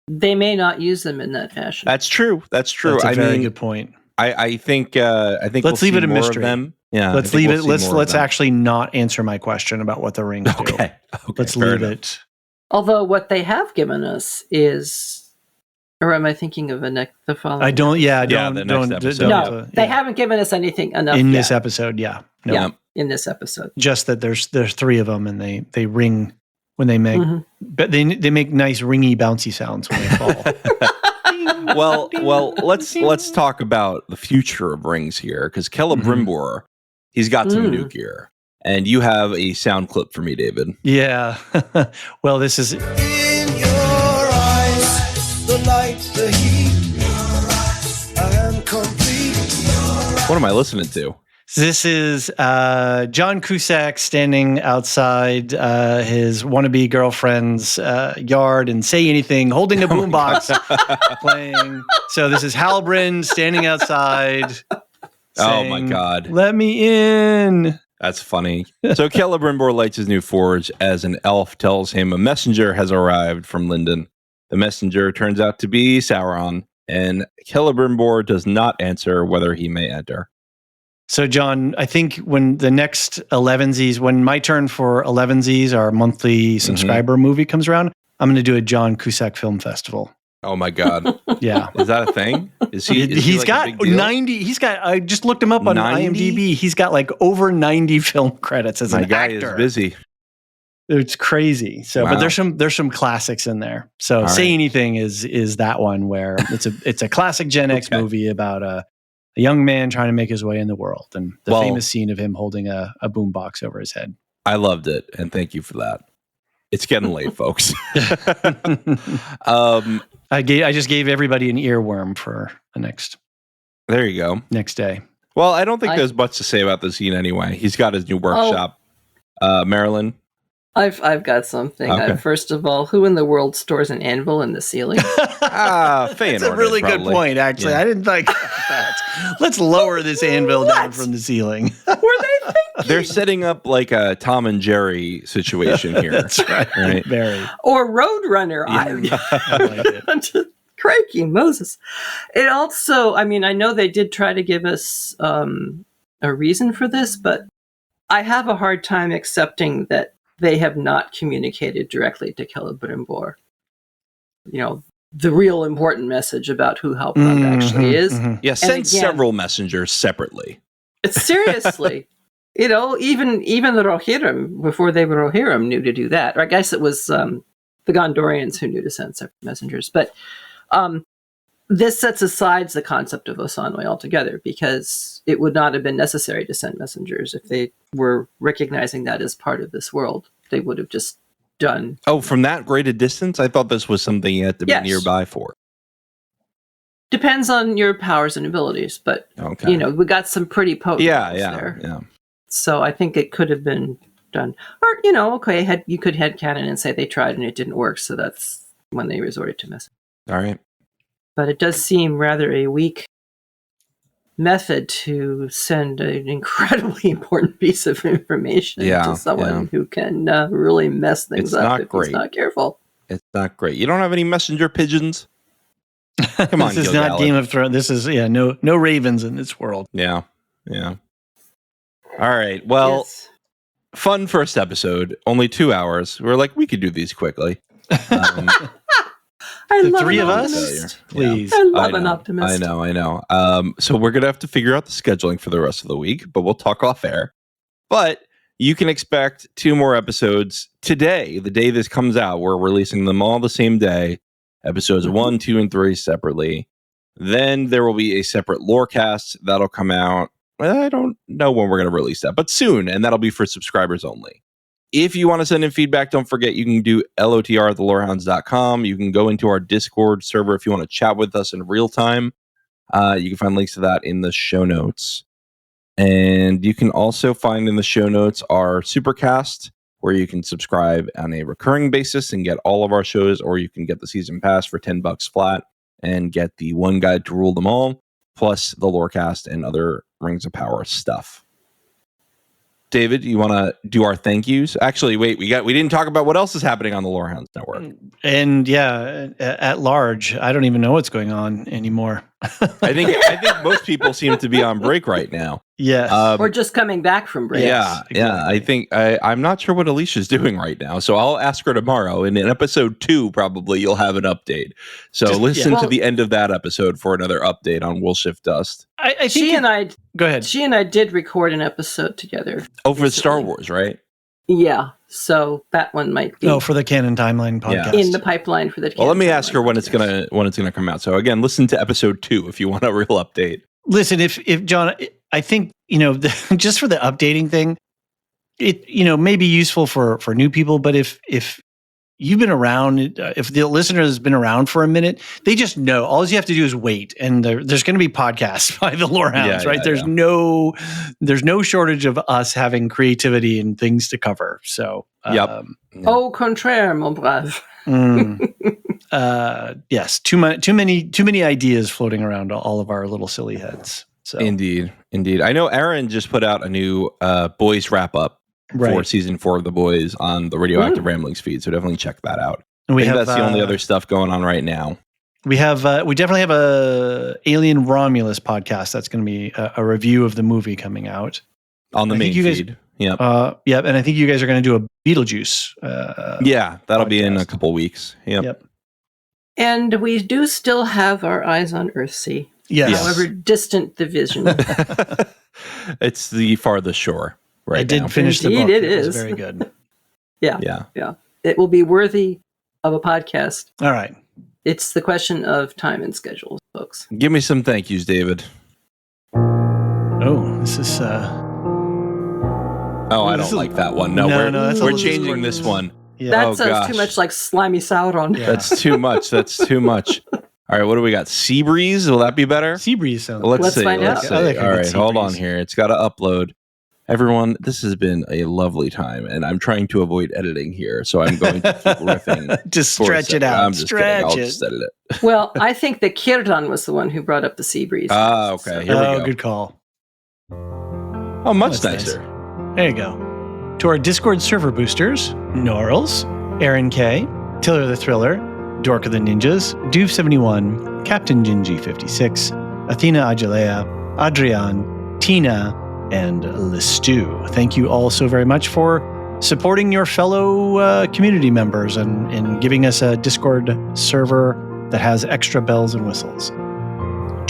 They may not use them in that fashion. That's true. That's a very good point. I think let's leave it a mystery. Them. Yeah, let's leave it. Let's actually not answer my question about what the rings do. Okay, let's leave it. Although what they have given us is, or am I thinking of the following? I don't. Yeah, the next episode. No, they haven't given us anything enough in this episode. Yeah, no. Yeah, in this epised. Just that there's three of them, and they ring when they make, but they make nice ringy bouncy sounds when they fall. well, let's talk about the future of rings here, because Celebrimbor, he's got some new gear, and you have a sound clip for me, David. Yeah. Well, this is in your eyes, the light, the heat. I am complete. What am I listening to? This is John Cusack standing outside his wannabe girlfriend's yard and Say Anything, holding a boombox, playing. So this is Halbrand standing outside. Oh my God! Let me in. That's funny. So Celebrimbor lights his new forge as an elf tells him a messenger has arrived from Linden. The messenger turns out to be Sauron, and Celebrimbor does not answer whether he may enter. So, John, I think when the next 11Zs, when my turn for 11Zs, our monthly subscriber movie comes around, I'm going to do a John Cusack Film Festival. Oh my God! Yeah, is that a thing? Is he? He's got 90. He's got. I just looked him up on 90? IMDb. He's got like over 90 film credits as an actor. My guy is busy. It's crazy. So, but there's some classics in there. So, Say Anything is that one where it's a classic Gen X movie about a young man trying to make his way in the world, and the famous scene of him holding a boombox over his head. I loved it, and thank you for that. It's getting late, folks. I just gave everybody an earworm for the next. There you go. Next day. Well, I don't think there's much to say about the scene anyway. He's got his new workshop. Marilyn. I've got something. Okay. First of all, who in the world stores an anvil in the ceiling? That's a really good point, actually. Yeah. I didn't think that. Let's lower this anvil down from the ceiling. Were they thinking? They're setting up like a Tom and Jerry situation here. That's right. Very. Or Roadrunner. Yeah. I like it. Crikey Moses. It also, I mean, I know they did try to give us a reason for this, but I have a hard time accepting that they have not communicated directly to Celebrimbor. You know, the real important message about who Halbrand actually is. Yeah, send several messengers separately. Seriously. You know, even the Rohirrim, before they were Rohirrim, knew to do that. Or I guess it was the Gondorians who knew to send separate messengers. But this sets aside the concept of Osanoi altogether, because it would not have been necessary to send messengers if they were recognizing that as part of this world. They would have just done. Oh, from that great a distance? I thought this was something you had to be nearby for. Depends on your powers and abilities, but you know, we got some pretty potent there. Yeah. So I think it could have been done. Or, you know, you could headcanon and say they tried and it didn't work, so that's when they resorted to message. All right. But it does seem rather a weak method to send an incredibly important piece of information to someone who can really mess things up if he's not careful. It's not great. You don't have any messenger pigeons? Come on, this is not Game of Thrones. This is no ravens in this world. Yeah. All right. Well, fun first episode. Only 2 hours. We're like, we could do these quickly. I the love three of optimist. us, please. I love an optimist. I know. So we're gonna have to figure out the scheduling for the rest of the week, but we'll talk off air. But you can expect 2 more episodes today. The day this comes out, we're releasing them all the same day. Episodes 1, 2, and 3 separately. Then there will be a separate Lorecast that'll come out. I don't know when we're going to release that, but soon, and that'll be for subscribers only. If you want to send in feedback, don't forget you can do lotr@thelorehounds.com. You can go into our Discord server if you want to chat with us in real time. You can find links to that in the show notes. And you can also find in the show notes our Supercast, where you can subscribe on a recurring basis and get all of our shows, or you can get the season pass for $10 flat and get the one guide to rule them all, plus the Lorecast and other Rings of Power stuff. David, you want to do our thank yous? Actually, wait, we didn't talk about what else is happening on the Lorehounds Network. And yeah, at large, I don't even know what's going on anymore. I think most people seem to be on break right now. Yes. Or just coming back from break. Yeah, exactly. yeah. I think I'm not sure what Alicia's doing right now, so I'll ask her tomorrow. And in episode 2, probably you'll have an update. So listen to the end of that episode for another update on Will Shift Dust. I think go ahead. She and I did record an episode together. Over recently. Star Wars, right? Yeah. So that one might be for the Canon Timeline podcast. in the pipeline for the Canon Well, let me Timeline ask her when podcast. it's gonna come out. So again, listen to episode 2 if you want a real update. Listen, if John, I think, just for the updating thing, it, may be useful for new people, but if you've been around, if the listener has been around for a minute, they just know. All you have to do is wait, and there's going to be podcasts by the Lorehounds, right? There's no shortage of us having creativity and things to cover. So, Au contraire, mon brave. Yes, too many ideas floating around all of our little silly heads. So Indeed. I know Aaron just put out a new boys wrap up for season 4 of The Boys on the Radioactive Ramblings feed, so definitely check that out. And that's the only other stuff going on right now. We definitely have a Alien Romulus podcast that's going to be a review of the movie coming out on the main feed. Yep, and I think you guys are going to do a Beetlejuice. That'll be in a couple weeks. Yep. And we do still have our eyes on Earthsea. Yes. However distant the vision. It's the farthest shore. Right. I did finish the book. It is is very good. Yeah. It will be worthy of a podcast. All right. It's the question of time and schedule, folks. Give me some thank yous, David. Oh, this is. I don't like that one. No, we're changing this one. Yeah. That sounds too much like Slimy Sauron. Yeah. That's too much. All right, what do we got? Seabreeze? Will that be better? Seabreeze sounds. Let's find out. All right, hold on here. It's got to upload. Everyone, this has been a lovely time, and I'm trying to avoid editing here, so I'm going to keep riffing. Just stretch it out. I'm just kidding. I'll just edit it. Well, I think that Kirdan was the one who brought up the Seabreeze. Okay. Here we go. Good call. Oh, much nicer. Nice. There you go. To our Discord server boosters, Norls, Aaron K, Tiller the Thriller, Dork of the Ninjas, Duve71, Captain Gingy56, Athena Ajalea, Adrian, Tina, and Listu. Thank you all so very much for supporting your fellow community members and giving us a Discord server that has extra bells and whistles.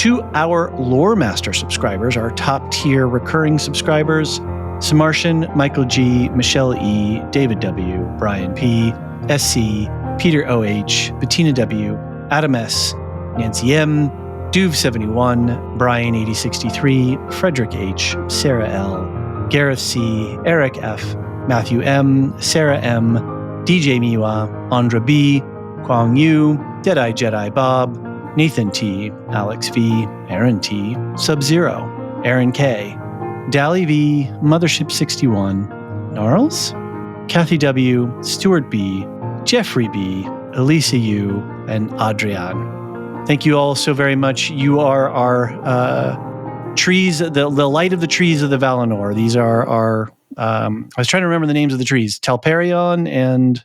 To our Lore Master subscribers, our top tier recurring subscribers, Samartian, Michael G, Michelle E, David W, Brian P, SC, Peter OH, Bettina W, Adam S, Nancy M, Duve71, Brian 8063, Frederick H, Sarah L, Gareth C, Eric F, Matthew M, Sarah M, DJ Miwa, Andra B, Kwang Yu, Deadeye Jedi Bob, Nathan T, Alex V, Aaron T, Sub-Zero, Aaron K, Dally V, Mothership 61, Gnarls, Kathy W, Stuart B, Jeffrey B, Elisa U, and Adrian. Thank you all so very much. You are our trees, the light of the trees of the Valinor. These are our, I was trying to remember the names of the trees. Telperion and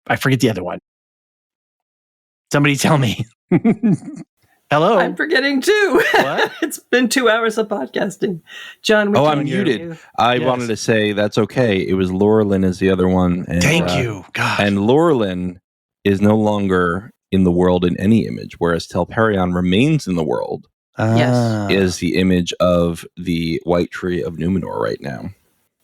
I forget the other one. Somebody tell me. Hello. I'm forgetting too. What? It's been 2 hours of podcasting. John, I'm muted. I wanted to say that's okay. It was Laurelyn is the other one. And, thank you. God. And Laurelyn is no longer in the world in any image, whereas Telperion remains in the world. Yes. Is the image of the white tree of Numenor right now.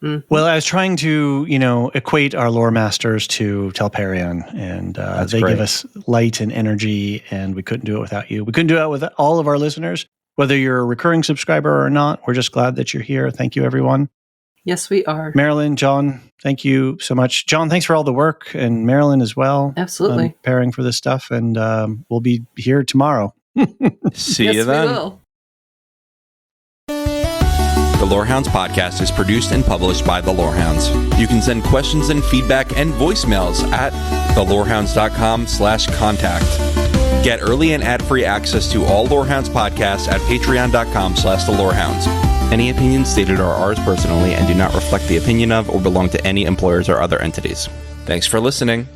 Mm-hmm. Well, I was trying to, equate our lore masters to Telperion, and they give us light and energy, and we couldn't do it without you. We couldn't do it with all of our listeners, whether you're a recurring subscriber or not. We're just glad that you're here. Thank you, everyone. Yes, we are. Marilyn, John, thank you so much. John, thanks for all the work, and Marilyn as well. Absolutely. Preparing for this stuff, and we'll be here tomorrow. See yes, you then. We will. The Lorehounds podcast is produced and published by The Lorehounds. You can send questions and feedback and voicemails at thelorehounds.com/contact. Get early and ad-free access to all Lorehounds podcasts at patreon.com/thelorehounds. Any opinions stated are ours personally and do not reflect the opinion of or belong to any employers or other entities. Thanks for listening.